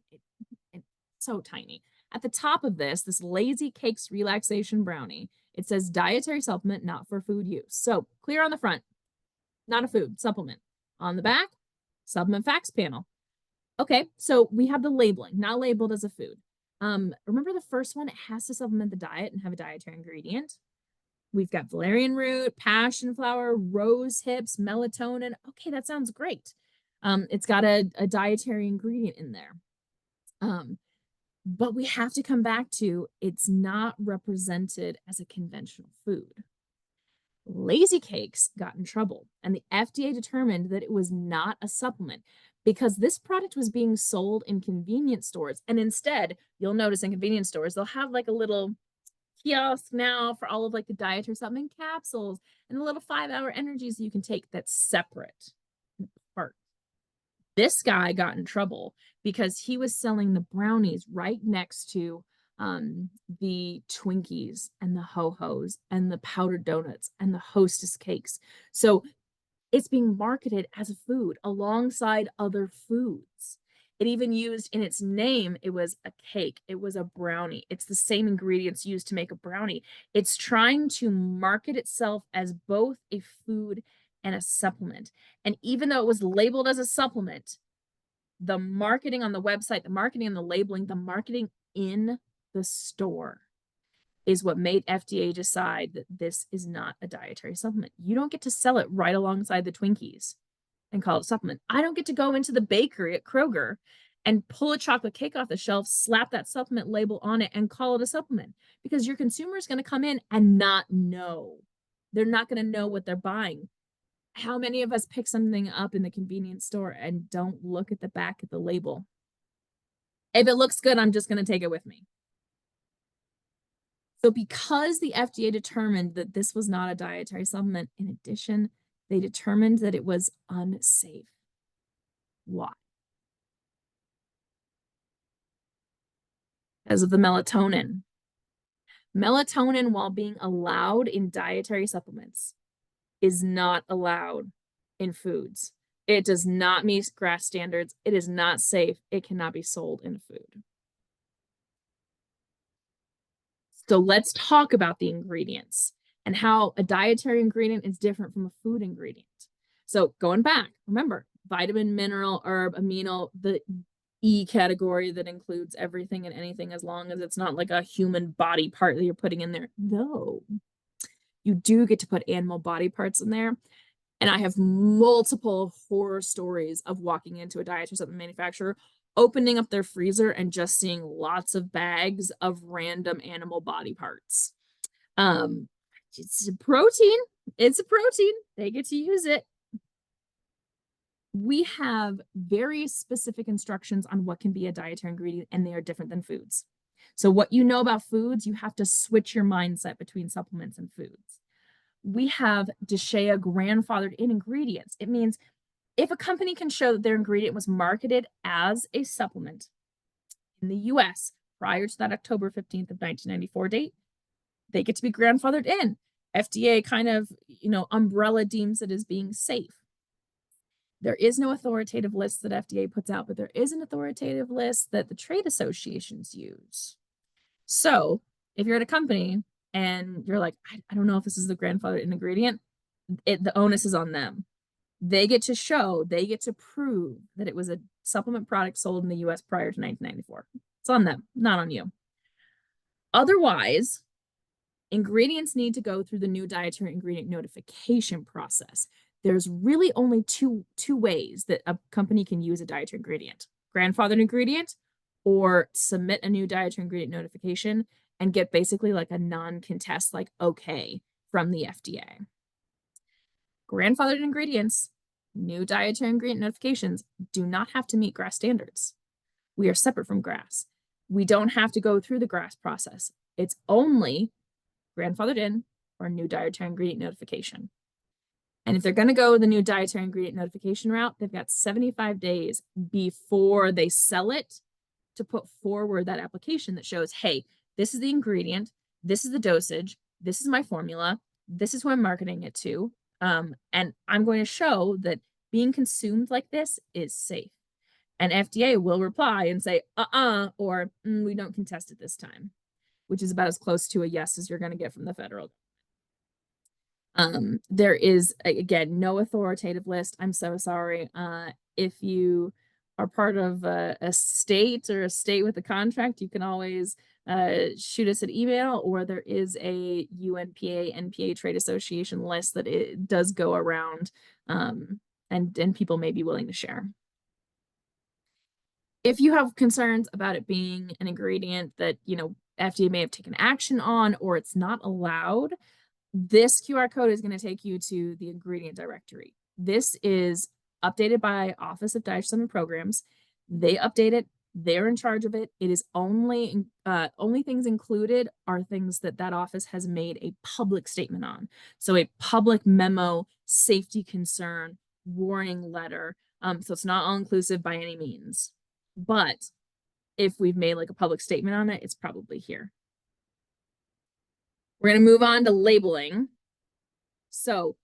It's so tiny. At the top of this Lazy Cakes Relaxation Brownie, it says dietary supplement, not for food use. So clear on the front, not a food supplement. On the back, supplement facts panel. Okay, so we have the labeling, not labeled as a food. Remember the first one, it has to supplement the diet and have a dietary ingredient. We've got valerian root, passion flower, rose hips, melatonin. Okay, that sounds great. It's got a dietary ingredient in there. But we have to come back to, it's not represented as a conventional food. Lazy Cakes got in trouble, and the FDA determined that it was not a supplement because this product was being sold in convenience stores. And instead, you'll notice in convenience stores, they'll have like a little kiosk now for all of like the dietary supplement capsules and a little 5-hour energies you can take that's separate and apart. This guy got in trouble because he was selling the brownies right next to the Twinkies and the Ho-Hos and the powdered donuts and the Hostess cakes. So it's being marketed as a food alongside other foods. It even used in its name, it was a cake, it was a brownie. It's the same ingredients used to make a brownie. It's trying to market itself as both a food and a supplement. And even though it was labeled as a supplement, the marketing on the website, the marketing and the labeling, the marketing in the store is what made FDA decide that this is not a dietary supplement. You don't get to sell it right alongside the Twinkies and call it a supplement. I don't get to go into the bakery at Kroger and pull a chocolate cake off the shelf, slap that supplement label on it and call it a supplement, because your consumer is going to come in and not know. They're not going to know what they're buying. How many of us pick something up in the convenience store and don't look at the back of the label? If it looks good, I'm just going to take it with me. So because the FDA determined that this was not a dietary supplement, in addition, they determined that it was unsafe. Why? Because of the melatonin. Melatonin, while being allowed in dietary supplements, is not allowed in foods. It does not meet GRAS standards. It is not safe. It cannot be sold in food. So let's talk about the ingredients and how a dietary ingredient is different from a food ingredient. So going back, remember, vitamin, mineral, herb, amino, the E category that includes everything and anything as long as it's not like a human body part that you're putting in there. Though you do get to put animal body parts in there. And I have multiple horror stories of walking into a dietary supplement manufacturer, opening up their freezer and just seeing lots of bags of random animal body parts. It's a protein. It's a protein. They get to use it. We have very specific instructions on what can be a dietary ingredient, and they are different than foods. So what you know about foods, you have to switch your mindset between supplements and foods. We have DSHEA grandfathered in ingredients. It means if a company can show that their ingredient was marketed as a supplement in the US prior to that October 15th of 1994 date, they get to be grandfathered in. FDA kind of, umbrella deems it as being safe. There is no authoritative list that FDA puts out, but there is an authoritative list that the trade associations use. So if you're at a company and you're like, I don't know if this is the grandfathered in ingredient, the onus is on them. They get to show, they get to prove that it was a supplement product sold in the US prior to 1994. It's on them, not on you. Otherwise, ingredients need to go through the new dietary ingredient notification process. There's really only two ways that a company can use a dietary ingredient: grandfathered ingredient, or submit a new dietary ingredient notification and get basically like a non-contest, like okay, from the FDA. Grandfathered ingredients, new dietary ingredient notifications do not have to meet GRAS standards. We are separate from GRAS. We don't have to go through the GRAS process. It's only grandfathered in or new dietary ingredient notification. And if they're going to go the new dietary ingredient notification route, they've got 75 days before they sell it to put forward that application that shows, hey, this is the ingredient, this is the dosage, this is my formula. This is who I'm marketing it to. And I'm going to show that being consumed like this is safe. And FDA will reply and say, or we don't contest it this time, which is about as close to a yes as you're going to get from the federal. There is, again, no authoritative list. I'm so sorry. If you are part of a state or a state with a contract, you can always shoot us an email, or there is a UNPA, NPA Trade Association list that it does go around, and people may be willing to share. If you have concerns about it being an ingredient that, you know, FDA may have taken action on, or it's not allowed, this QR code is going to take you to the ingredient directory. This is updated by Office of Dietary Supplement Programs. They update it. They're in charge of it. It is only things included are things that that office has made a public statement on. So a public memo, safety concern, warning letter. So it's not all inclusive by any means. But if we've made like a public statement on it, it's probably here. We're going to move on to labeling. So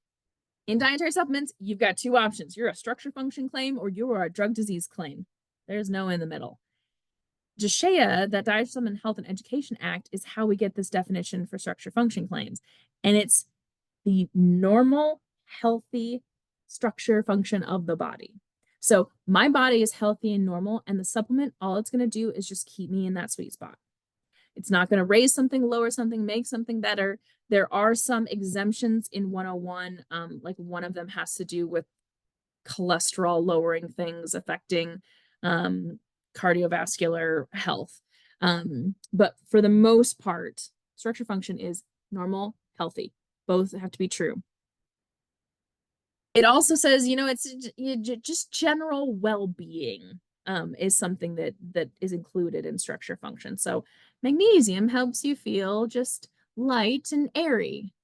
in dietary supplements, you've got two options. You're a structure function claim or you are a drug disease claim. There's no in the middle. DSHEA, that Dietary Supplement Health and Education Act, is how we get this definition for structure function claims. And it's the normal, healthy structure function of the body. So my body is healthy and normal, and the supplement, all it's going to do is just keep me in that sweet spot. It's not going to raise something, lower something, make something better. There are some exemptions in 101. Like one of them has to do with cholesterol lowering things affecting cardiovascular health. But for the most part, structure function is normal, healthy. Both have to be true. It also says, you know, it's just general well-being is something that is included in structure function. So magnesium helps you feel just light and airy.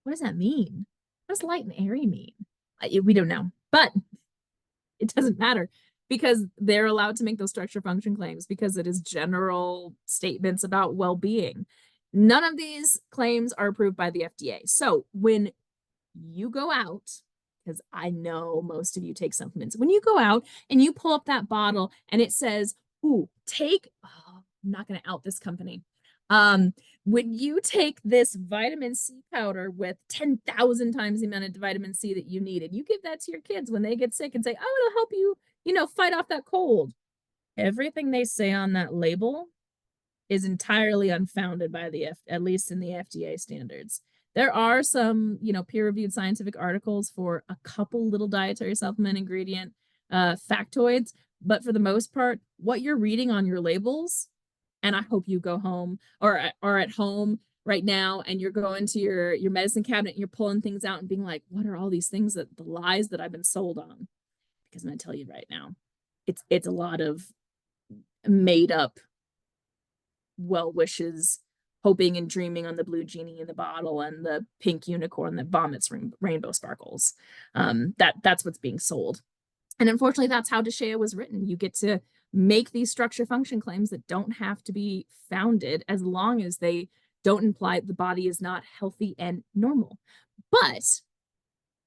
What does that mean? What does light and airy mean? We don't know, but it doesn't matter because they're allowed to make those structure function claims because it is general statements about well-being. None of these claims are approved by the FDA. So when you go out, because I know most of you take supplements, when you go out and you pull up that bottle and it says, ooh, I'm not going to out this company. When you take this vitamin C powder with 10,000 times the amount of vitamin C that you need, and you give that to your kids when they get sick and say, oh, it'll help you, you know, fight off that cold. Everything they say on that label is entirely unfounded by at least in the FDA standards. There are some, you know, peer-reviewed scientific articles for a couple little dietary supplement ingredient factoids, but for the most part, what you're reading on your labels, and I hope you go home or at home right now and you're going to your medicine cabinet and you're pulling things out and being like, what are all these things the lies that I've been sold on? Because I'm going to tell you right now, it's a lot of made up well wishes, hoping and dreaming on the blue genie in the bottle and the pink unicorn that vomits rainbow sparkles. That's what's being sold. And unfortunately, that's how DSHEA was written. You get to make these structure function claims that don't have to be founded as long as they don't imply the body is not healthy and normal. But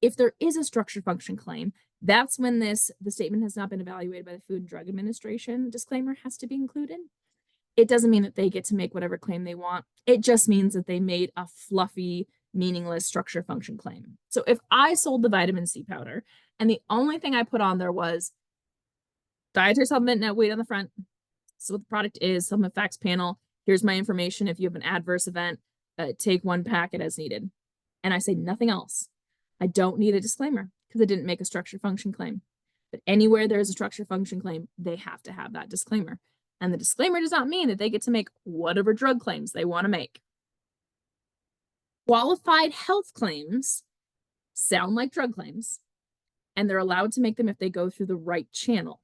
if there is a structure function claim, that's when the statement has not been evaluated by the Food and Drug Administration disclaimer has to be included. It doesn't mean that they get to make whatever claim they want. It just means that they made a fluffy, meaningless structure function claim. So if I sold the vitamin C powder and the only thing I put on there was dietary supplement net weight on the front, so what the product is, supplement facts panel, here's my information. If you have an adverse event, take one packet as needed. And I say nothing else. I don't need a disclaimer because I didn't make a structure function claim. But anywhere there is a structure function claim, they have to have that disclaimer. And the disclaimer does not mean that they get to make whatever drug claims they want to make. Qualified health claims sound like drug claims, and they're allowed to make them if they go through the right channel.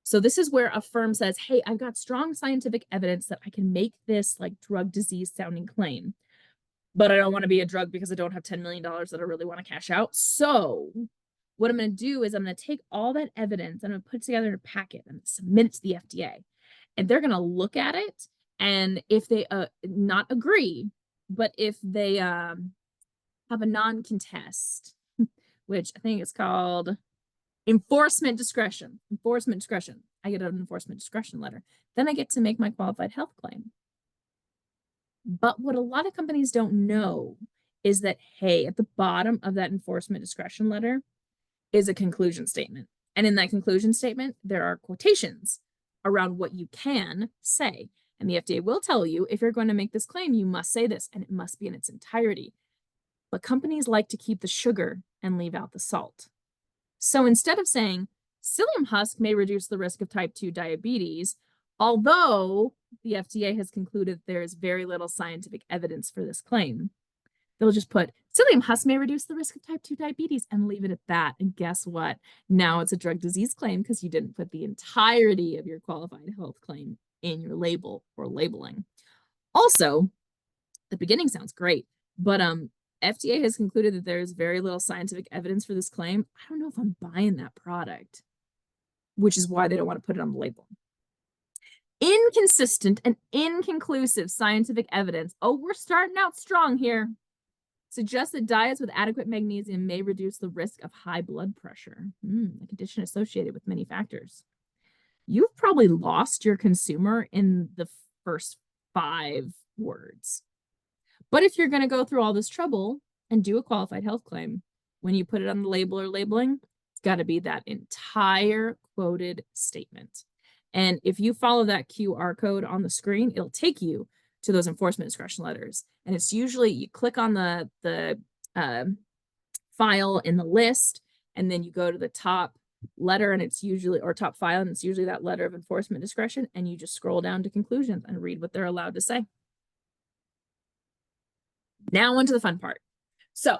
So this is where a firm says, hey, I've got strong scientific evidence that I can make this like drug disease sounding claim, but I don't want to be a drug because I don't have $10 million that I really want to cash out. So what I'm going to do is I'm going to take all that evidence and I'm going to put it together in a packet and submit it to the FDA. And they're going to look at it. And if they not agree, but if they have a non-contest, which I think it's called enforcement discretion. Enforcement discretion. I get an enforcement discretion letter. Then I get to make my qualified health claim. But what a lot of companies don't know is that, hey, at the bottom of that enforcement discretion letter is a conclusion statement. And in that conclusion statement, there are quotations around what you can say. And the FDA will tell you, if you're going to make this claim, you must say this, and it must be in its entirety. But companies like to keep the sugar and leave out the salt. So instead of saying psyllium husk may reduce the risk of type 2 diabetes, although the FDA has concluded there is very little scientific evidence for this claim, they'll just put psyllium husk may reduce the risk of type 2 diabetes and leave it at that. And guess what? Now it's a drug disease claim because you didn't put the entirety of your qualified health claim in your label or labeling. Also, the beginning sounds great, but FDA has concluded that there is very little scientific evidence for this claim. I don't know if I'm buying that product, which is why they don't want to put it on the label. Inconsistent and inconclusive scientific evidence. Oh, we're starting out strong here. Suggests that diets with adequate magnesium may reduce the risk of high blood pressure, a condition associated with many factors. You've probably lost your consumer in the first 5 words. But if you're going to go through all this trouble and do a qualified health claim, when you put it on the label or labeling, it's got to be that entire quoted statement. And if you follow that QR code on the screen, it'll take you to those enforcement discretion letters. And it's usually, you click on the file in the list, and then you go to the top letter, and it's usually, or top file, and it's usually that letter of enforcement discretion, and you just scroll down to conclusions and read what they're allowed to say. Now on to the fun part. So,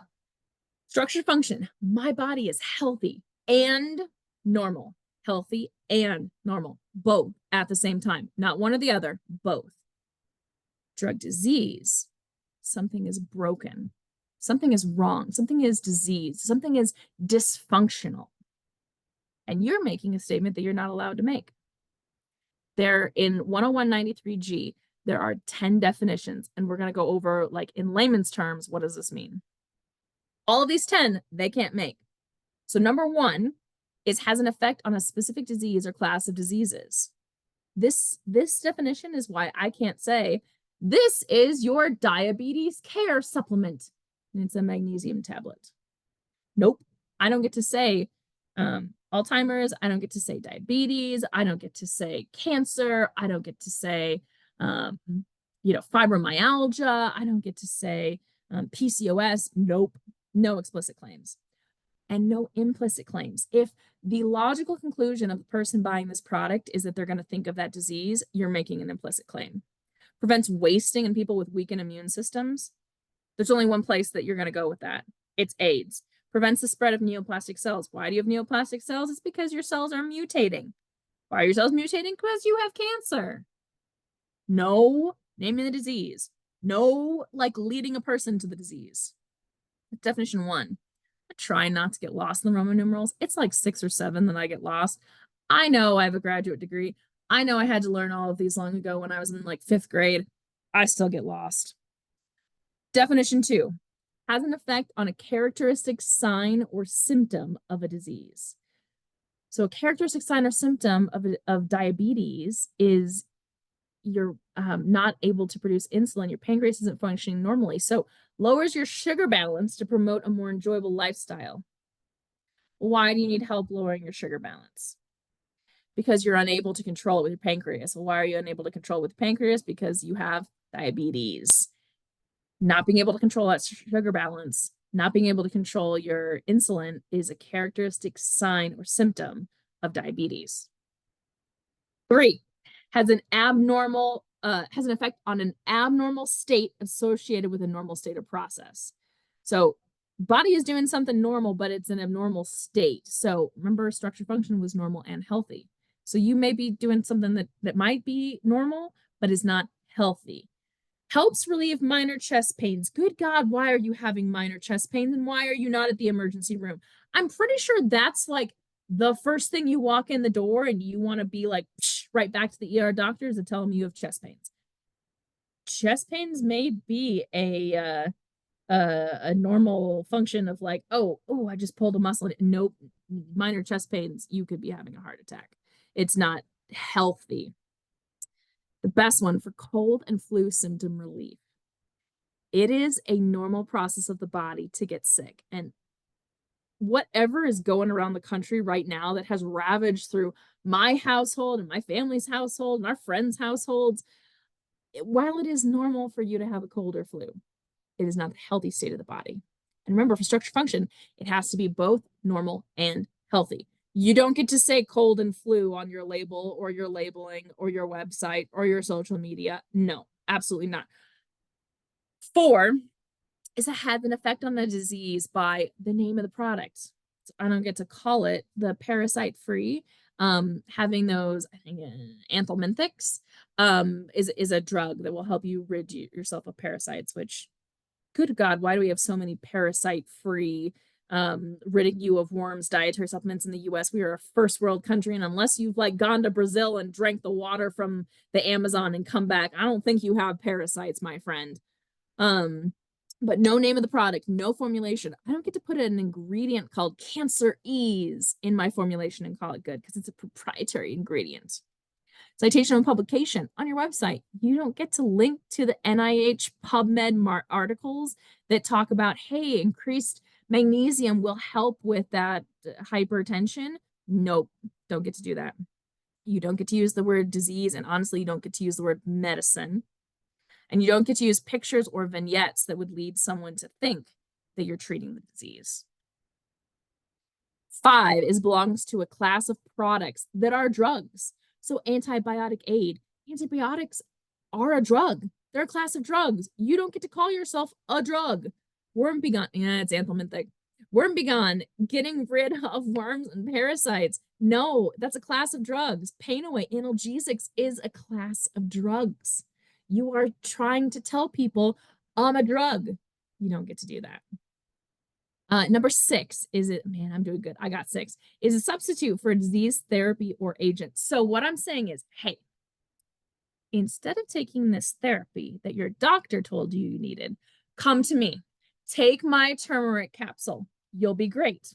structure function. My body is healthy and normal. Healthy and normal. Both at the same time. Not one or the other. Both. Drug disease. Something is broken. Something is wrong. Something is diseased. Something is dysfunctional. And you're making a statement that you're not allowed to make. There in 10193G, there are 10 definitions, and we're going to go over, like, in layman's terms, what does this mean? All of these 10, they can't make. So number 1 is has an effect on a specific disease or class of diseases. This definition is why I can't say, this is your diabetes care supplement, and it's a magnesium tablet. Nope. I don't get to say Alzheimer's. I don't get to say diabetes. I don't get to say cancer. I don't get to say fibromyalgia. I don't get to say PCOS. Nope. No explicit claims. And no implicit claims. If the logical conclusion of the person buying this product is that they're going to think of that disease, you're making an implicit claim. Prevents wasting in people with weakened immune systems. There's only one place that you're going to go with that. It's AIDS. Prevents the spread of neoplastic cells. Why do you have neoplastic cells? It's because your cells are mutating. Why are your cells mutating? Because you have cancer. No naming the disease. No, like, leading a person to the disease. Definition 1. I try not to get lost in the Roman numerals. It's like 6 or 7 that I get lost. I know I have a graduate degree. I know I had to learn all of these long ago when I was in like 5th grade. I still get lost. Definition 2. Has an effect on a characteristic sign or symptom of a disease. So a characteristic sign or symptom of diabetes is you're not able to produce insulin. Your pancreas isn't functioning normally. So lowers your sugar balance to promote a more enjoyable lifestyle. Why do you need help lowering your sugar balance? Because you're unable to control it with your pancreas. Well, why are you unable to control it with your pancreas? Because you have diabetes. Not being able to control that sugar balance, not being able to control your insulin is a characteristic sign or symptom of diabetes. 3, has an effect on an abnormal state associated with a normal state or process. So body is doing something normal, but it's an abnormal state. So remember, structure function was normal and healthy. So you may be doing something that might be normal, but is not healthy. Helps relieve minor chest pains. Good God, why are you having minor chest pains, and why are you not at the emergency room? I'm pretty sure that's like the first thing you walk in the door and you want to be like right back to the ER doctors and tell them you have chest pains. chest pains may be a normal function of like, oh, I just pulled a muscle. Nope, minor chest pains, you could be having a heart attack. It's not healthy. The best one for cold and flu symptom relief. It is a normal process of the body to get sick. And whatever is going around the country right now that has ravaged through my household and my family's household and our friends' households, while it is normal for you to have a cold or flu, it is not the healthy state of the body. And remember, for structure function, it has to be both normal and healthy. You don't get to say cold and flu on your label or your labeling or your website or your social media. No, absolutely not. 4 is it has an effect on the disease by the name of the product. So I don't get to call it the parasite free. Having those, I think, anthelminthics is a drug that will help you rid yourself of parasites, which, good God, why do we have so many parasite free, ridding you of worms dietary supplements in the US? We are a first world country, and unless you've like gone to Brazil and drank the water from the Amazon and come back, I don't think you have parasites, my friend. But no name of the product, no formulation. I don't get to put an ingredient called Cancer Ease in my formulation and call it good because it's a proprietary ingredient. Citation and publication on your website. You don't get to link to the NIH PubMed articles that talk about, hey, increased magnesium will help with that hypertension. Nope, don't get to do that. You don't get to use the word disease, and honestly, you don't get to use the word medicine. And you don't get to use pictures or vignettes that would lead someone to think that you're treating the disease. 5 belongs to a class of products that are drugs. So antibiotic aid. Antibiotics are a drug. They're a class of drugs. You don't get to call yourself a drug. Worm begone. Yeah, it's anthelminthic. Worm begone. Getting rid of worms and parasites. No, that's a class of drugs. Pain away. Analgesics is a class of drugs. You are trying to tell people, I'm a drug. You don't get to do that. Number 6 man, I'm doing good. I got 6, is a substitute for a disease therapy or agent. So what I'm saying is, hey, instead of taking this therapy that your doctor told you needed, come to me. Take my turmeric capsule. You'll be great.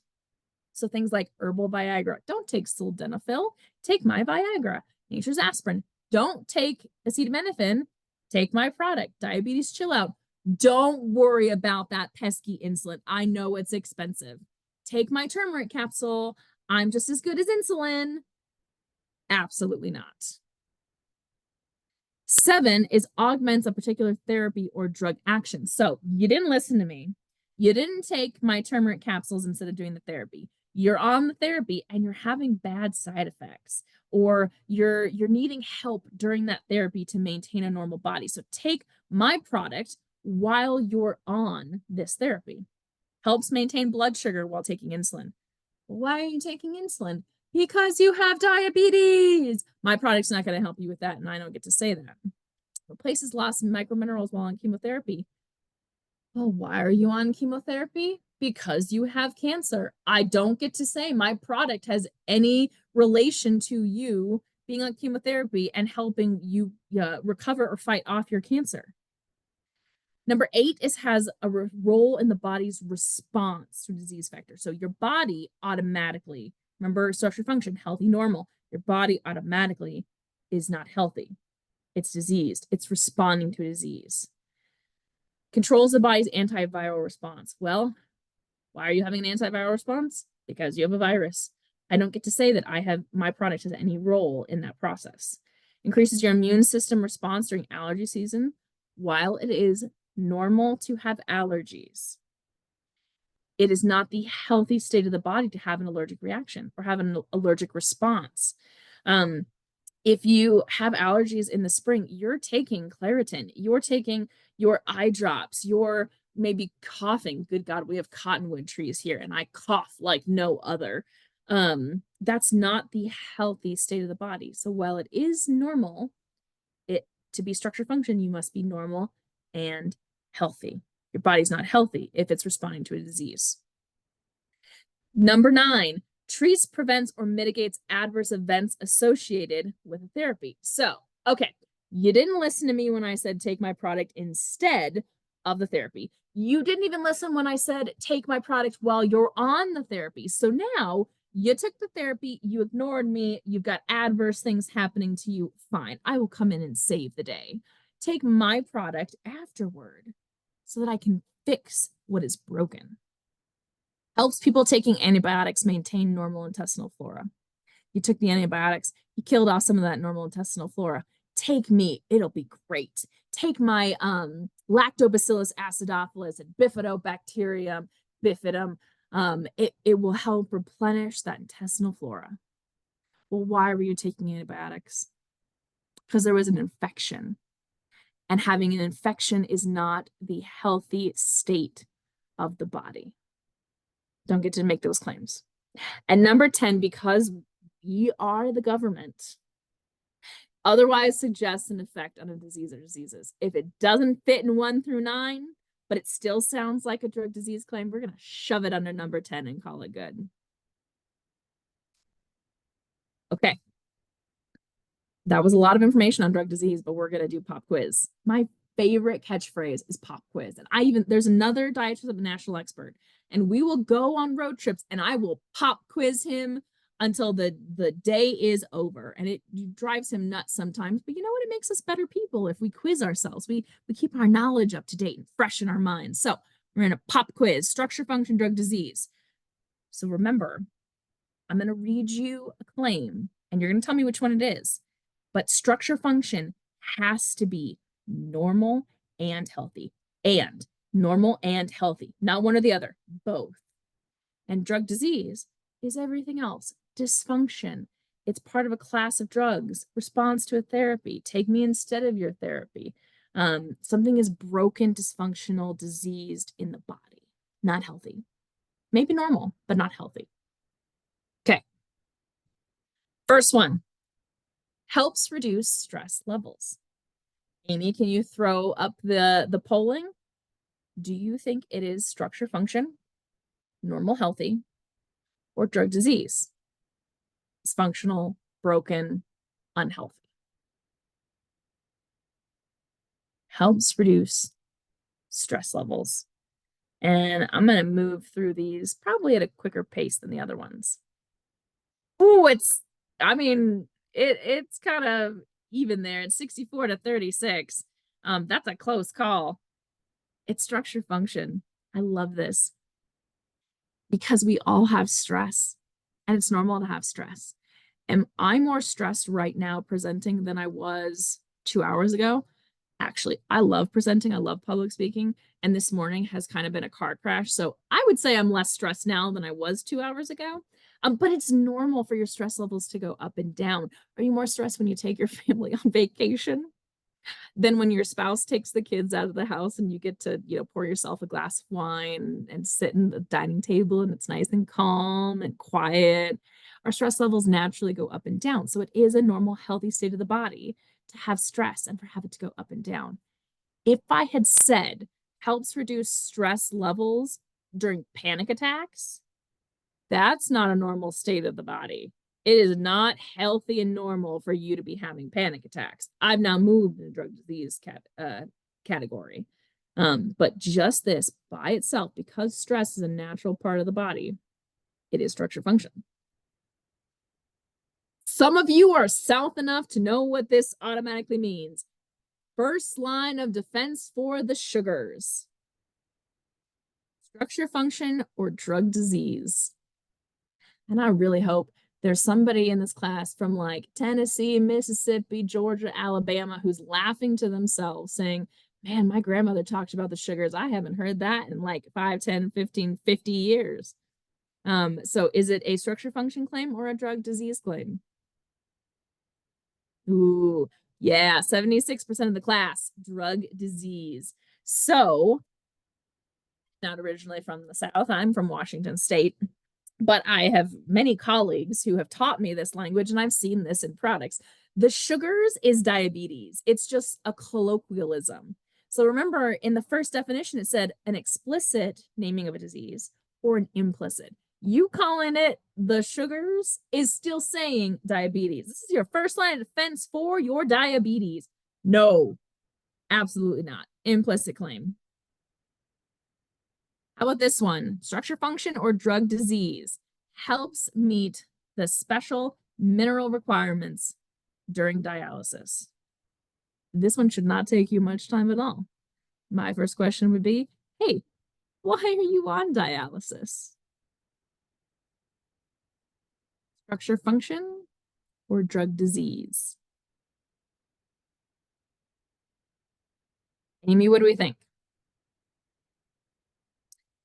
So things like herbal Viagra. Don't take sildenafil. Take my Viagra. Nature's aspirin. Don't take acetaminophen. Take my product, Diabetes Chill Out. Don't worry about that pesky insulin. I know it's expensive. Take my turmeric capsule. I'm just as good as insulin. Absolutely not. 7 augments a particular therapy or drug action. So you didn't listen to me. You didn't take my turmeric capsules instead of doing the therapy. You're on the therapy and you're having bad side effects, or you're needing help during that therapy to maintain a normal body. So take my product while you're on this therapy. Helps maintain blood sugar while taking insulin. Why are you taking insulin? Because you have diabetes. My product's not going to help you with that, and I don't get to say that. Replaces lost microminerals while on chemotherapy. Well, why are you on chemotherapy? Because you have cancer. I don't get to say my product has any relation to you being on chemotherapy and helping you recover or fight off your cancer. Number 8 has a role in the body's response to disease factor. So your body automatically, remember structure function, healthy, normal. Your body automatically is not healthy. It's diseased. It's responding to a disease. Controls the body's antiviral response. Well, why are you having an antiviral response? Because you have a virus. I don't get to say that my product has any role in that process. Increases your immune system response during allergy season. While it is normal to have allergies, it is not the healthy state of the body to have an allergic reaction or have an allergic response. If you have allergies in the spring, you're taking Claritin, you're taking your eye drops, you're maybe coughing. Good God, we have cottonwood trees here and I cough like no other. That's not the healthy state of the body. So while it is normal, to be structure function, you must be normal and healthy. Your body's not healthy if it's responding to a disease. Number 9, treats, prevents, or mitigates adverse events associated with a therapy. So, okay, You didn't listen to me when I said take my product instead of the therapy. You didn't even listen when I said take my product while you're on the therapy. So now you took the therapy, you ignored me, you've got adverse things happening to you. Fine, I will come in and save the day. Take my product afterward so that I can fix what is broken. Helps people taking antibiotics maintain normal intestinal flora. You took the antibiotics, you killed off some of that normal intestinal flora. Take me, it'll be great. Take my lactobacillus acidophilus and bifidobacterium bifidum. It will help replenish that intestinal flora. Well, why were you taking antibiotics? Because there was an infection. And having an infection is not the healthy state of the body. Don't get to make those claims. And number 10, because we are the government, otherwise suggests an effect on a disease or diseases. If it doesn't fit in 1 through 9, but it still sounds like a drug disease claim, we're going to shove it under number 10 and call it good. Okay. That was a lot of information on drug disease, but we're going to do pop quiz. My favorite catchphrase is pop quiz. And there's another dietitian, national expert, and we will go on road trips and I will pop quiz him until the day is over. And it drives him nuts sometimes, but you know what? It makes us better people if we quiz ourselves. We keep our knowledge up to date and fresh in our minds. So we're in a pop quiz, structure, function, drug, disease. So remember, I'm going to read you a claim and you're going to tell me which one it is. But structure function has to be normal and healthy. And normal and healthy, not one or the other, both. And drug disease is everything else. Dysfunction. It's part of a class of drugs. Response to a therapy. Take me instead of your therapy. Something is broken, dysfunctional, diseased in the body. Not healthy. Maybe normal, but not healthy. Okay. First one. Helps reduce stress levels. Amy, can you throw up the polling? Do you think it is structure function, normal healthy, or drug disease? Dysfunctional, broken, unhealthy. Helps reduce stress levels. And I'm going to move through these probably at a quicker pace than the other ones. Ooh, it's kind of even there. It's 64 to 36. That's a close call. It's structure function. I love this because we all have stress and it's normal to have stress. Am I more stressed right now presenting than I was 2 hours ago? Actually, I love presenting. I love public speaking. And this morning has kind of been a car crash. So I would say I'm less stressed now than I was 2 hours ago. But it's normal for your stress levels to go up and down. Are you more stressed when you take your family on vacation than when your spouse takes the kids out of the house and you get to, pour yourself a glass of wine and sit in the dining table and it's nice and calm and quiet? Our stress levels naturally go up and down. So it is a normal, healthy state of the body to have stress and for have it to go up and down. If I had said helps reduce stress levels during panic attacks, that's not a normal state of the body. It is not healthy and normal for you to be having panic attacks. I've now moved in the drug disease category. But just this by itself, because stress is a natural part of the body, it is structure function. Some of you are south enough to know what this automatically means. First line of defense for the sugars. Structure function or drug disease. And I really hope there's somebody in this class from like Tennessee, Mississippi, Georgia, Alabama, who's laughing to themselves saying, man, my grandmother talked about the sugars. I haven't heard that in like 5, 10, 15, 50 years. So is it a structure function claim or a drug disease claim? Ooh, yeah, 76% of the class, drug disease. So, not originally from the South, I'm from Washington State. But I have many colleagues who have taught me this language, and I've seen this in products. The sugars is diabetes. It's just a colloquialism. So remember, in the first definition, it said an explicit naming of a disease or an implicit. You calling it the sugars is still saying diabetes. This is your first line of defense for your diabetes. No, absolutely not. Implicit claim. How about this one? Structure function or drug disease helps meet the special mineral requirements during dialysis. This one should not take you much time at all. My first question would be, hey, why are you on dialysis? Structure function or drug disease? Amy, what do we think?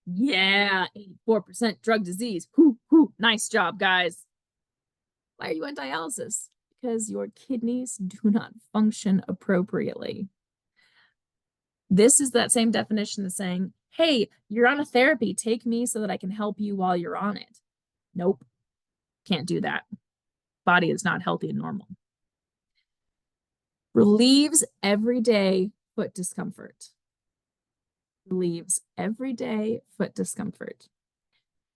Yeah, 84% drug disease. Whoo, nice job, guys. Why are you on dialysis? Because your kidneys do not function appropriately. This is that same definition as saying, hey, you're on a therapy. Take me so that I can help you while you're on it. Nope, can't do that. Body is not healthy and normal. Relieves everyday foot discomfort. Relieves everyday foot discomfort.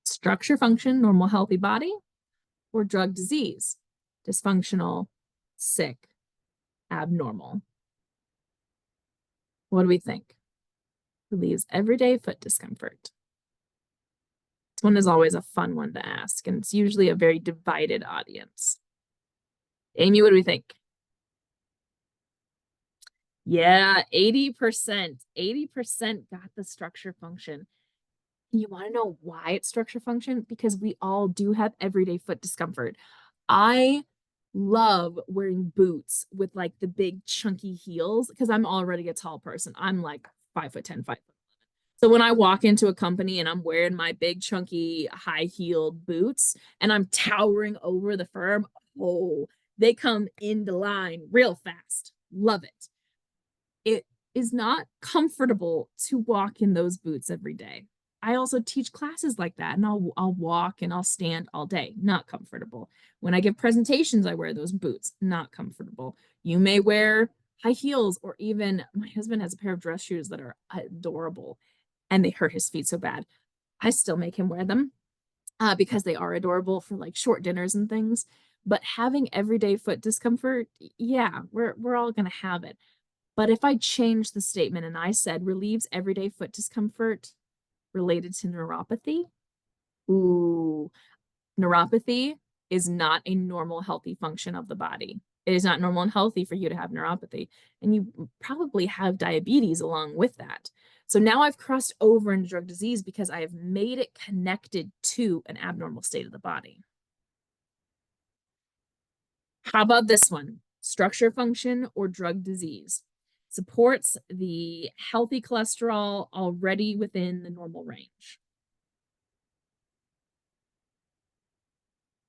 Structure function, normal, healthy body, or drug disease, dysfunctional, sick, abnormal. What do we think? Relieves everyday foot discomfort. This one is always a fun one to ask, and it's usually a very divided audience. Amy, what do we think? Yeah, 80%. 80% got the structure function. You want to know why it's structure function? Because we all do have everyday foot discomfort. I love wearing boots with like the big chunky heels because I'm already a tall person. I'm like 5'10", 5'11". So when I walk into a company and I'm wearing my big chunky high-heeled boots and I'm towering over the firm, oh, they come into line real fast. Love it. It is not comfortable to walk in those boots every day. I also teach classes like that, and I'll walk and I'll stand all day. Not comfortable. When I give presentations, I wear those boots. Not comfortable. You may wear high heels, or even my husband has a pair of dress shoes that are adorable, and they hurt his feet so bad. I still make him wear them because they are adorable for like short dinners and things. But having everyday foot discomfort, yeah, we're all gonna have it. But if I changed the statement and I said relieves everyday foot discomfort related to neuropathy, ooh, neuropathy is not a normal, healthy function of the body. It is not normal and healthy for you to have neuropathy. And you probably have diabetes along with that. So now I've crossed over into drug disease because I have made it connected to an abnormal state of the body. How about this one? Structure function or drug disease? Supports the healthy cholesterol already within the normal range.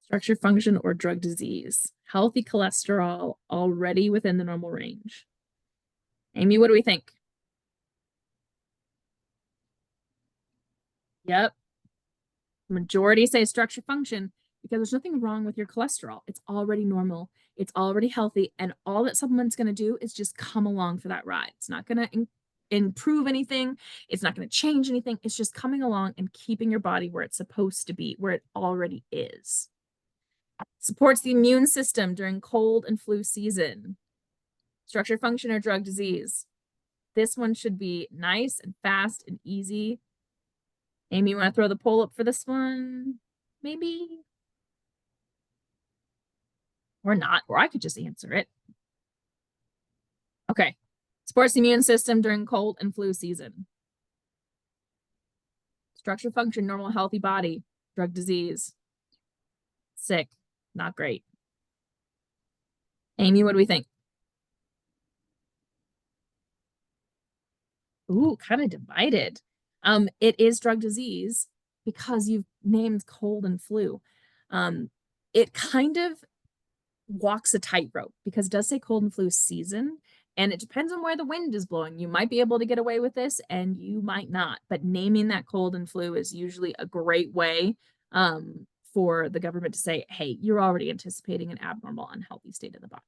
Structure function or drug disease? Healthy cholesterol already within the normal range. Amy, what do we think? Yep. Majority say structure function because there's nothing wrong with your cholesterol. It's already normal. It's already healthy. And all that supplement's going to do is just come along for that ride. It's not going to improve anything. It's not going to change anything. It's just coming along and keeping your body where it's supposed to be, where it already is. Supports the immune system during cold and flu season. Structure function or drug disease? This one should be nice and fast and easy. Amy, you want to throw the poll up for this one? Maybe? Or not, or I could just answer it. Okay. Supports the immune system during cold and flu season. Structure function, normal, healthy body. Drug disease. Sick. Not great. Amy, what do we think? Ooh, kind of divided. It is drug disease because you've named cold and flu. It kind of walks a tightrope because it does say cold and flu season, and it depends on where the wind is blowing. You might be able to get away with this and you might not, but naming that cold and flu is usually a great way for the government to say, hey, you're already anticipating an abnormal, unhealthy state of the body.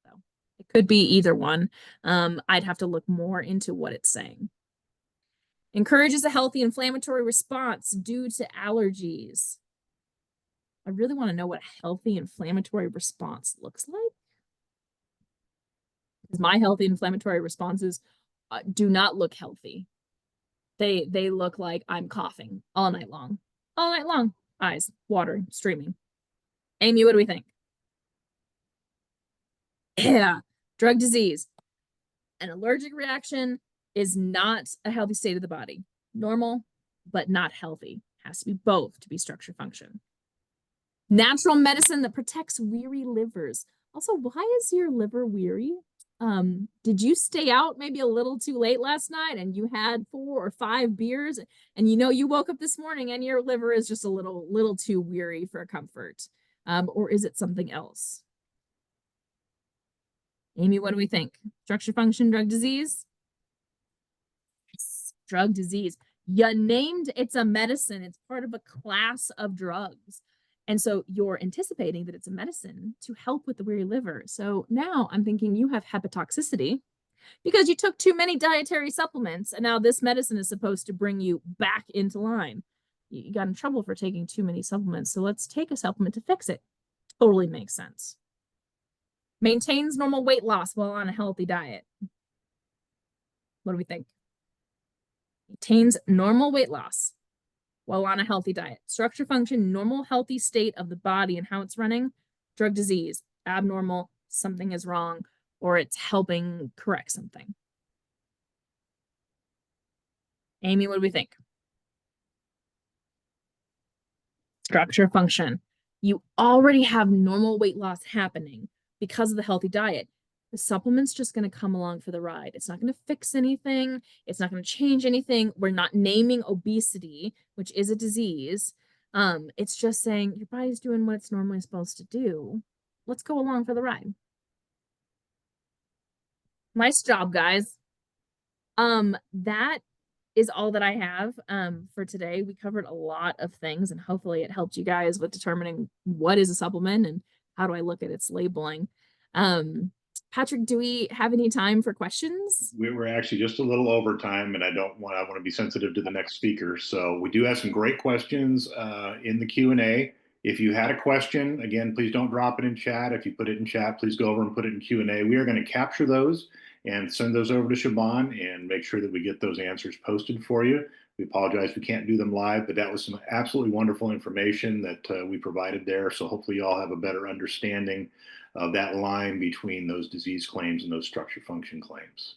So it could be either one. I'd have to look more into what it's saying. Encourages a healthy inflammatory response due to allergies. I really want to know what a healthy inflammatory response looks like. my healthy inflammatory responses do not look healthy. They look like I'm coughing all night long. All night long. Eyes watering, streaming. Amy, what do we think? Yeah. Drug disease. An allergic reaction is not a healthy state of the body. Normal, but not healthy. Has to be both to be structure function. Natural medicine that protects weary livers. Also, why is your liver weary? Did you stay out maybe a little too late last night and you had 4 or 5 beers and you woke up this morning and your liver is just a little too weary for comfort? Or is it something else? Amy, what do we think? Structure function, drug disease? Yes, drug disease. You named it's a medicine. It's part of a class of drugs. And so you're anticipating that it's a medicine to help with the weary liver. So now I'm thinking you have hepatotoxicity because you took too many dietary supplements. And now this medicine is supposed to bring you back into line. You got in trouble for taking too many supplements. So let's take a supplement to fix it. Totally makes sense. Maintains normal weight loss while on a healthy diet. What do we think? Maintains normal weight loss while on a healthy diet. Structure function, normal healthy state of the body and how it's running. Drug disease, abnormal, something is wrong, or it's helping correct something. Amy, what do we think? Structure function. You already have normal weight loss happening because of the healthy diet. The supplement's just going to come along for the ride. It's not going to fix anything. It's not going to change anything. We're not naming obesity, which is a disease. It's just saying your body's doing what it's normally supposed to do. Let's go along for the ride. Nice job, guys. That is all that I have for today. We covered a lot of things, and hopefully it helped you guys with determining what is a supplement and how do I look at its labeling. Patrick, do we have any time for questions? We were actually just a little over time, and I want to be sensitive to the next speaker. So we do have some great questions in the Q&A. If you had a question, again, please don't drop it in chat. If you put it in chat, please go over and put it in Q&A. We are going to capture those and send those over to Siobhan and make sure that we get those answers posted for you. We apologize we can't do them live, but that was some absolutely wonderful information that we provided there. So hopefully you all have a better understanding of that line between those disease claims and those structure function claims.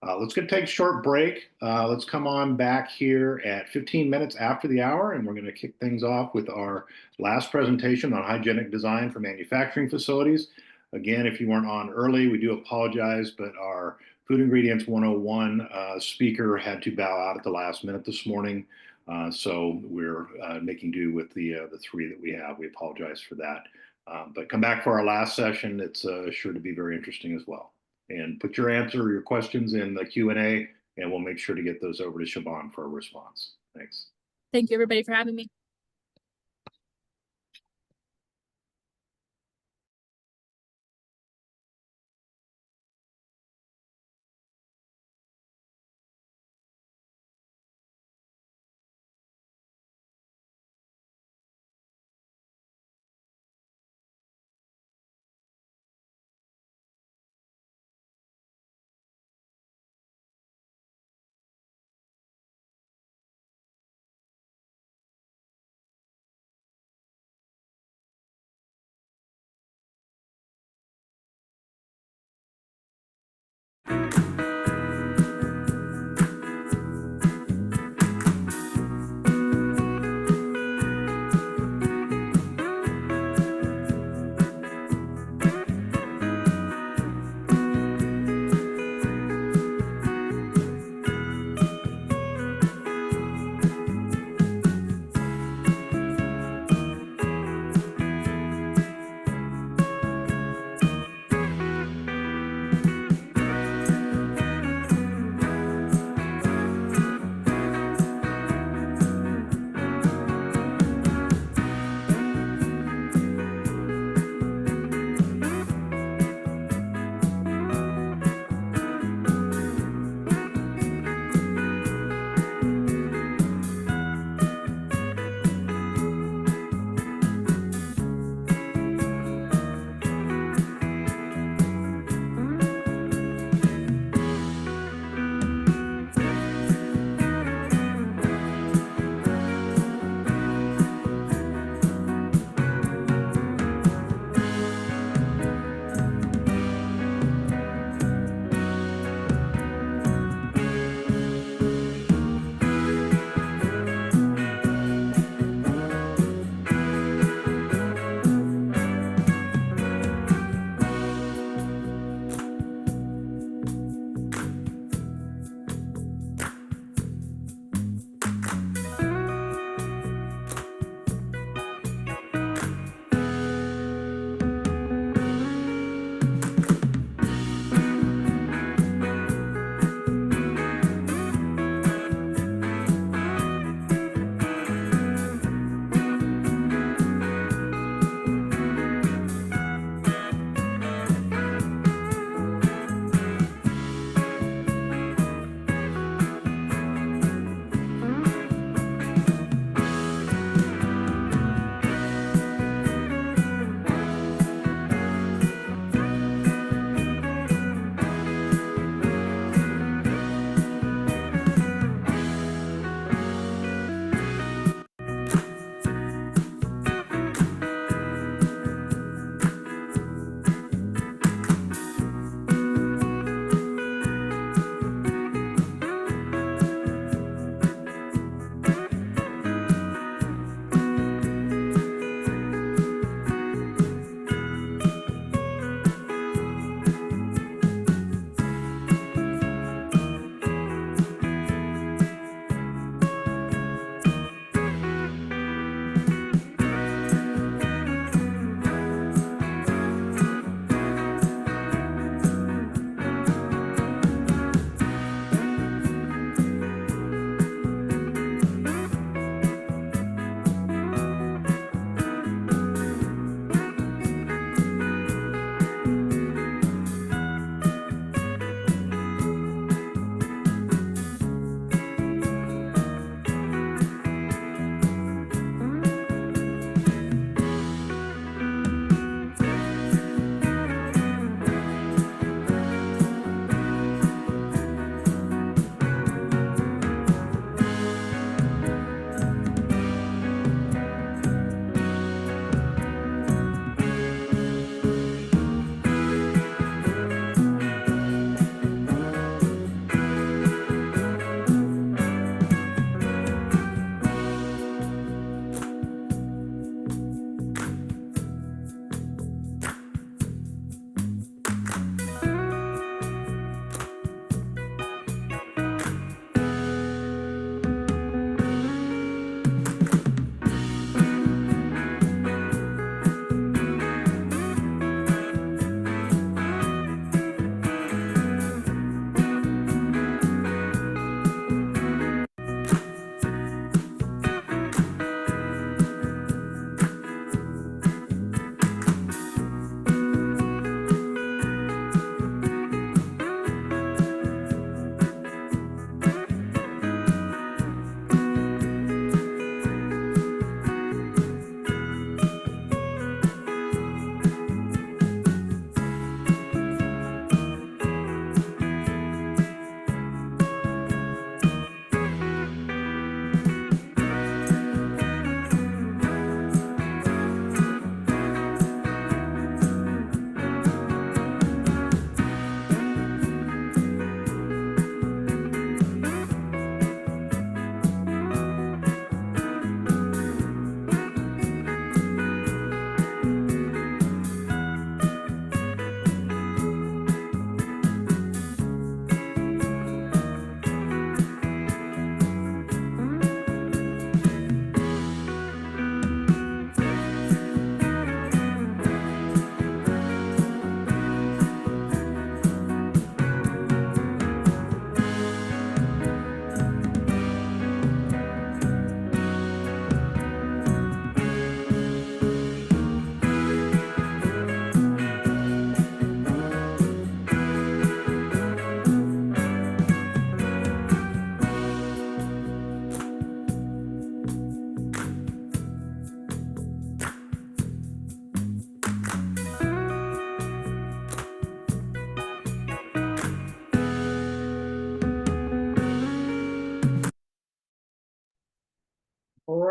Let's take a short break. Let's come on back here at 15 minutes after the hour, and we're going to kick things off with our last presentation on hygienic design for manufacturing facilities. Again, if you weren't on early, we do apologize, but our Food Ingredients 101 speaker had to bow out at the last minute this morning. So we're making do with the 3 that we have. We apologize for that. But come back for our last session. It's sure to be very interesting as well. And put your questions in the Q&A, and we'll make sure to get those over to Siobhan for a response. Thanks. Thank you, everybody, for having me.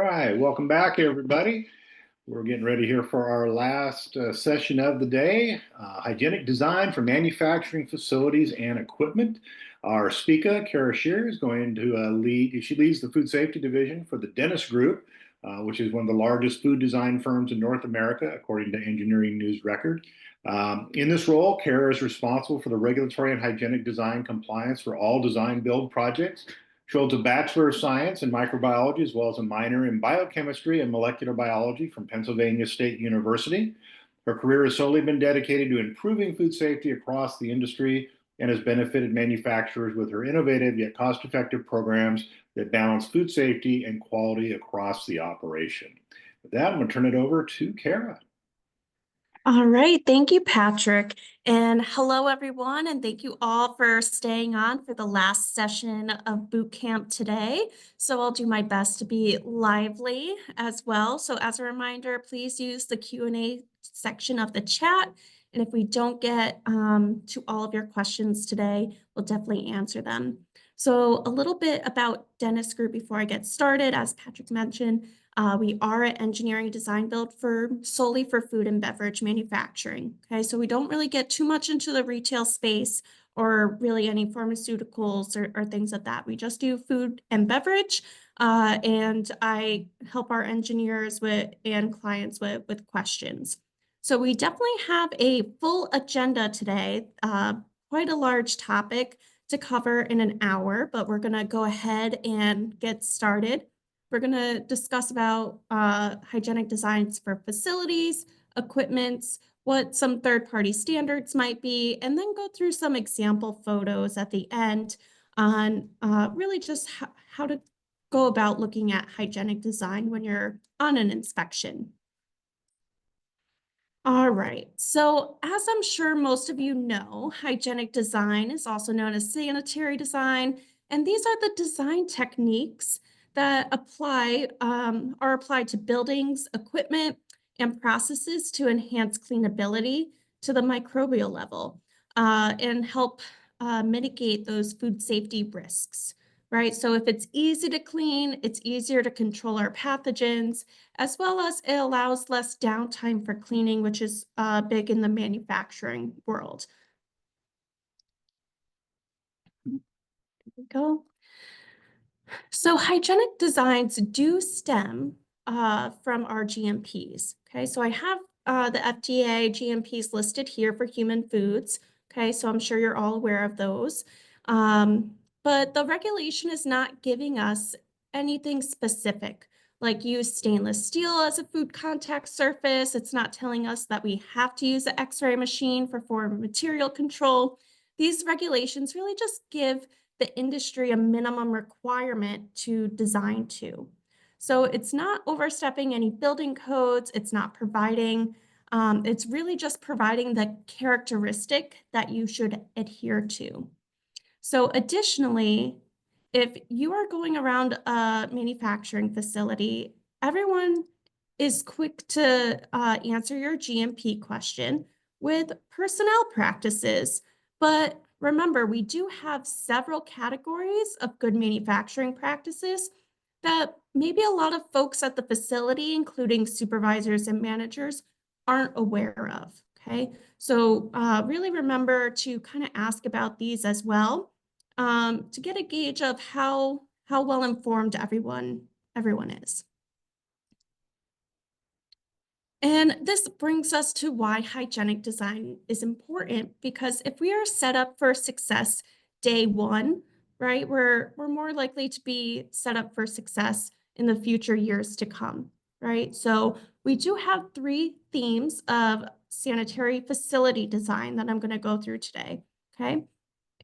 right, welcome back, everybody. We're getting ready here for our last session of the day, hygienic design for manufacturing facilities and equipment. Our speaker, Kara Shear, is going to she leads the food safety division for the Dennis Group, which is one of the largest food design firms in North America, according to Engineering News Record. In this role, Kara is responsible for the regulatory and hygienic design compliance for all design build projects. She holds a Bachelor of Science in Microbiology as well as a minor in Biochemistry and Molecular Biology from Pennsylvania State University. Her career has solely been dedicated to improving food safety across the industry and has benefited manufacturers with her innovative yet cost-effective programs that balance food safety and quality across the operation. With that, I'm going to turn it over to Kara. All right, thank you, Patrick. And hello, everyone, and thank you all for staying on for the last session of boot camp today. So I'll do my best to be lively as well. So as a reminder, please use the Q&A section of the chat. And if we don't get to all of your questions today, we'll definitely answer them. So a little bit about Dennis Group before I get started. As Patrick mentioned, we are an engineering design build firm solely for food and beverage manufacturing. Okay, so we don't really get too much into the retail space or really any pharmaceuticals or things like that. We just do food and beverage, and I help our engineers and clients with questions. So we definitely have a full agenda today, quite a large topic to cover in an hour, but we're going to go ahead and get started. We're going to discuss about hygienic designs for facilities, equipments, what some third-party standards might be, and then go through some example photos at the end on really just how to go about looking at hygienic design when you're on an inspection. All right, so as I'm sure most of you know, hygienic design is also known as sanitary design, and these are the design techniques that are applied to buildings, equipment, and processes to enhance cleanability to the microbial level and help mitigate those food safety risks, right? So if it's easy to clean, it's easier to control our pathogens, as well as it allows less downtime for cleaning, which is big in the manufacturing world. There we go. So hygienic designs do stem from our GMPs. Okay, so I have the FDA GMPs listed here for human foods. Okay, so I'm sure you're all aware of those. But the regulation is not giving us anything specific, like use stainless steel as a food contact surface. It's not telling us that we have to use an X-ray machine for foreign material control. These regulations really just give the industry a minimum requirement to design to. So it's not overstepping any building codes. It's not providing, it's really just providing the characteristic that you should adhere to. So additionally, if you are going around a manufacturing facility, everyone is quick to answer your GMP question with personnel practices. But remember, we do have several categories of good manufacturing practices that maybe a lot of folks at the facility, including supervisors and managers, aren't aware of, okay? So really remember to kind of ask about these as well to get a gauge of how well informed everyone is. And this brings us to why hygienic design is important, because if we are set up for success day one, right, we're more likely to be set up for success in the future years to come, right? So we do have 3 themes of sanitary facility design that I'm going to go through today, okay?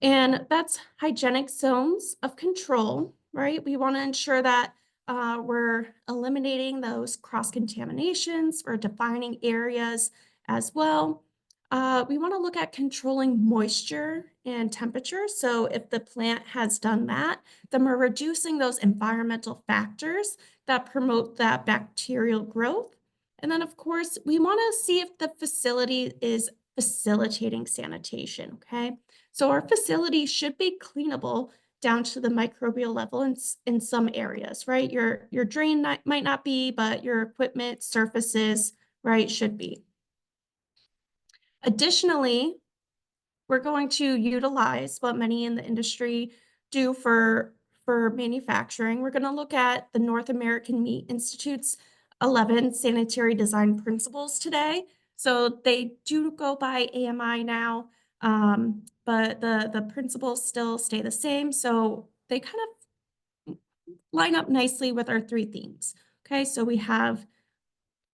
And that's hygienic zones of control, right? We want to ensure that we're eliminating those cross-contaminations or defining areas as well. We want to look at controlling moisture and temperature. So if the plant has done that, then we're reducing those environmental factors that promote that bacterial growth. And then, of course, we want to see if the facility is facilitating sanitation, okay? So our facility should be cleanable down to the microbial level in some areas, right? Your drain might not be, but your equipment surfaces, right, should be. Additionally, we're going to utilize what many in the industry do for manufacturing. We're going to look at the North American Meat Institute's 11 sanitary design principles today. So they do go by AMI now, but the principles still stay the same. So they kind of line up nicely with our 3 themes. Okay, so we have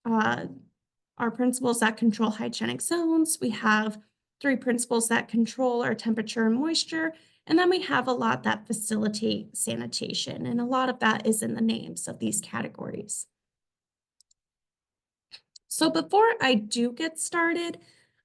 our principles that control hygienic zones. We have 3 principles that control our temperature and moisture. And then we have a lot that facilitate sanitation. And a lot of that is in the names of these categories. So before I do get started,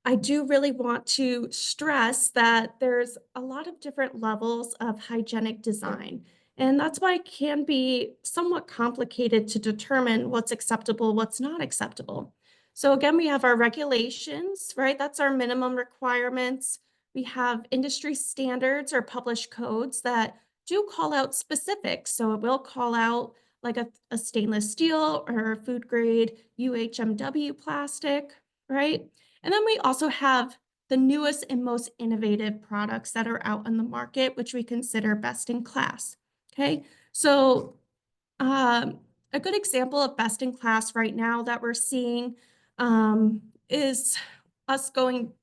I do really want to stress that there's a lot of different levels of hygienic design. And that's why it can be somewhat complicated to determine what's acceptable, what's not acceptable. So again, we have our regulations, right? That's our minimum requirements. We have industry standards or published codes that do call out specifics. So it will call out like a stainless steel or food grade UHMW plastic, right? And then we also have the newest and most innovative products that are out on the market, which we consider best in class, okay? So a good example of best in class right now that we're seeing is us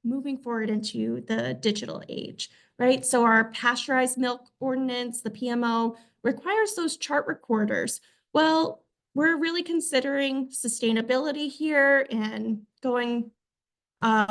moving forward into the digital age, right? So our pasteurized milk ordinance, the PMO, requires those chart recorders. Well, we're really considering sustainability here and going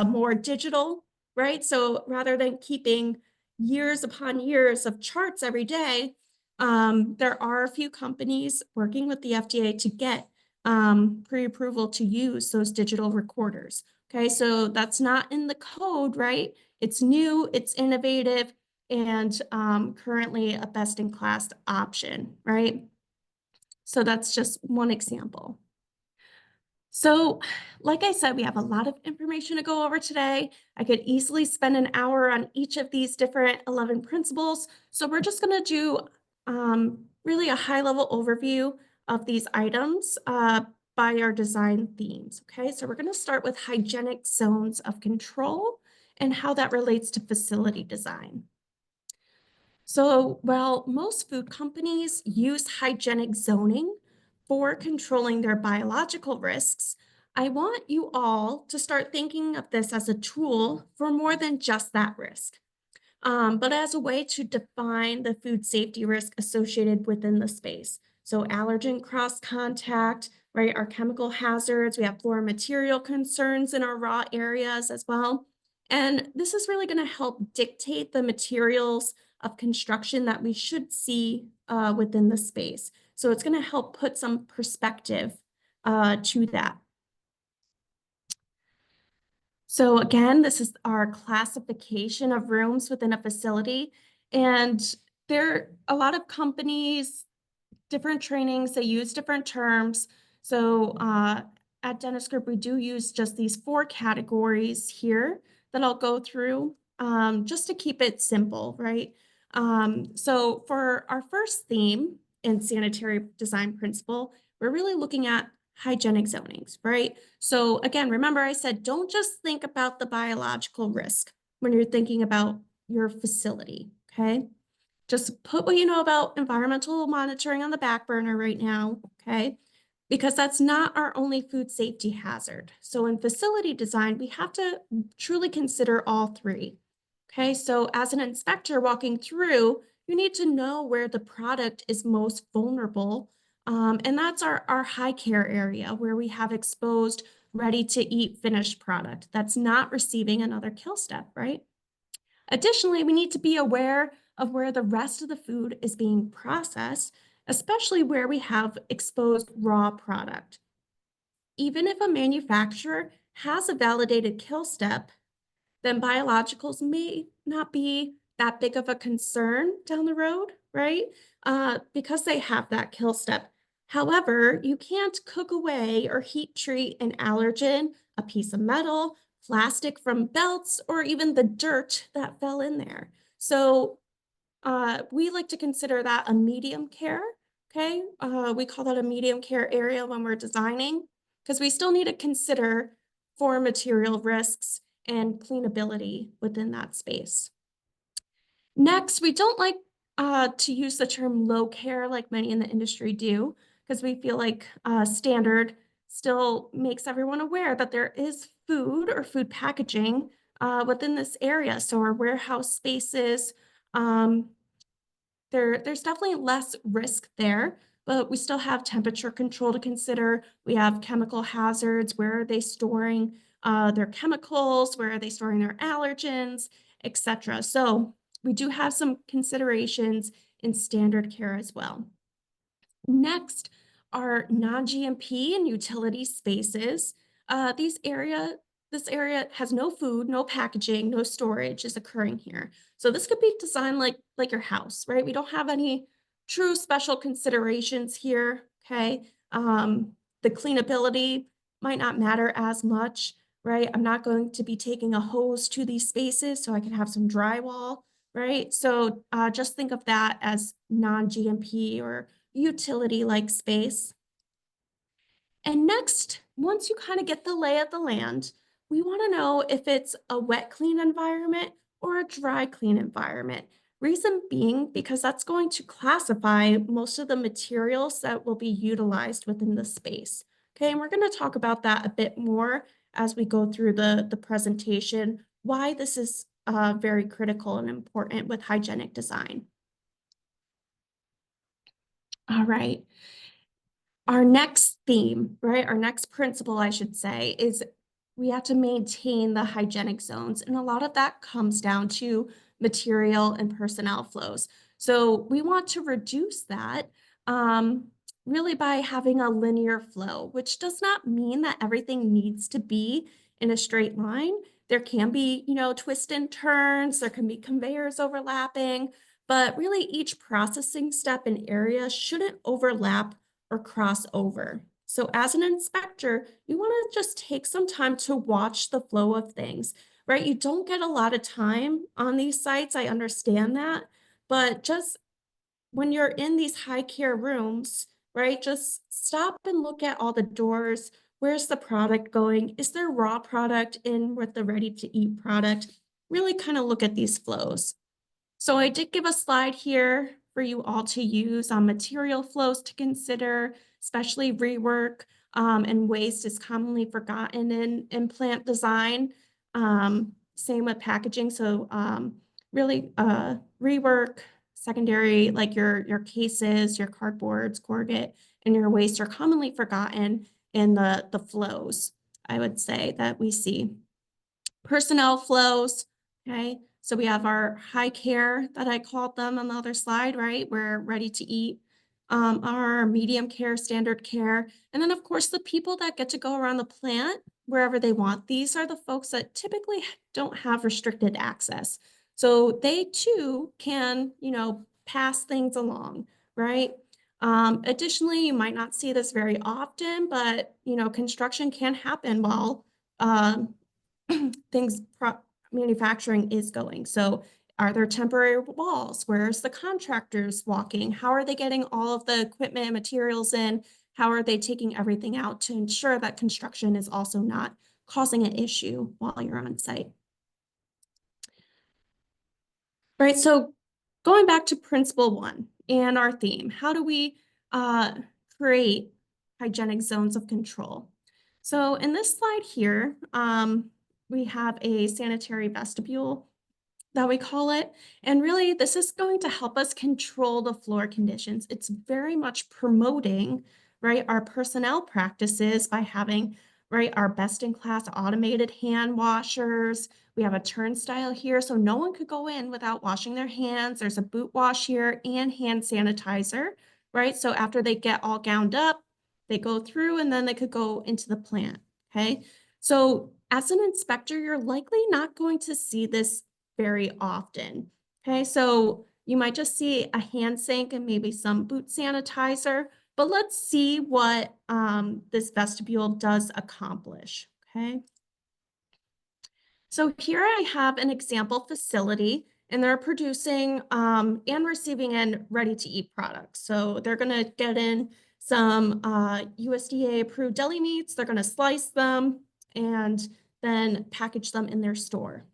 more digital, right? So rather than keeping years upon years of charts every day, there are a few companies working with the FDA to get pre-approval to use those digital recorders. Okay, so that's not in the code, right? It's new, it's innovative, and currently a best-in-class option, right? So that's just one example. So, like I said, we have a lot of information to go over today. I could easily spend an hour on each of these different 11 principles. So we're just going to do really a high-level overview of these items by our design themes. Okay, so we're going to start with hygienic zones of control and how that relates to facility design. So while most food companies use hygienic zoning for controlling their biological risks, I want you all to start thinking of this as a tool for more than just that risk, but as a way to define the food safety risk associated within the space. So allergen cross-contact, right, our chemical hazards, we have floor material concerns in our raw areas as well. And this is really going to help dictate the materials of construction that we should see within the space. So it's going to help put some perspective to that. So again, this is our classification of rooms within a facility. And there are a lot of companies, different trainings, they use different terms. So at Dentist Group, we do use just these 4 categories here that I'll go through just to keep it simple, right? So for our first theme in sanitary design principle, we're really looking at hygienic zonings, right? So again, remember I said, don't just think about the biological risk when you're thinking about your facility, okay? Just put what you know about environmental monitoring on the back burner right now, okay? Because that's not our only food safety hazard. So in facility design, we have to truly consider all 3. Okay, so as an inspector walking through, you need to know where the product is most vulnerable. And that's our high care area where we have exposed, ready to eat finished product that's not receiving another kill step, right? Additionally, we need to be aware of where the rest of the food is being processed, especially where we have exposed raw product. Even if a manufacturer has a validated kill step, then biologicals may not be that big of a concern down the road, right? Because they have that kill step. However, you can't cook away or heat treat an allergen, a piece of metal, plastic from belts, or even the dirt that fell in there. So we like to consider that a medium care, okay? We call that a medium care area when we're designing, because we still need to consider foreign material risks and cleanability within that space. Next, we don't like to use the term low care like many in the industry do, because we feel like standard still makes everyone aware that there is food or food packaging within this area. So our warehouse spaces, there's definitely less risk there, but we still have temperature control to consider. We have chemical hazards. Where are they storing their chemicals? Where are they storing their allergens, etc. So we do have some considerations in standard care as well. Next are non-GMP and utility spaces. This area has no food, no packaging, no storage is occurring here. So this could be designed like your house, right? We don't have any true special considerations here, okay? The cleanability might not matter as much, right? I'm not going to be taking a hose to these spaces so I can have some drywall, right? So just think of that as non-GMP or utility-like space. And next, once you kind of get the lay of the land, we want to know if it's a wet clean environment or a dry clean environment. Reason being, because that's going to classify most of the materials that will be utilized within the space. Okay, and we're going to talk about that a bit more as we go through the presentation, why this is very critical and important with hygienic design. All right. Our next theme, right, our next principle, I should say, is we have to maintain the hygienic zones. And a lot of that comes down to material and personnel flows. So we want to reduce that really by having a linear flow, which does not mean that everything needs to be in a straight line. There can be, twists and turns, there can be conveyors overlapping, but really each processing step and area shouldn't overlap or cross over. So as an inspector, you want to just take some time to watch the flow of things, right? You don't get a lot of time on these sites. I understand that, but just when you're in these high care rooms, right, just stop and look at all the doors. Where's the product going? Is there raw product in with the ready to eat product? Really kind of look at these flows. So I did give a slide here for you all to use on material flows to consider, especially rework and waste is commonly forgotten in plant design. Same with packaging. So really rework, secondary, like your cases, your cardboards, corrugate, and your waste are commonly forgotten in the flows, I would say, that we see. Personnel flows, okay? So we have our high care that I called them on the other slide, right? We're ready to eat. Our medium care, standard care. And then of course, the people that get to go around the plant wherever they want. These are the folks that typically don't have restricted access. So they too can, pass things along, right? Additionally, you might not see this very often, but, construction can happen while manufacturing is going. So are there temporary walls? Where's the contractors walking? How are they getting all of the equipment and materials in? How are they taking everything out to ensure that construction is also not causing an issue while you're on site? Right, so going back to principle 1 and our theme, how do we create hygienic zones of control? So in this slide here, we have a sanitary vestibule that we call it. And really, this is going to help us control the floor conditions. It's very much promoting, right, our personnel practices by having, right, our best-in-class automated hand washers. We have a turnstile here, so no one could go in without washing their hands. There's a boot wash here and hand sanitizer, right? So after they get all gowned up, they go through and then they could go into the plant, okay? So as an inspector, you're likely not going to see this very often, okay? So you might just see a hand sink and maybe some boot sanitizer, but let's see what this vestibule does accomplish, okay? So here I have an example facility, and they're producing and receiving in ready-to-eat products. So they're going to get in some USDA-approved deli meats. They're going to slice them and then package them in their store.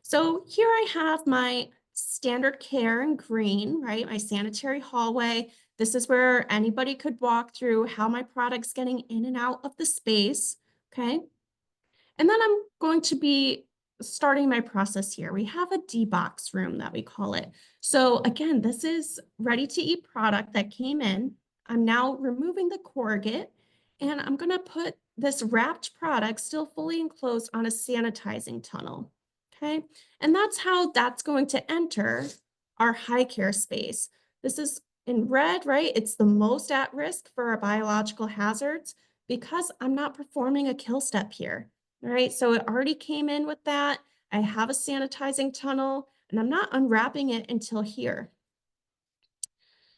So here I have my standard care in green, right? My sanitary hallway. This is where anybody could walk through how my product's getting in and out of the space, okay? And then I'm going to be starting my process here. We have a D-box room that we call it. So again, this is ready-to-eat product that came in. I'm now removing the corrugate, and I'm gonna put this wrapped product still fully enclosed on a sanitizing tunnel, okay? And that's how that's going to enter our high care space. This is in red, right? It's the most at risk for our biological hazards because I'm not performing a kill step here. All right, so it already came in with that. I have a sanitizing tunnel, and I'm not unwrapping it until here.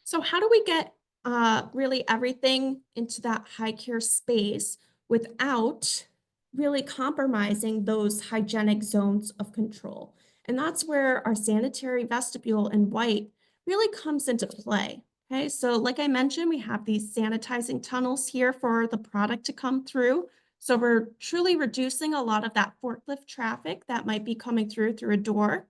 So how do we get really everything into that high care space without really compromising those hygienic zones of control? And that's where our sanitary vestibule in white really comes into play. Okay, so like I mentioned, we have these sanitizing tunnels here for the product to come through. So we're truly reducing a lot of that forklift traffic that might be coming through a door.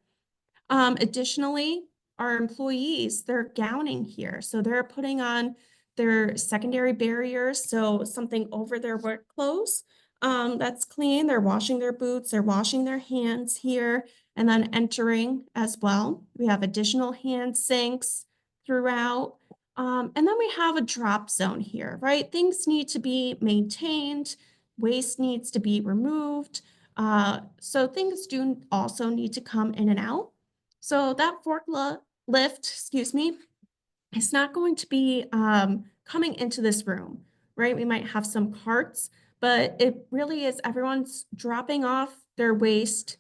Additionally, our employees, they're gowning here. So they're putting on their secondary barriers, so something over their work clothes that's clean. They're washing their boots, they're washing their hands here, and then entering as well. We have additional hand sinks throughout. And then we have a drop zone here, right? Things need to be maintained, waste needs to be removed. So things do also need to come in and out. So that forklift, excuse me, is not going to be coming into this room, right? We might have some carts, but it really is everyone's dropping off their waste,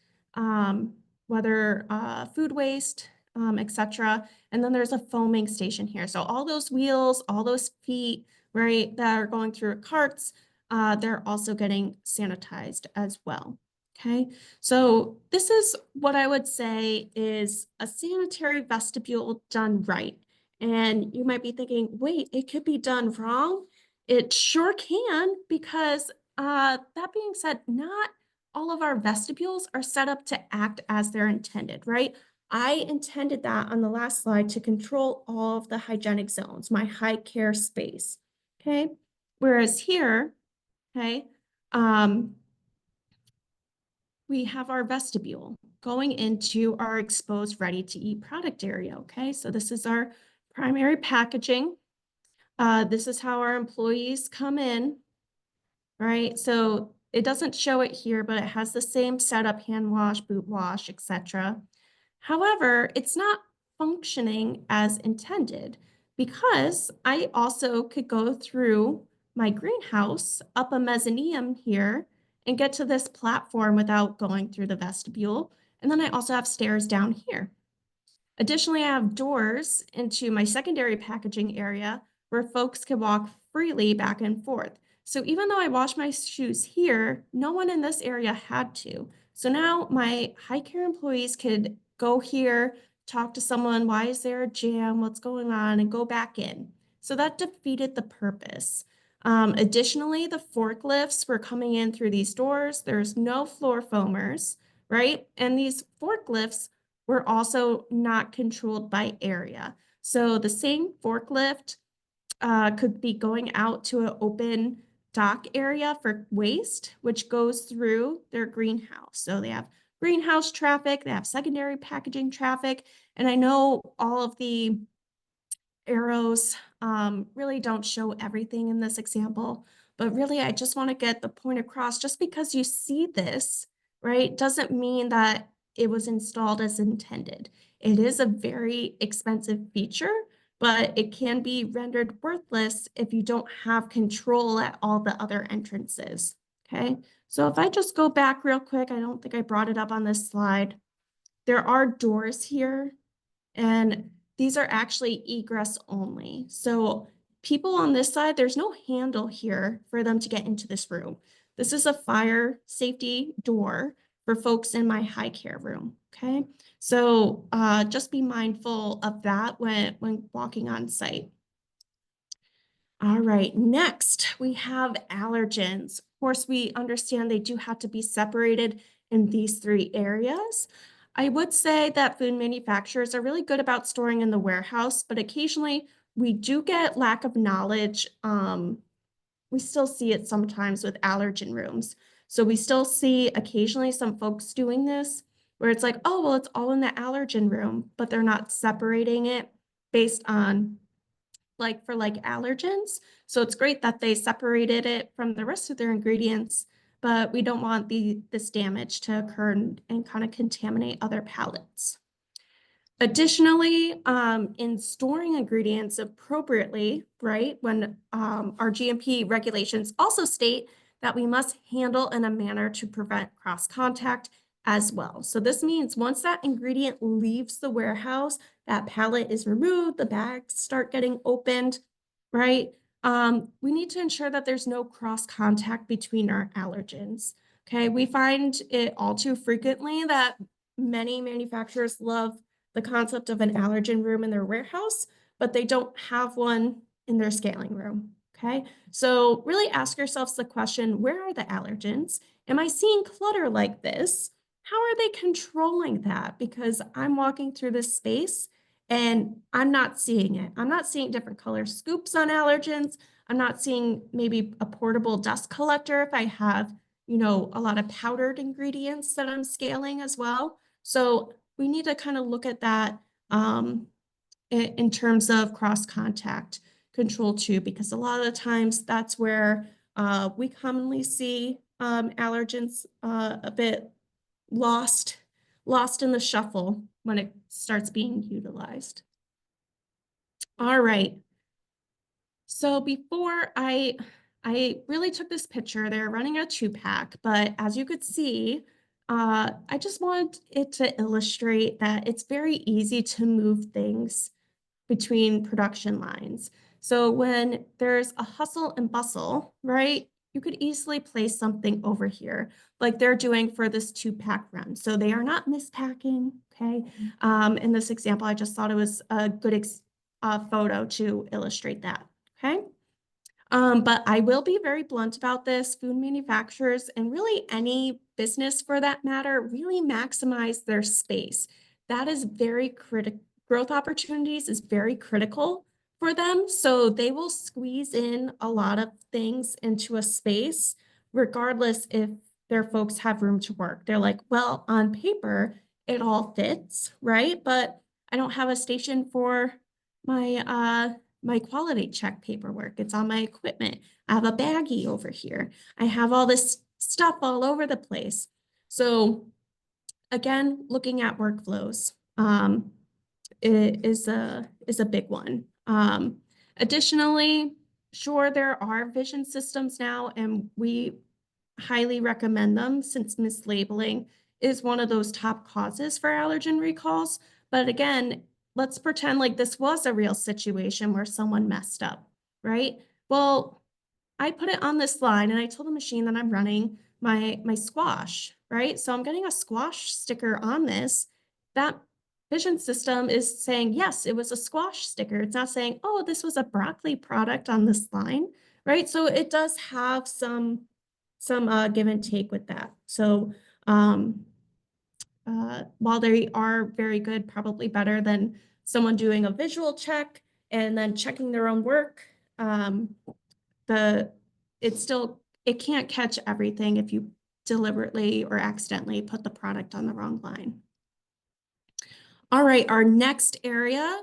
whether food waste, etc. And then there's a foaming station here. So all those wheels, all those feet, right, that are going through carts, they're also getting sanitized as well. Okay, so this is what I would say is a sanitary vestibule done right. And you might be thinking, wait, it could be done wrong. It sure can, because that being said, not all of our vestibules are set up to act as they're intended, right? I intended that on the last slide to control all of the hygienic zones, my high care space, okay? Whereas here, okay, we have our vestibule going into our exposed ready-to-eat product area, okay? So this is our primary packaging. This is how our employees come in, right? So it doesn't show it here, but it has the same setup, hand wash, boot wash, etc. However, it's not functioning as intended because I also could go through my greenhouse up a mezzanine here and get to this platform without going through the vestibule. And then I also have stairs down here. Additionally, I have doors into my secondary packaging area where folks can walk freely back and forth. So even though I wash my shoes here, no one in this area had to. So now my high care employees could go here, talk to someone, why is there a jam, what's going on, and go back in. So that defeated the purpose. Additionally, the forklifts were coming in through these doors. There's no floor foamers, right? And these forklifts were also not controlled by area. So the same forklift could be going out to an open dock area for waste, which goes through their greenhouse. So they have greenhouse traffic, they have secondary packaging traffic, and I know all of the arrows really don't show everything in this example, but really I just want to get the point across. Just because you see this, right, doesn't mean that it was installed as intended. It is a very expensive feature, but it can be rendered worthless if you don't have control at all the other entrances, okay? So if I just go back real quick, I don't think I brought it up on this slide. There are doors here, and these are actually egress only. So people on this side, there's no handle here for them to get into this room. This is a fire safety door for folks in my high care room, okay? So just be mindful of that when walking on site. All right, next we have allergens. Of course, we understand they do have to be separated in these 3 areas. I would say that food manufacturers are really good about storing in the warehouse, but occasionally we do get lack of knowledge. We still see it sometimes with allergen rooms. So we still see occasionally some folks doing this where it's like, oh, well, it's all in the allergen room, but they're not separating it based on like for like allergens. So it's great that they separated it from the rest of their ingredients, but we don't want this damage to occur and kind of contaminate other pallets. Additionally, in storing ingredients appropriately, right, when our GMP regulations also state that we must handle in a manner to prevent cross-contact as well. So this means once that ingredient leaves the warehouse, that pallet is removed, the bags start getting opened, right? We need to ensure that there's no cross-contact between our allergens, okay? We find it all too frequently that many manufacturers love the concept of an allergen room in their warehouse, but they don't have one in their scaling room, okay? So really ask yourselves the question, where are the allergens? Am I seeing clutter like this? How are they controlling that? Because I'm walking through this space and I'm not seeing it. I'm not seeing different color scoops on allergens. I'm not seeing maybe a portable dust collector if I have, you know, a lot of powdered ingredients that I'm scaling as well. So we need to kind of look at that in terms of cross-contact control too, because a lot of the times that's where we commonly see allergens a bit lost in the shuffle when it starts being utilized. All right. So before I really took this picture, they're running a 2-pack, but as you could see, I just want it to illustrate that it's very easy to move things between production lines. So when there's a hustle and bustle, right, you could easily place something over here like they're doing for this 2-pack run. So they are not mispacking, okay? In this example, I just thought it was a good photo to illustrate that, okay? But I will be very blunt about this. Food manufacturers and really any business for that matter really maximize their space. That is very critical. Growth opportunities is very critical for them. So they will squeeze in a lot of things into a space, regardless if their folks have room to work. They're like, well, on paper, it all fits, right? But I don't have a station for my quality check paperwork. It's on my equipment. I have a baggie over here. I have all this stuff all over the place. So again, looking at workflows is a big one. Additionally, sure, there are vision systems now, and we highly recommend them since mislabeling is one of those top causes for allergen recalls. But again, let's pretend like this was a real situation where someone messed up, right? Well, I put it on this line and I told the machine that I'm running my squash, right? So I'm getting a squash sticker on this. That vision system is saying, yes, it was a squash sticker. It's not saying, oh, this was a broccoli product on this line, right? So it does have some give and take with that. So while they are very good, probably better than someone doing a visual check and then checking their own work, it can't catch everything if you deliberately or accidentally put the product on the wrong line. All right, our next area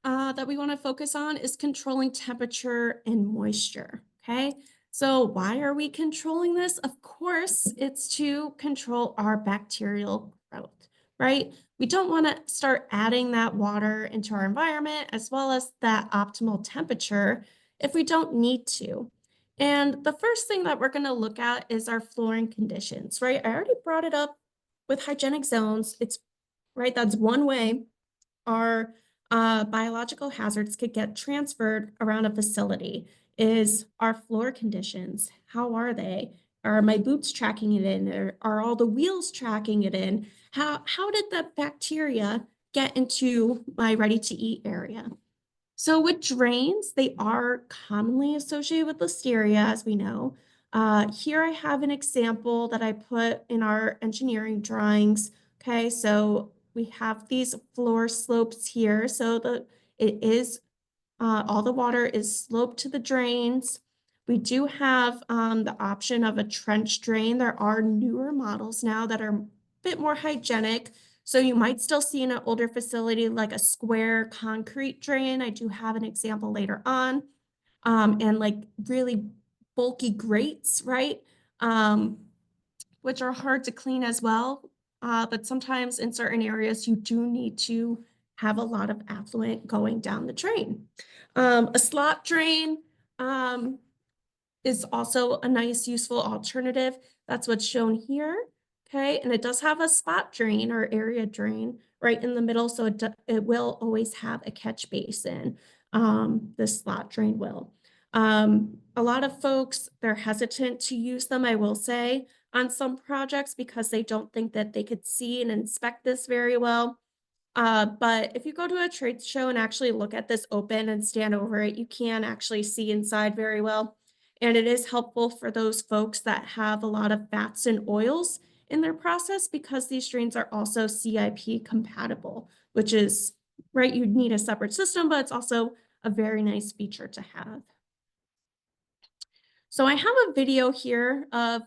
that we want to focus on is controlling temperature and moisture, okay? So why are we controlling this? Of course, it's to control our bacterial growth, right? We don't want to start adding that water into our environment as well as that optimal temperature if we don't need to. And the first thing that we're going to look at is our flooring conditions, right? I already brought it up with hygienic zones. It's right, that's one way our biological hazards could get transferred around a facility is our floor conditions. How are they? Are my boots tracking it in? Or are all the wheels tracking it in? How did the bacteria get into my ready-to-eat area? So with drains, they are commonly associated with listeria, as we know. Here I have an example that I put in our engineering drawings. Okay, so we have these floor slopes here. So it is all the water is sloped to the drains. We do have the option of a trench drain. There are newer models now that are a bit more hygienic. So you might still see in an older facility like a square concrete drain. I do have an example later on. And like really bulky grates, right? Which are hard to clean as well. But sometimes in certain areas, you do need to have a lot of affluent going down the drain. A slot drain is also a nice, useful alternative. That's what's shown here. Okay, and it does have a spot drain or area drain right in the middle, so it will always have a catch basin. The slot drain will. A lot of folks, they're hesitant to use them, I will say, on some projects because they don't think that they could see and inspect this very well. But if you go to a trade show and actually look at this open and stand over it, you can actually see inside very well. And it is helpful for those folks that have a lot of fats and oils in their process because these drains are also CIP compatible, which is, right, you'd need a separate system, but it's also a very nice feature to have. So I have a video here of,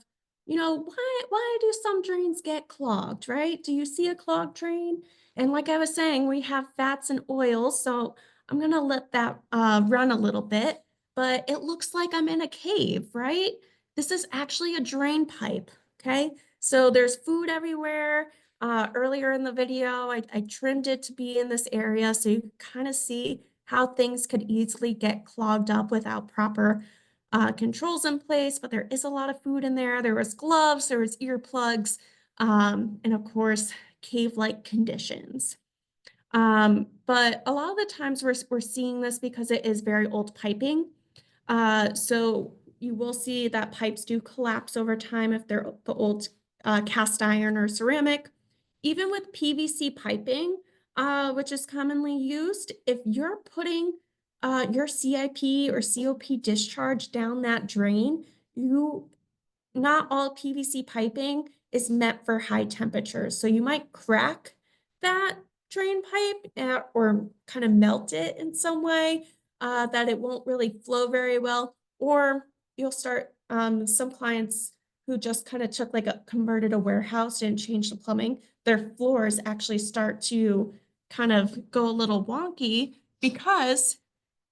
why do some drains get clogged, right? Do you see a clogged drain? And like I was saying, we have fats and oils, so I'm gonna let that run a little bit, but it looks like I'm in a cave, right? This is actually a drain pipe, okay? So there's food everywhere. Earlier in the video, I trimmed it to be in this area so you can kind of see how things could easily get clogged up without proper controls in place, but there is a lot of food in there. There was gloves, there was earplugs, and of course, cave-like conditions. But a lot of the times we're seeing this because it is very old piping. So you will see that pipes do collapse over time if they're the old cast iron or ceramic. Even with PVC piping, which is commonly used, if you're putting your CIP or COP discharge down that drain, not all PVC piping is meant for high temperatures. So you might crack that drain pipe or kind of melt it in some way that it won't really flow very well. Or you'll start, some clients who just kind of took converted a warehouse and changed the plumbing, their floors actually start to kind of go a little wonky because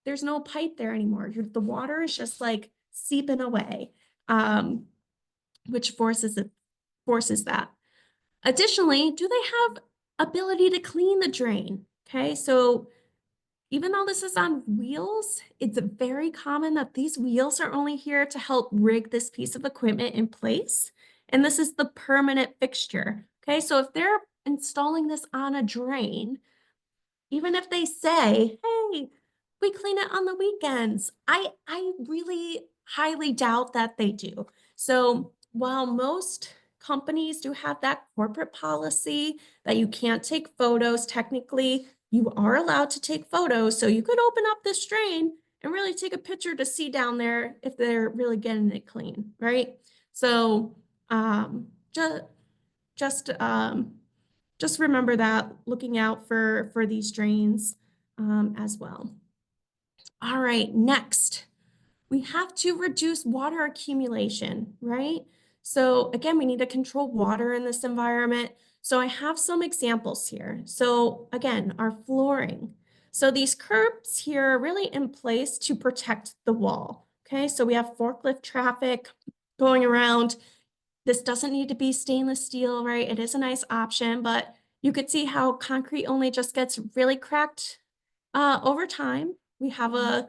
there's no pipe there anymore. The water is just like seeping away. Which forces that. Additionally, do they have ability to clean the drain? Okay, so even though this is on wheels, it's very common that these wheels are only here to help rig this piece of equipment in place. And this is the permanent fixture. Okay, so if they're installing this on a drain, even if they say, hey, we clean it on the weekends, I really highly doubt that they do. So while most companies do have that corporate policy that you can't take photos, technically you are allowed to take photos. So you could open up this drain and really take a picture to see down there if they're really getting it clean, right? So just remember that, looking out for these drains as well. All right, next, we have to reduce water accumulation, right? So again, we need to control water in this environment. So I have some examples here. So again, our flooring. So these curbs here are really in place to protect the wall. Okay, so we have forklift traffic going around. This doesn't need to be stainless steel, right? It is a nice option, but you could see how concrete only just gets really cracked over time. We have a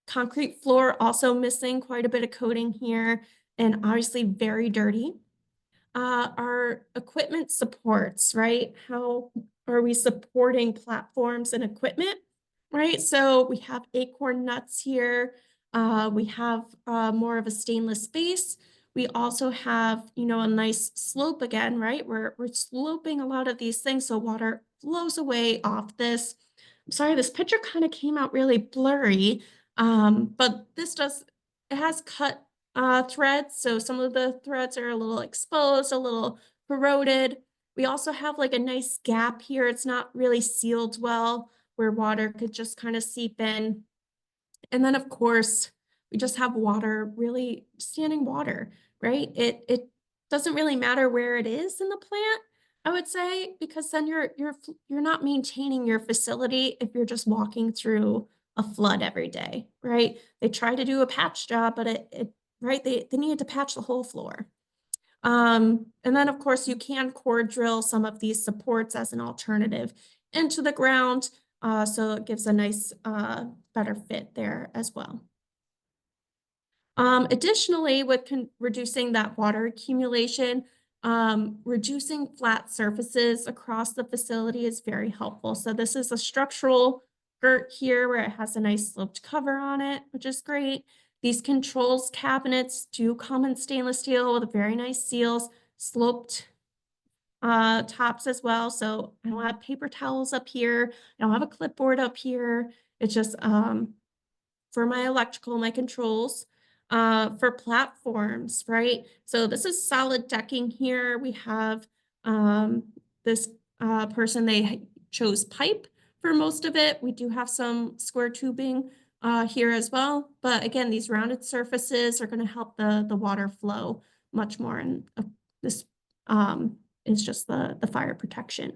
concrete floor also missing quite a bit of coating here and obviously very dirty. Our equipment supports, right? How are we supporting platforms and equipment, right? So we have acorn nuts here. We have more of a stainless base. We also have, a nice slope again, right? We're sloping a lot of these things so water flows away off this. I'm sorry, this picture kind of came out really blurry, but it has cut threads. So some of the threads are a little exposed, a little corroded. We also have like a nice gap here. It's not really sealed well, where water could just kind of seep in. And then of course, we just have water, really standing water, right? It doesn't really matter where it is in the plant, I would say, because then you're not maintaining your facility if you're just walking through a flood every day, right? They try to do a patch job, but right, they needed to patch the whole floor. And then of course you can core drill some of these supports as an alternative into the ground. So it gives a nice, better fit there as well. Additionally, with reducing that water accumulation, reducing flat surfaces across the facility is very helpful. So this is a structural girt here where it has a nice sloped cover on it, which is great. These controls cabinets do come in stainless steel with very nice seals, sloped tops as well. So I don't have paper towels up here. I don't have a clipboard up here. It's just for my electrical, my controls. For platforms, right? So this is solid decking here. We have this person, they chose pipe for most of it. We do have some square tubing here as well. But again, these rounded surfaces are going to help the water flow much more. And this is just the fire protection.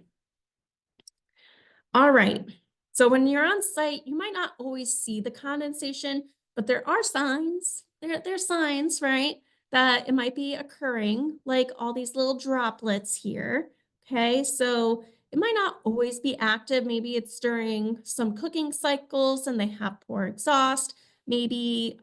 All right. So when you're on site, you might not always see the condensation, but there are signs. There's signs, right, that it might be occurring, like all these little droplets here. Okay, so it might not always be active. Maybe it's during some cooking cycles and they have poor exhaust. Maybe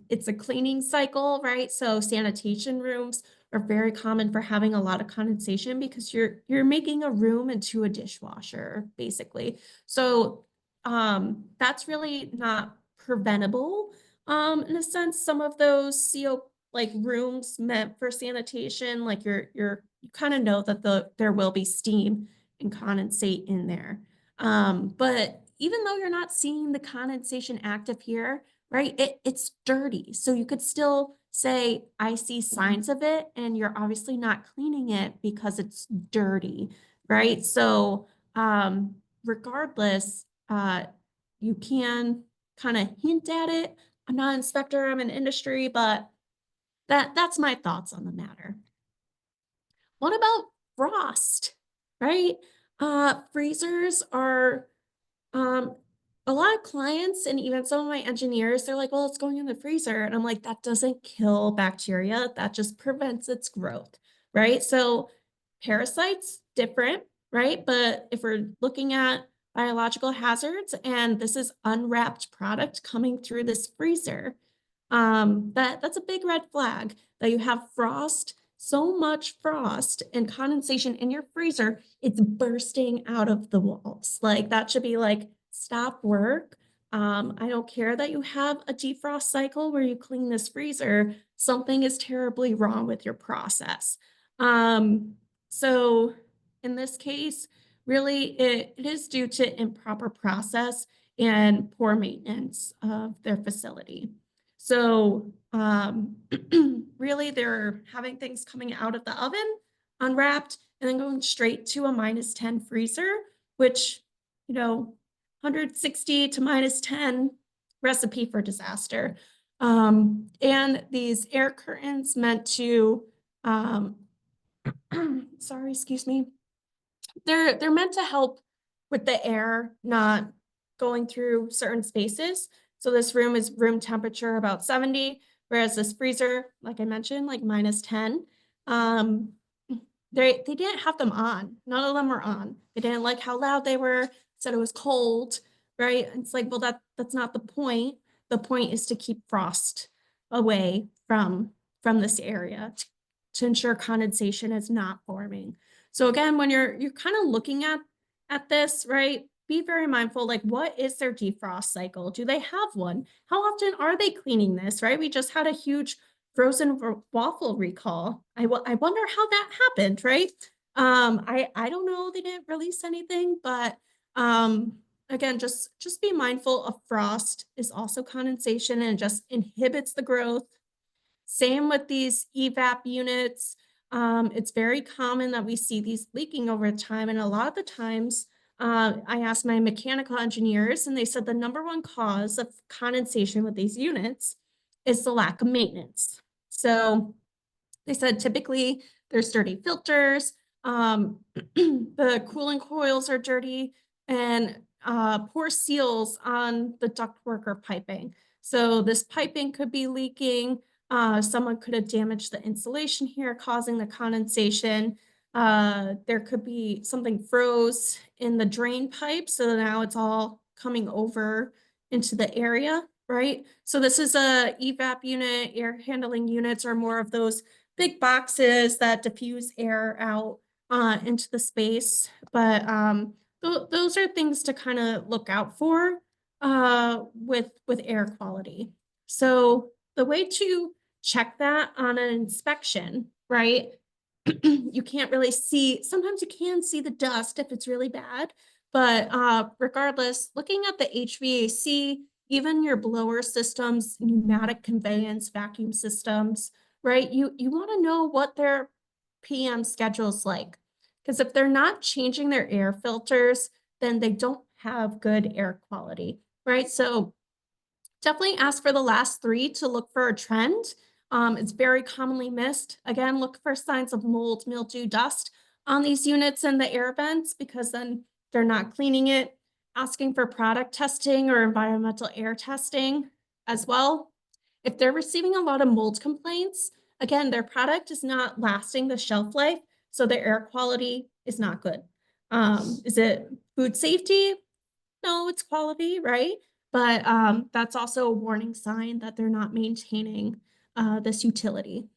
it's a cleaning cycle, right? So sanitation rooms are very common for having a lot of condensation because you're making a room into a dishwasher, basically. So that's really not preventable. In a sense, some of those CO like rooms meant for sanitation, like you kind of know that there will be steam and condensate in there. But even though you're not seeing the condensation active here, right, it's dirty. So you could still say, I see signs of it, and you're obviously not cleaning it because it's dirty, right? So regardless, you can kind of hint at it. I'm not an inspector, I'm in industry, but that's my thoughts on the matter. What about frost, right? Freezers are, a lot of clients and even some of my engineers, they're like, well, it's going in the freezer. And I'm like, that doesn't kill bacteria, that just prevents its growth, right? So parasites, different, right? But if we're looking at biological hazards and this is unwrapped product coming through this freezer, that's a big red flag that you have frost, so much frost and condensation in your freezer, it's bursting out of the walls. Like that should be like, stop work. I don't care that you have a defrost cycle where you clean this freezer. Something is terribly wrong with your process. So in this case, really it is due to improper process and poor maintenance of their facility. So really they're having things coming out of the oven unwrapped and then going straight to a -10 freezer, which, 160 to -10, recipe for disaster. And these air curtains meant to, sorry, excuse me. They're meant to help with the air not going through certain spaces. So this room is room temperature about 70, whereas this freezer, like I mentioned, like -10. They didn't have them on. None of them were on. They didn't like how loud they were, said it was cold, right? And it's like, well, that's not the point. The point is to keep frost away from this area to ensure condensation is not forming. So again, when you're kind of looking at this, right, be very mindful, like what is their defrost cycle? Do they have one? How often are they cleaning this, right? We just had a huge frozen waffle recall. I wonder how that happened, right? I don't know, they didn't release anything, but again, just be mindful of frost is also condensation and just inhibits the growth. Same with these evap units. It's very common that we see these leaking over time, and a lot of the times I asked my mechanical engineers, and they said the *1 cause of condensation with these units is the lack of maintenance. So they said typically there's dirty filters, the cooling coils are dirty, and poor seals on the ductwork or piping. So this piping could be leaking. Someone could have damaged the insulation here, causing the condensation. There could be something froze in the drain pipe, so now it's all coming over into the area, right? So this is a evap unit. Air handling units are more of those big boxes that diffuse air out into the space. But those are things to kind of look out for with air quality. So the way to check that on an inspection, right? You can't really see, sometimes you can see the dust if it's really bad, but regardless, looking at the HVAC, even your blower systems, pneumatic conveyance, vacuum systems, right? You want to know what their PM schedule's like, because if they're not changing their air filters, then they don't have good air quality, right? So definitely ask for the last 3 to look for a trend. It's very commonly missed. Again, look for signs of mold, mildew, dust on these units and the air vents, because then they're not cleaning it. Asking for product testing or environmental air testing as well. If they're receiving a lot of mold complaints, again, their product is not lasting the shelf life, so their air quality is not good. Is it food safety? No, it's quality, right? But that's also a warning sign that they're not maintaining this utility.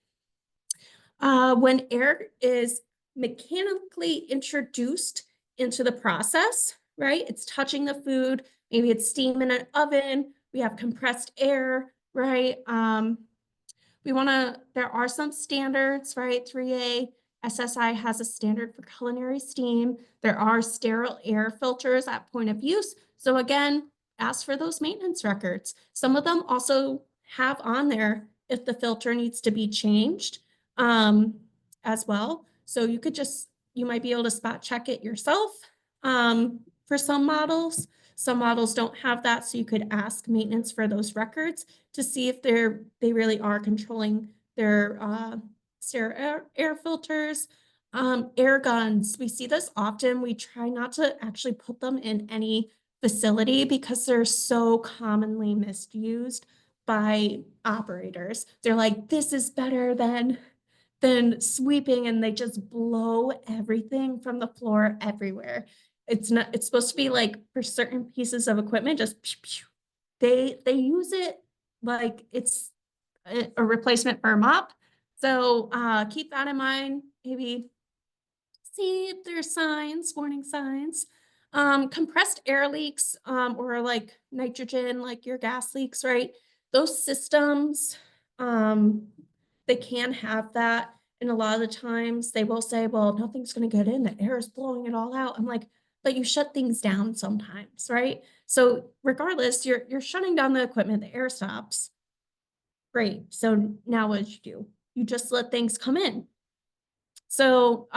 When air is mechanically introduced into the process, right? It's touching the food, maybe it's steam in an oven, we have compressed air, right? There are some standards, right? 3A SSI has a standard for culinary steam. There are sterile air filters at point of use. So again, ask for those maintenance records. Some of them also have on there if the filter needs to be changed as well. So you might be able to spot check it yourself for some models. Some models don't have that, so you could ask maintenance for those records to see if they really are controlling their sterile air filters. Air guns, we see this often. We try not to actually put them in any facility because they're so commonly misused by operators. They're like, this is better than sweeping, and they just blow everything from the floor everywhere. It's supposed to be like for certain pieces of equipment, just pew, pew. They use it like it's a replacement for a mop. So keep that in mind. Maybe see if there's signs, warning signs. Compressed air leaks or like nitrogen, like your gas leaks, right? Those systems, they can have that. And a lot of the times they will say, well, nothing's going to get in, the air is blowing it all out. I'm like, but you shut things down sometimes, right? So regardless, you're shutting down the equipment, the air stops. Great. So now what did you do? You just let things come in. So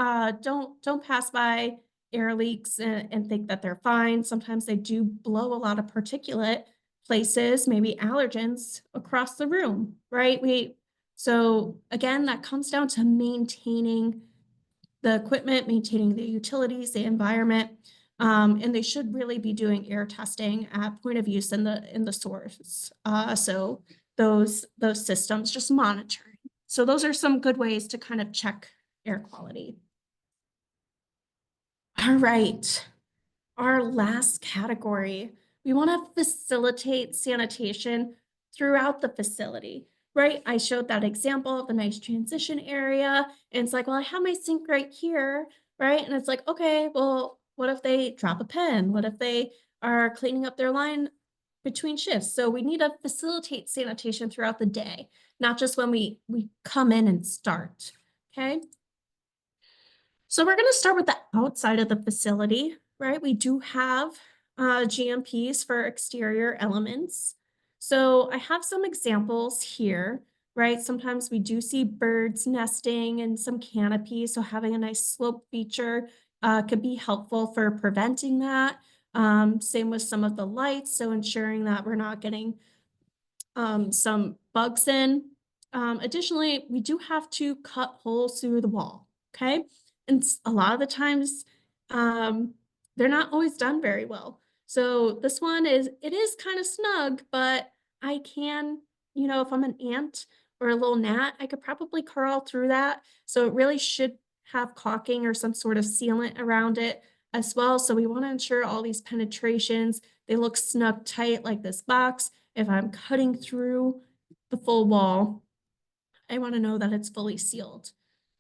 don't pass by air leaks and think that they're fine. Sometimes they do blow a lot of particulate places, maybe allergens across the room, right? So again, that comes down to maintaining the equipment, maintaining the utilities, the environment, and they should really be doing air testing at point of use in the source. So those systems, just monitoring. So those are some good ways to kind of check air quality. All right, our last category, we want to facilitate sanitation throughout the facility, right? I showed that example of a nice transition area, and it's like, well, I have my sink right here, right? And it's like, okay, well, what if they drop a pen? What if they are cleaning up their line between shifts? So we need to facilitate sanitation throughout the day. not just when we come in and start, okay? So we're going to start with the outside of the facility, right? We do have GMPs for exterior elements. So I have some examples here, right? Sometimes we do see birds nesting in some canopies, so having a nice slope feature could be helpful for preventing that. Same with some of the lights, so ensuring that we're not getting some bugs in. Additionally, we do have to cut holes through the wall, okay? And a lot of the times, they're not always done very well. So this one it is kind of snug, but I can, if I'm an ant or a little gnat, I could probably crawl through that. So it really should have caulking or some sort of sealant around it as well. So we want to ensure all these penetrations, they look snug tight like this box. If I'm cutting through the full wall, I want to know that it's fully sealed.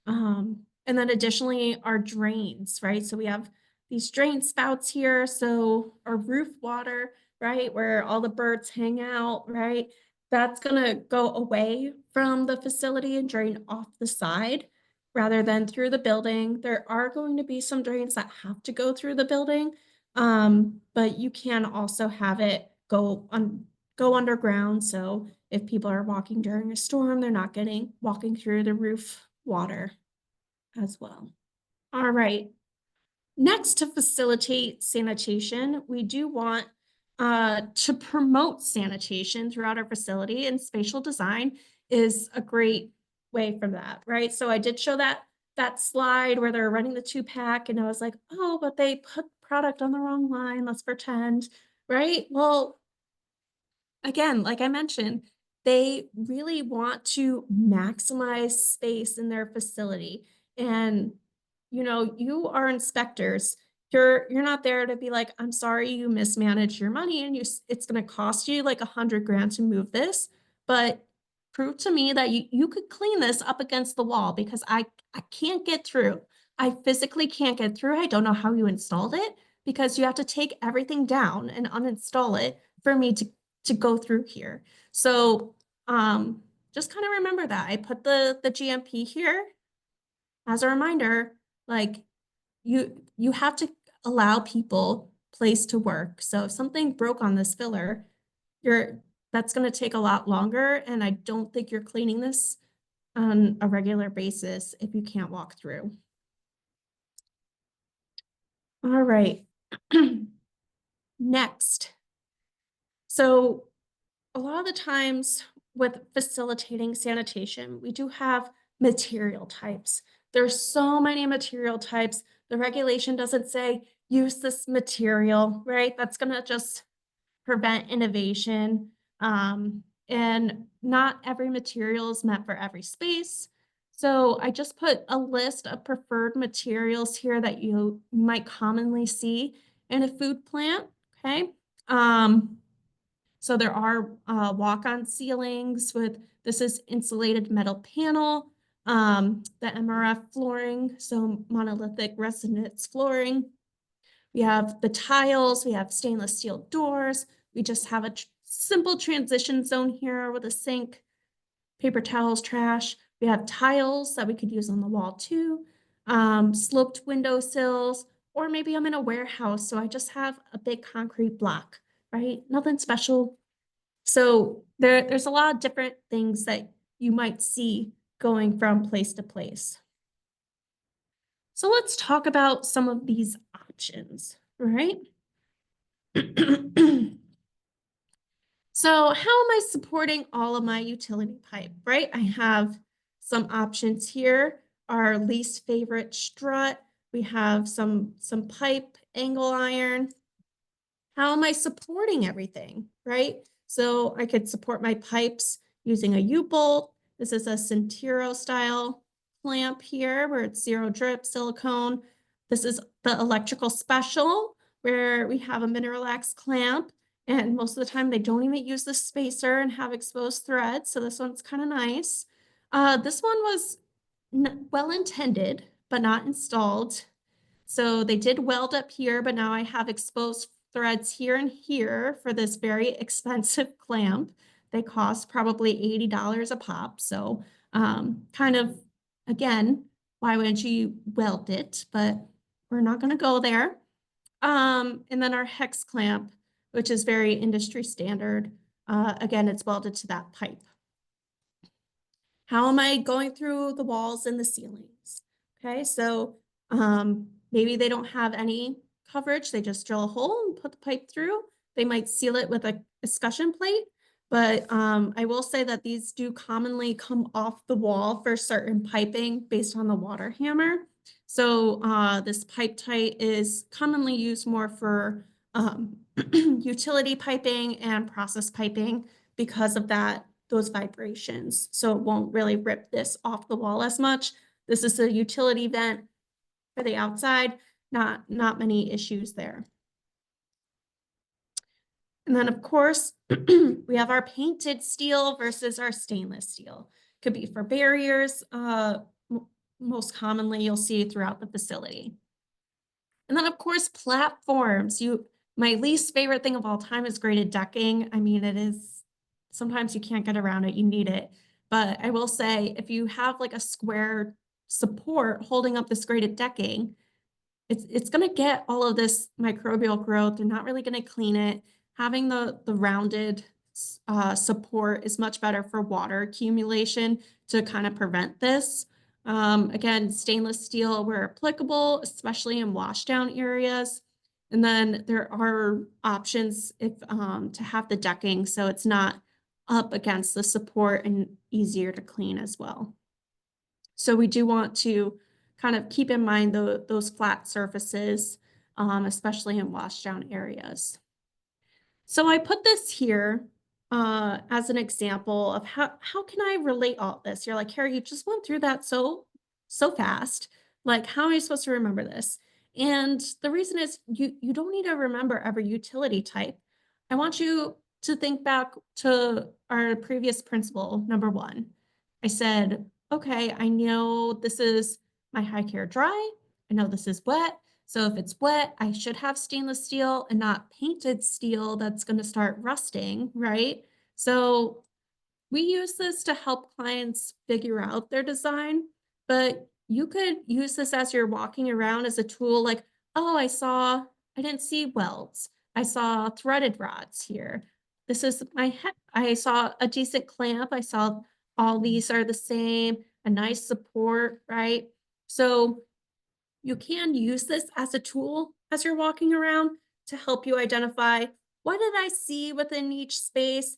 And then additionally, our drains, right? So we have these drain spouts here. So our roof water, right, where all the birds hang out, right? That's going to go away from the facility and drain off the side rather than through the building. There are going to be some drains that have to go through the building, but you can also have it go underground. So if people are walking during a storm, they're not walking through the roof water as well. All right. Next, to facilitate sanitation, we do want to promote sanitation throughout our facility, and spatial design is a great way for that, right? So I did show that slide where they're running the 2-pack, and I was like, oh, but they put product on the wrong line. Let's pretend, right? Well, again, like I mentioned, they really want to maximize space in their facility. And, you are inspectors. You're not there to be like, I'm sorry, you mismanaged your money and it's going to cost you like $100,000 to move this, but prove to me that you could clean this up against the wall, because I can't get through. I physically can't get through. I don't know how you installed it, because you have to take everything down and uninstall it for me to go through here. So just kind of remember that. I put the GMP here as a reminder, like you have to allow people place to work. So if something broke on this filler, that's going to take a lot longer. And I don't think you're cleaning this on a regular basis if you can't walk through. All right. Next. So a lot of the times with facilitating sanitation, we do have material types. There's so many material types. The regulation doesn't say use this material, right? That's going to just prevent innovation. And not every material is meant for every space. So I just put a list of preferred materials here that you might commonly see in a food plant, okay? So there are walk-on ceilings this is insulated metal panel, the MRF flooring, so monolithic resonance flooring. We have the tiles, we have stainless steel doors. We just have a simple transition zone here with a sink, paper towels, trash. We have tiles that we could use on the wall too, sloped window sills, or maybe I'm in a warehouse, so I just have a big concrete block, right? Nothing special. So there's a lot of different things that you might see going from place to place. So let's talk about some of these options, right? So how am I supporting all of my utility pipe, right? I have some options here. Our least favorite strut. We have some pipe, angle iron. How am I supporting everything, right? So I could support my pipes using a U-bolt. This is a Centiro style clamp here where it's 0 drip silicone. This is the electrical special where we have a Mineralax clamp, and most of the time they don't even use the spacer and have exposed threads. So this one's kind of nice. This one was well intended, but not installed. So they did weld up here, but now I have exposed threads here and here for this very expensive clamp. They cost probably $80 a pop. So kind of, again, why wouldn't you weld it? But we're not going to go there. And then our hex clamp, which is very industry standard. Again, it's welded to that pipe. How am I going through the walls and the ceilings? Okay, so maybe they don't have any coverage. They just drill a hole and put the pipe through. They might seal it with a escutcheon plate, but I will say that these do commonly come off the wall for certain piping based on the water hammer. So this pipe tight is commonly used more for utility piping and process piping because of those vibrations. So it won't really rip this off the wall as much. This is a utility vent for the outside, not many issues there. And then of course, we have our painted steel versus our stainless steel. Could be for barriers, most commonly you'll see throughout the facility. And then of course, platforms. My least favorite thing of all time is graded decking. I mean, it is, sometimes you can't get around it, you need it. But I will say, if you have like a square support holding up this graded decking, it's going to get all of this microbial growth. They're not really going to clean it. Having the rounded support is much better for water accumulation to kind of prevent this. Again, stainless steel where applicable, especially in washdown areas. And then there are options if to have the decking so it's not up against the support and easier to clean as well. So we do want to kind of keep in mind those flat surfaces, especially in washdown areas. So I put this here as an example of how can I relate all this? You're like, Carrie, you just went through that so fast. Like, how am I supposed to remember this? And the reason is you don't need to remember every utility type. I want you to think back to our previous principle, number 1. I said, okay, I know this is my high care dry. I know this is wet. So if it's wet, I should have stainless steel and not painted steel that's going to start rusting, right? So we use this to help clients figure out their design, but you could use this as you're walking around as a tool like, oh, I didn't see welds. I saw threaded rods here. This is I saw a decent clamp. I saw all these are the same, a nice support, right? So you can use this as a tool as you're walking around to help you identify what did I see within each space?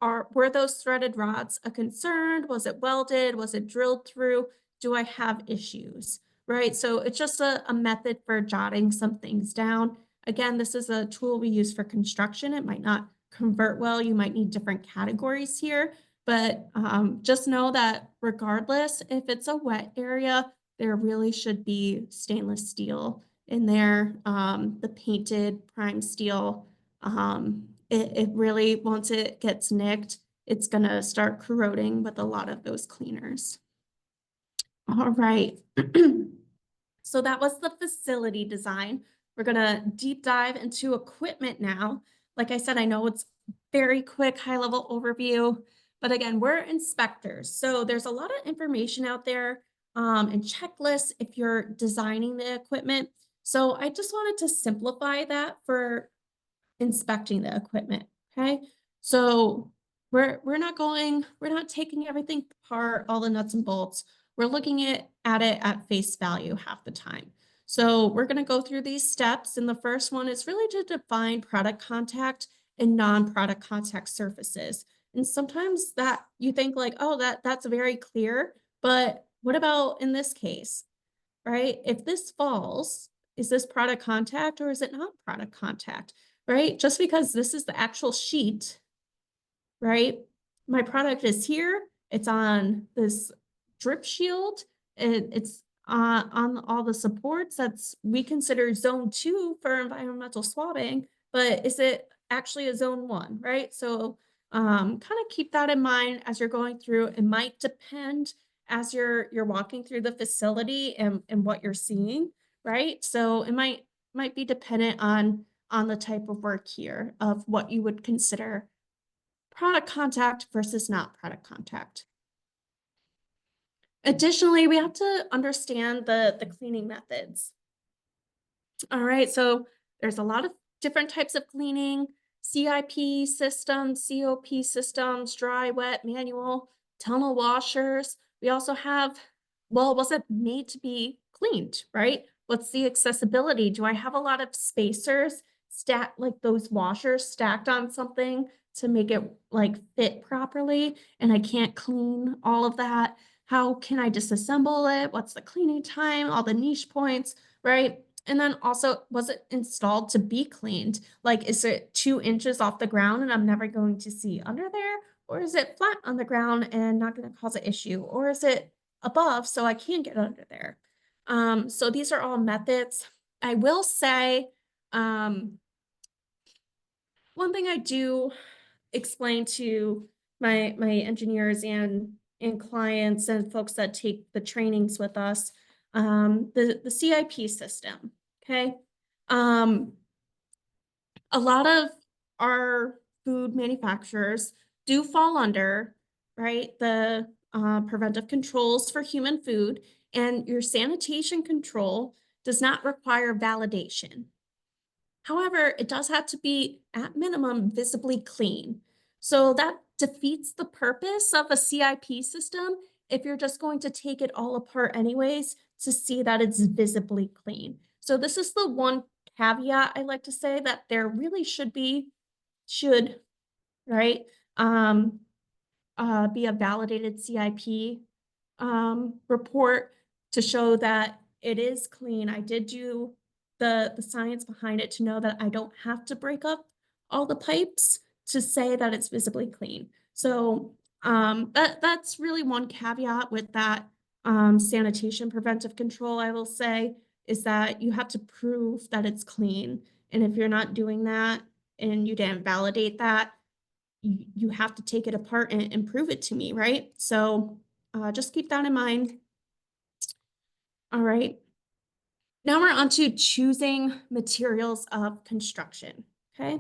Were those threaded rods a concern? Was it welded? Was it drilled through? Do I have issues? Right? So it's just a method for jotting some things down. Again, this is a tool we use for construction. It might not convert well. You might need different categories here, but just know that regardless if it's a wet area, there really should be stainless steel in there. The painted prime steel, it really, once it gets nicked, it's going to start corroding with a lot of those cleaners. All right. So that was the facility design. We're going to deep dive into equipment now. Like I said, I know it's very quick, high level overview, but again, we're inspectors. So there's a lot of information out there and checklists if you're designing the equipment. So I just wanted to simplify that for inspecting the equipment. Okay. So we're not taking everything apart, all the nuts and bolts. We're looking at it at face value half the time. So we're going to go through these steps. And the first one is really to define product contact and non-product contact surfaces. And sometimes that you think like, oh, that's very clear. But what about in this case, right? If this falls, is this product contact or is it not product contact? Right? Just because this is the actual sheet, right? My product is here. It's on this drip shield. It's on all the supports. We consider zone 2 for environmental swabbing, but is it actually a zone 1, right? So kind of keep that in mind as you're going through. It might depend as you're walking through the facility and what you're seeing, right? So it might be dependent on the type of work here of what you would consider product contact versus not product contact. Additionally, we have to understand the cleaning methods. All right, so there's a lot of different types of cleaning: CIP systems, COP systems, dry, wet, manual, tunnel washers. We also have, well, was it made to be cleaned, right? What's the accessibility? Do I have a lot of spacers stacked, like those washers stacked on something to make it like fit properly, and I can't clean all of that? How can I disassemble it? What's the cleaning time? All the niche points, right? And then also, was it installed to be cleaned? Like, is it 2 inches off the ground and I'm never going to see under there? Or is it flat on the ground and not going to cause an issue? Or is it above so I can get under there? So these are all methods. I will say, one thing I do explain to my engineers and clients and folks that take the trainings with us, the CIP system. Okay. A lot of our food manufacturers do fall under, right, the preventive controls for human food, and your sanitation control does not require validation. However, it does have to be, at minimum, visibly clean. So that defeats the purpose of a CIP system if you're just going to take it all apart anyways to see that it's visibly clean. So this is the one caveat I like to say, that there really should, right, be a validated CIP report to show that it is clean. I did do the science behind it to know that I don't have to break up all the pipes to say that it's visibly clean. So that's really one caveat with that sanitation preventive control, I will say, is that you have to prove that it's clean. And if you're not doing that and you didn't validate that, you have to take it apart and prove it to me, right? So just keep that in mind. All right. Now we're on to choosing materials of construction, okay?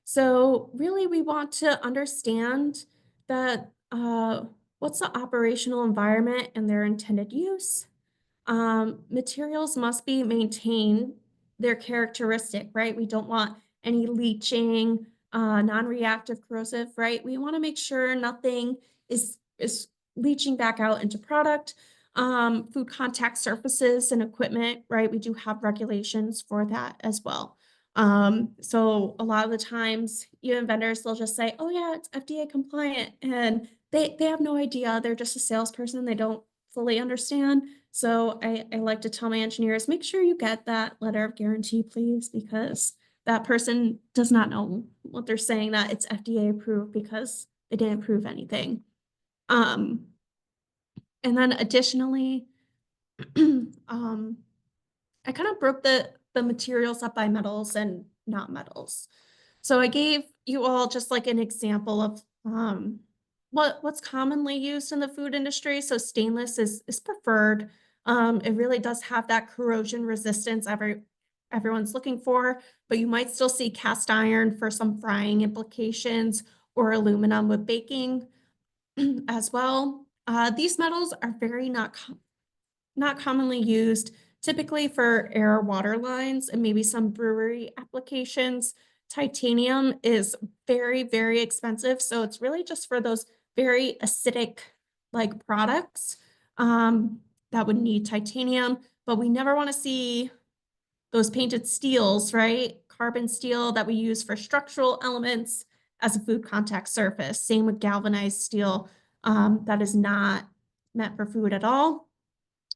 So really we want to understand that what's the operational environment and their intended use. Materials must be maintained their characteristic, right? We don't want any leaching, non-reactive corrosive, right? We want to make sure nothing is leaching back out into product. Food contact surfaces and equipment, right? We do have regulations for that as well. So a lot of the times, even vendors, they'll just say, oh yeah, it's FDA compliant, and they have no idea. They're just a salesperson. They don't fully understand. So I like to tell my engineers, make sure you get that letter of guarantee, please, because that person does not know what they're saying, that it's FDA approved, because they didn't prove anything. And then additionally, I kind of broke the materials up by metals and not metals. So I gave you all just like an example of what's commonly used in the food industry. So stainless is preferred. It really does have that corrosion resistance everyone's looking for, but you might still see cast iron for some frying implications, or aluminum with baking as well. These metals are very not commonly used, typically for air water lines and maybe some brewery applications. Titanium is very, very expensive. So it's really just for those very acidic like products that would need titanium, but we never want to see those painted steels, right? Carbon steel that we use for structural elements as a food contact surface. Same with galvanized steel that is not meant for food at all.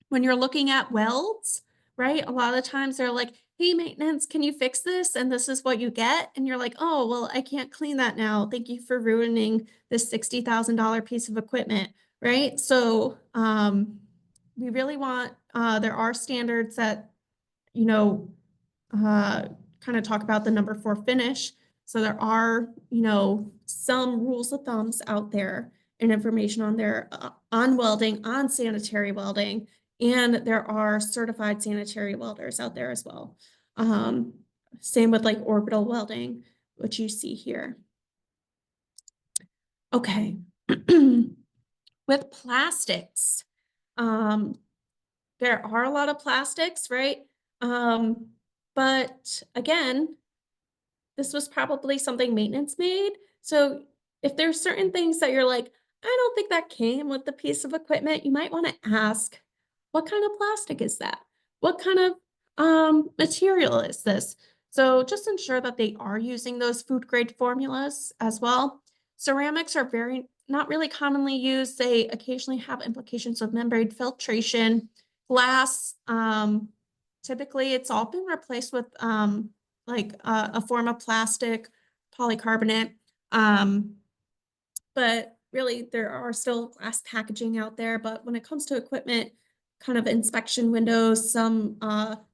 When you're looking at welds, right? A lot of the times they're like, hey, maintenance, can you fix this? And this is what you get. And you're like, oh, well, I can't clean that now. Thank you for ruining this $60,000 piece of equipment, right? So we really want, there are standards that, you know, kind of talk about the number 4 finish. So there are, you know, some rules of thumbs out there and information on there on welding, on sanitary welding, and there are certified sanitary welders out there as well. Same with like orbital welding, which you see here. Okay. With plastics, there are a lot of plastics, right? But again, this was probably something maintenance made. So if there's certain things that you're like, I don't think that came with the piece of equipment, you might want to ask, what kind of plastic is that? What kind of material is this? So just ensure that they are using those food grade formulas as well. Ceramics are not really commonly used. They occasionally have implications of membrane filtration. Glass, typically it's all been replaced with like a form of plastic, polycarbonate. But really there are still glass packaging out there. But when it comes to equipment, kind of inspection windows, some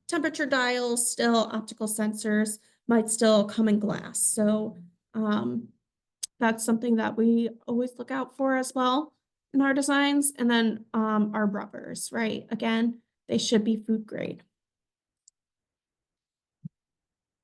temperature dials, still optical sensors might still come in glass. So that's something that we always look out for as well in our designs. And then our rubbers, right? Again, they should be food grade.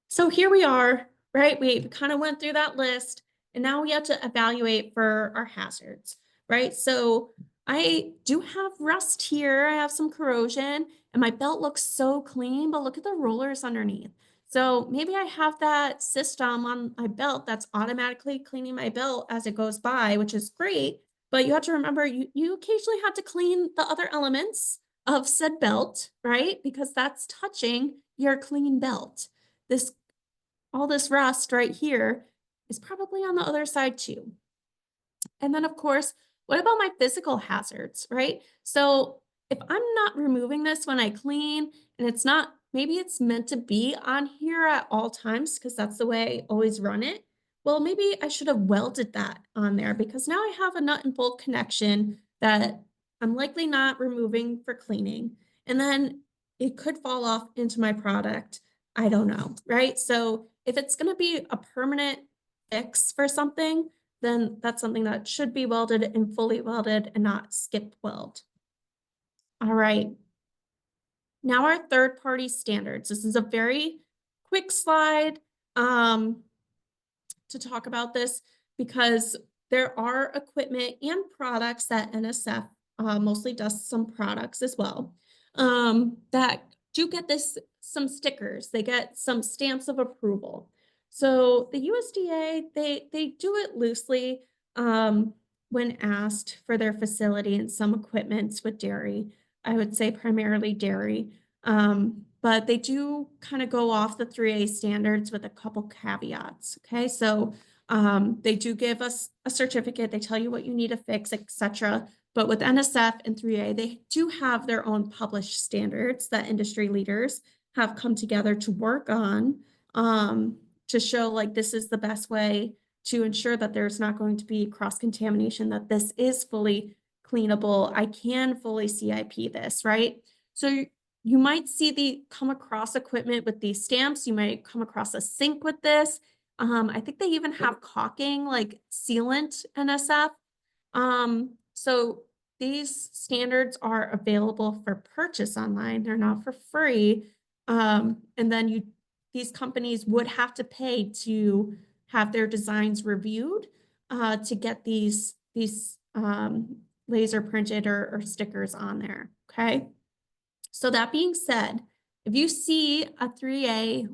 So here we are, right? We kind of went through that list and now we have to evaluate for our hazards, right? So I do have rust here. I have some corrosion and my belt looks so clean, but look at the rollers underneath. So maybe I have that system on my belt that's automatically cleaning my belt as it goes by, which is great. But you have to remember you occasionally have to clean the other elements of said belt, right? Because that's touching your clean belt. All this rust right here is probably on the other side too. And then of course, what about my physical hazards, right? So if I'm not removing this when I clean and it's not, maybe it's meant to be on here at all times because that's the way I always run it. Well, maybe I should have welded that on there because now I have a nut and bolt connection that I'm likely not removing for cleaning. And then it could fall off into my product. I don't know, right? So if it's going to be a permanent fix for something, then that's something that should be welded and fully welded and not skip weld. All right. Now our third-party standards. This is a very quick slide to talk about this because there are equipment and products that NSF mostly does some products as well that do get some stickers. They get some stamps of approval. So the USDA, they do it loosely when asked for their facility and some equipments with dairy. I would say primarily dairy. But they do kind of go off the 3A standards with a couple caveats. Okay, so they do give us a certificate. They tell you what you need to fix, etc. But with NSF and 3A, they do have their own published standards that industry leaders have come together to work on to show like this is the best way to ensure that there's not going to be cross-contamination, that this is fully cleanable. I can fully CIP this, right? So you might come across equipment with these stamps. You might come across a sink with this. I think they even have caulking, like sealant NSF. So these standards are available for purchase online. They're not for free. And then these companies would have to pay to have their designs reviewed to get these laser printed or stickers on there. Okay. So that being said, if you see a 3A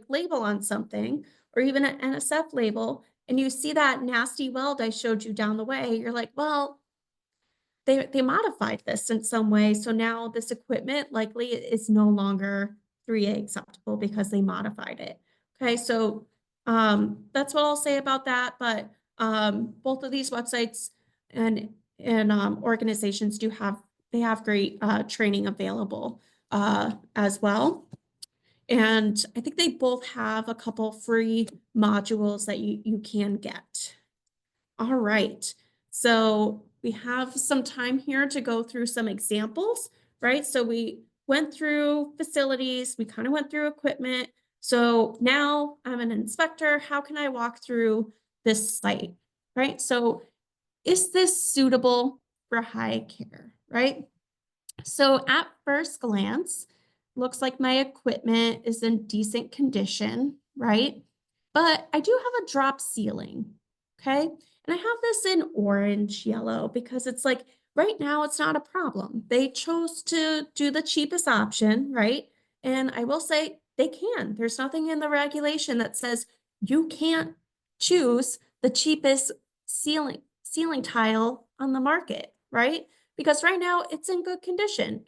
label on something, or even an NSF label, and you see that nasty weld I showed you down the way, you're like, well, they modified this in some way. So now this equipment likely is no longer 3A acceptable because they modified it. Okay, so that's what I'll say about that. But both of these websites and organizations have great training available as well. And I think they both have a couple free modules that you can get. All right, so we have some time here to go through some examples, right? So we went through facilities, we kind of went through equipment. So now I'm an inspector. How can I walk through this site, right? So is this suitable for high care, right? So at first glance, looks like my equipment is in decent condition, right? But I do have a drop ceiling, okay? And I have this in orange, yellow, because it's like right now it's not a problem. They chose to do the cheapest option, right? And I will say they can. There's nothing in the regulation that says you can't choose the cheapest ceiling tile on the market, right? Because right now it's in good condition.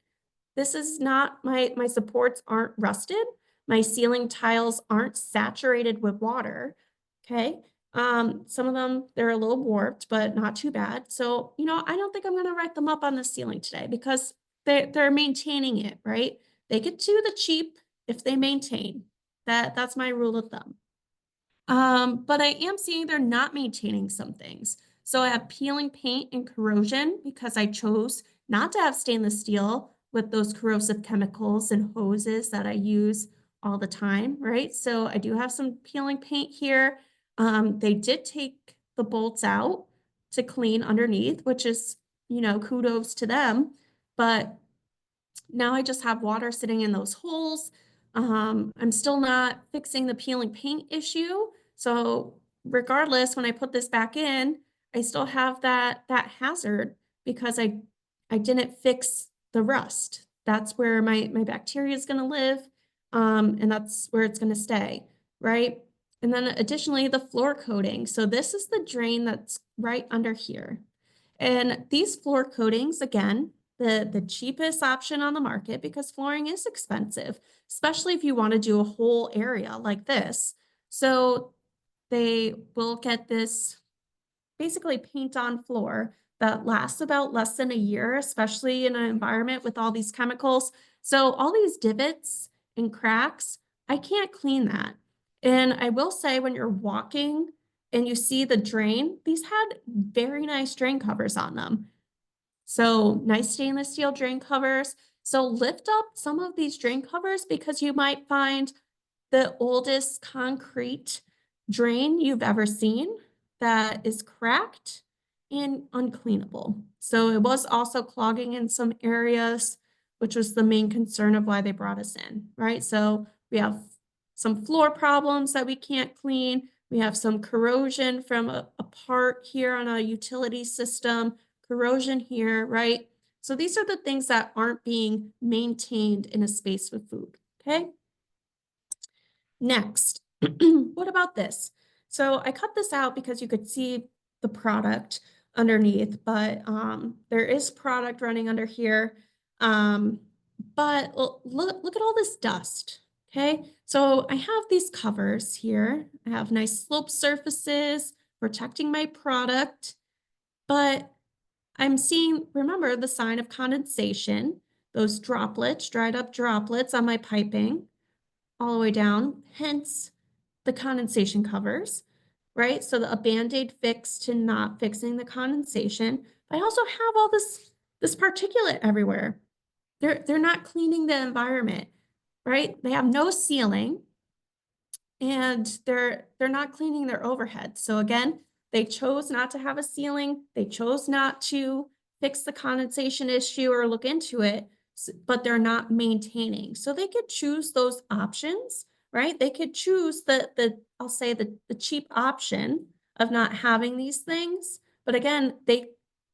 This is not my supports aren't rusted. My ceiling tiles aren't saturated with water. Okay. Some of them, they're a little warped, but not too bad. So, you know, I don't think I'm going to write them up on the ceiling today because they're maintaining it, right? They get to the cheap if they maintain. That's my rule of thumb. But I am seeing they're not maintaining some things. So I have peeling paint and corrosion because I chose not to have stainless steel with those corrosive chemicals and hoses that I use all the time, right? So I do have some peeling paint here. They did take the bolts out to clean underneath, which is, you know, kudos to them. But now I just have water sitting in those holes. I'm still not fixing the peeling paint issue. So regardless, when I put this back in, I still have that hazard because I didn't fix the rust. That's where my bacteria is going to live, and that's where it's going to stay, right? And then additionally, the floor coating. So this is the drain that's right under here. And these floor coatings, again, the cheapest option on the market because flooring is expensive, especially if you want to do a whole area like this. So they will get this basically paint on floor that lasts about less than a year, especially in an environment with all these chemicals. So all these divots and cracks, I can't clean that. And I will say when you're walking and you see the drain, these had very nice drain covers on them. So nice stainless steel drain covers. So lift up some of these drain covers because you might find the oldest concrete drain you've ever seen that is cracked and uncleanable. So it was also clogging in some areas, which was the main concern of why they brought us in, right? So we have some floor problems that we can't clean. We have some corrosion from a part here on a utility system, corrosion here, right? So these are the things that aren't being maintained in a space with food, okay? Next, what about this? So I cut this out because you could see the product underneath, but there is product running under here. But look at all this dust, okay? So I have these covers here. I have nice sloped surfaces protecting my product, but I'm seeing, remember the sign of condensation, those droplets, dried up droplets on my piping all the way down, hence the condensation covers, right? So a Band-Aid fix to not fixing the condensation. I also have all this particulate everywhere. They're not cleaning the environment, right? They have no sealing and they're not cleaning their overhead. So again, they chose not to have a ceiling. They chose not to fix the condensation issue or look into it, but they're not maintaining. So they could choose those options, right? They could choose I'll say the cheap option of not having these things. But again, they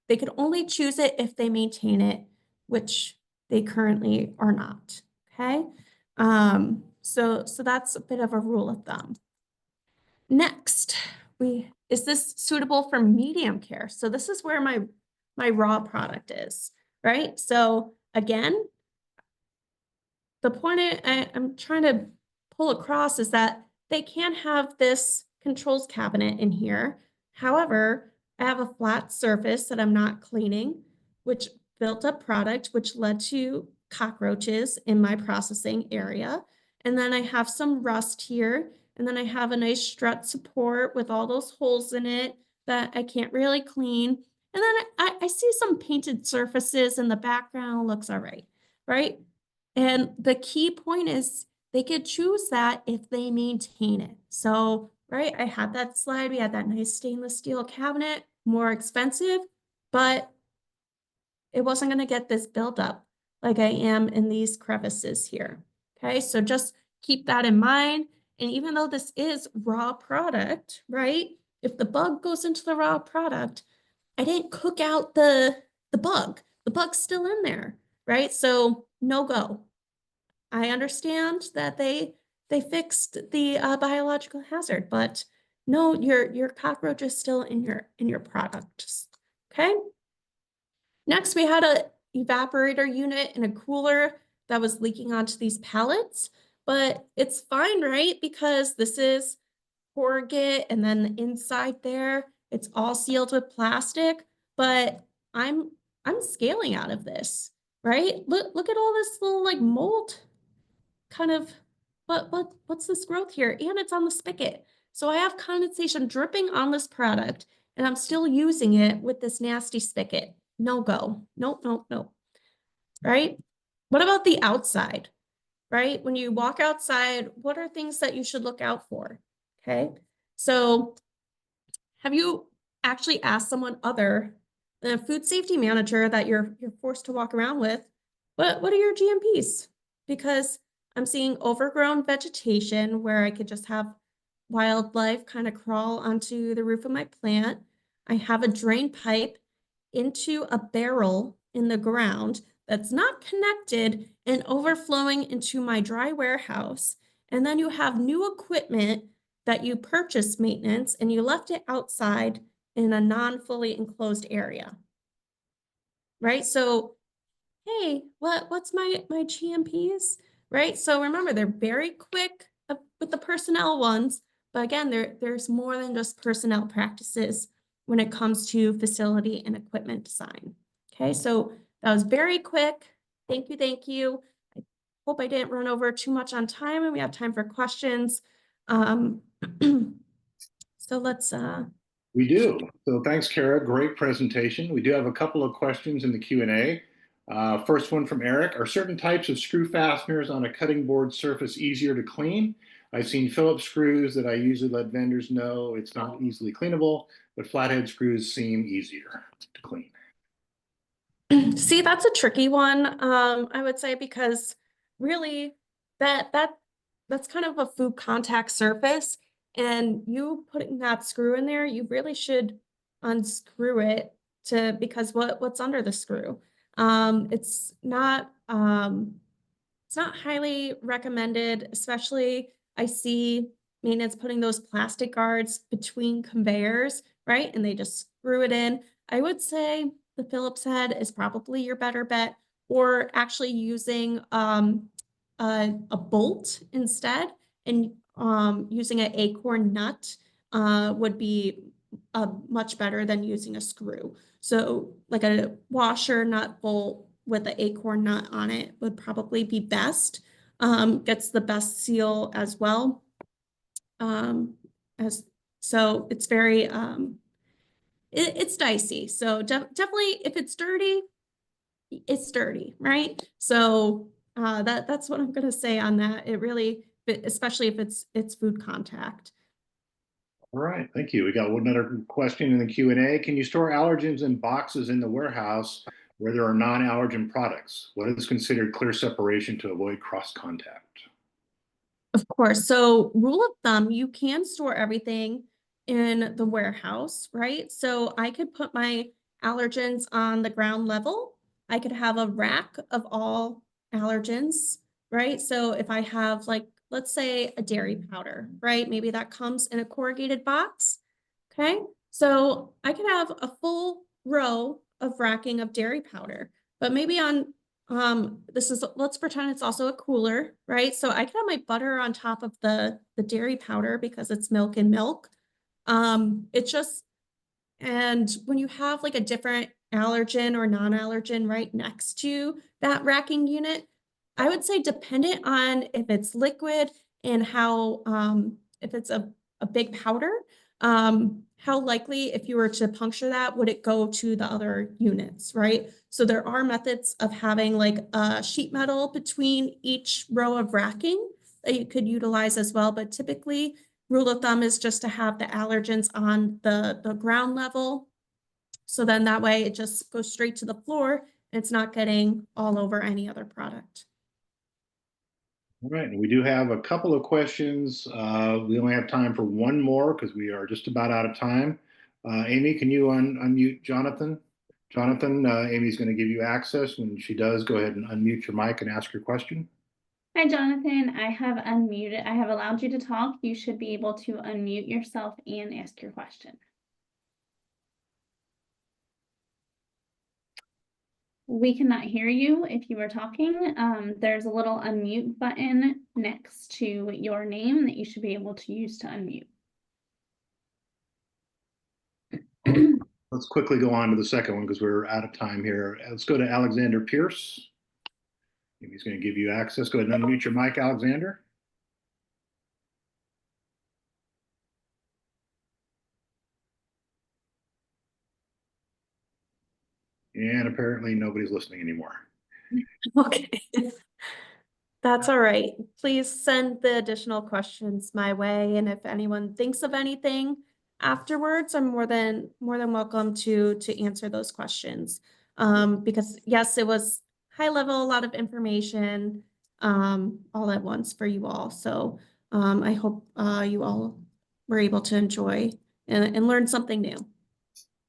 could only choose it if they maintain it, which they currently are not, okay? So that's a bit of a rule of thumb. Next, is this suitable for medium care? So this is where my raw product is, right? So again, the point I'm trying to pull across is that they can have this controls cabinet in here. However, I have a flat surface that I'm not cleaning, which built up product, which led to cockroaches in my processing area. And then I have some rust here. And then I have a nice strut support with all those holes in it that I can't really clean. And then I see some painted surfaces in the background, looks all right, right? And the key point is they could choose that if they maintain it. So, right, I had that slide. We had that nice stainless steel cabinet, more expensive, but it wasn't going to get this buildup like I am in these crevices here. Okay, so just keep that in mind. And even though this is raw product, right, if the bug goes into the raw product, I didn't cook out the bug. The bug's still in there, right? So no go. I understand that they fixed the biological hazard, but no, your cockroach is still in your products. Okay. Next, we had a evaporator unit and a cooler that was leaking onto these pallets, but it's fine, right? Because this is corrugate, and then the inside there, it's all sealed with plastic, but I'm scaling out of this, right? Look at all this little like mold kind of, what's this growth here? And it's on the spigot. So I have condensation dripping on this product, and I'm still using it with this nasty spigot. No go. Nope, nope, nope. Right? What about the outside? Right? When you walk outside, what are things that you should look out for? Okay. So have you actually asked someone other than a food safety manager that you're forced to walk around with, what are your GMPs? Because I'm seeing overgrown vegetation where I could just have wildlife kind of crawl onto the roof of my plant. I have a drain pipe into a barrel in the ground that's not connected and overflowing into my dry warehouse. And then you have new equipment that you purchased maintenance and you left it outside in a non-fully enclosed area. Right? So, hey, what's my GMPs? Right? So remember, they're very quick with the personnel ones, but again, there's more than just personnel practices when it comes to facility and equipment design. Okay, so that was very quick. Thank you, thank you. I hope I didn't run over too much on time and we have time for questions. So let's We do. So thanks, Kara. Great presentation. We do have a couple of questions in the Q&A. First one from Eric. Are certain types of screw fasteners on a cutting board surface easier to clean? I've seen Phillips screws that I usually let vendors know it's not easily cleanable, but flathead screws seem easier to clean. See, that's a tricky one, I would say, because really that's kind of a food contact surface, and you putting that screw in there, you really should unscrew it because what's under the screw? It's not highly recommended, especially I see maintenance putting those plastic guards between conveyors, right? And they just screw it in. I would say the Phillips head is probably your better bet, or actually using a bolt instead, and using an acorn nut would be much better than using a screw. So like a washer nut bolt with an acorn nut on it would probably be best. Gets the best seal as well. So it's very it's dicey. So definitely, if it's dirty, it's dirty, right? So that's what I'm gonna say on that. It really, especially if it's food contact. All right, thank you. We got another question in the Q&A. Can you store allergens in boxes in the warehouse where there are non-allergen products? What is considered clear separation to avoid cross contact? Of course. So rule of thumb, you can store everything in the warehouse, right? So I could put my allergens on the ground level. I could have a rack of all allergens, right? So if I have, like, let's say a dairy powder, right? Maybe that comes in a corrugated box. Okay. So I could have a full row of racking of dairy powder, but maybe on let's pretend it's also a cooler, right? So I can have my butter on top of the dairy powder because it's milk and milk. It's just, and when you have like a different allergen or non-allergen right next to that racking unit, I would say dependent on if it's liquid and how, if it's a big powder, how likely, if you were to puncture that, would it go to the other units, right? So there are methods of having like a sheet metal between each row of racking that you could utilize as well. But typically, rule of thumb is just to have the allergens on the ground level. So then that way it just goes straight to the floor and it's not getting all over any other product. All right, and we do have a couple of questions. We only have time for one more because we are just about out of time. Amy, can you unmute Jonathan? Jonathan, Amy's going to give you access. When she does, go ahead and unmute your mic and ask your question. Hi, Jonathan. I have allowed you to talk. You should be able to unmute yourself and ask your question. We cannot hear you if you are talking. There's a little unmute button next to your name that you should be able to use to unmute. Let's quickly go on to the second one because we're out of time here. Let's go to Alexander Pierce. He's going to give you access. Go ahead and unmute your mic, Alexander. And apparently nobody's listening anymore. Okay. That's all right. Please send the additional questions my way. And if anyone thinks of anything afterwards, I'm more than welcome to answer those questions. Because yes, it was high level, a lot of information, all at once for you all. So I hope you all were able to enjoy and learn something new.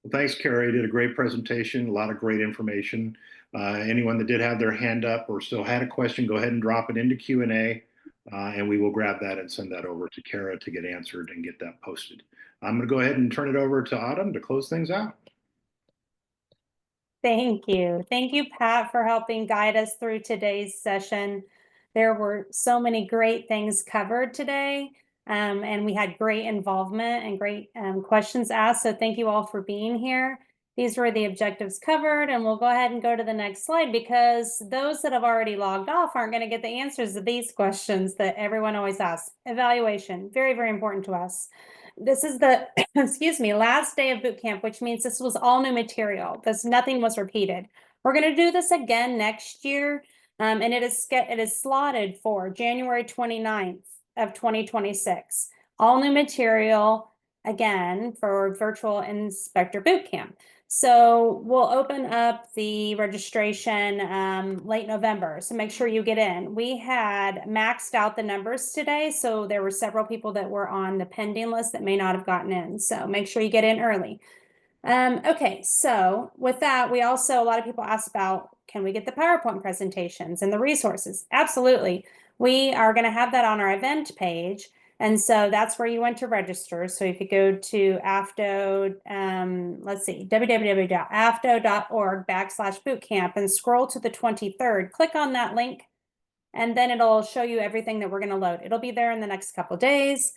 Well, thanks, Carrie. You did a great presentation, a lot of great information. Anyone that did have their hand up or still had a question, go ahead and drop it into Q&A, and we will grab that and send that over to Kara to get answered and get that posted. I'm going to go ahead and turn it over to Autumn to close things out. Thank you. Thank you, Pat, for helping guide us through today's session. There were so many great things covered today, and we had great involvement and great questions asked. So thank you all for being here. These were the objectives covered, and we'll go ahead and go to the next slide because those that have already logged off aren't going to get the answers to these questions that everyone always asks. Evaluation, very, very important to us. This is the, excuse me, last day of boot camp, which means this was all new material. Nothing was repeated. We're going to do this again next year, and it is slotted for January 29th of 2026. All new material again for virtual inspector boot camp. So we'll open up the registration late November. So make sure you get in. We had maxed out the numbers today. So there were several people that were on the pending list that may not have gotten in. So make sure you get in early. Okay, so with that, a lot of people asked about, can we get the PowerPoint presentations and the resources? Absolutely. We are going to have that on our event page. And so that's where you went to register. So if you go to AFDO, let's see, www.afdo.org/bootcamp and scroll to the 23rd, click on that link, and then it'll show you everything that we're going to load. It'll be there in the next couple of days.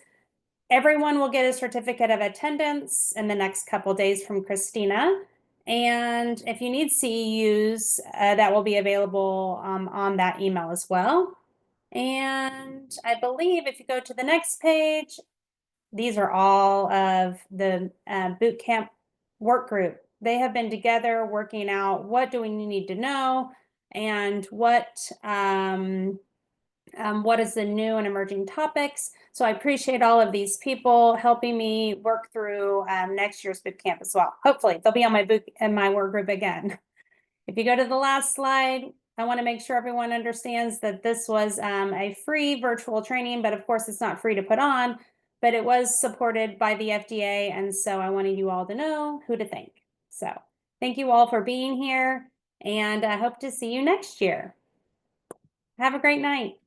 Everyone will get a certificate of attendance in the next couple of days from Christina. And if you need CEUs, that will be available on that email as well. And I believe if you go to the next page, these are all of the boot camp work group. They have been together working out what do we need to know and what is the new and emerging topics. So I appreciate all of these people helping me work through next year's boot camp as well. Hopefully they'll be on my work group again. If you go to the last slide, I want to make sure everyone understands that this was a free virtual training, but of course it's not free to put on, but it was supported by the FDA. And so I wanted you all to know who to thank. So thank you all for being here, and I hope to see you next year. Have a great night.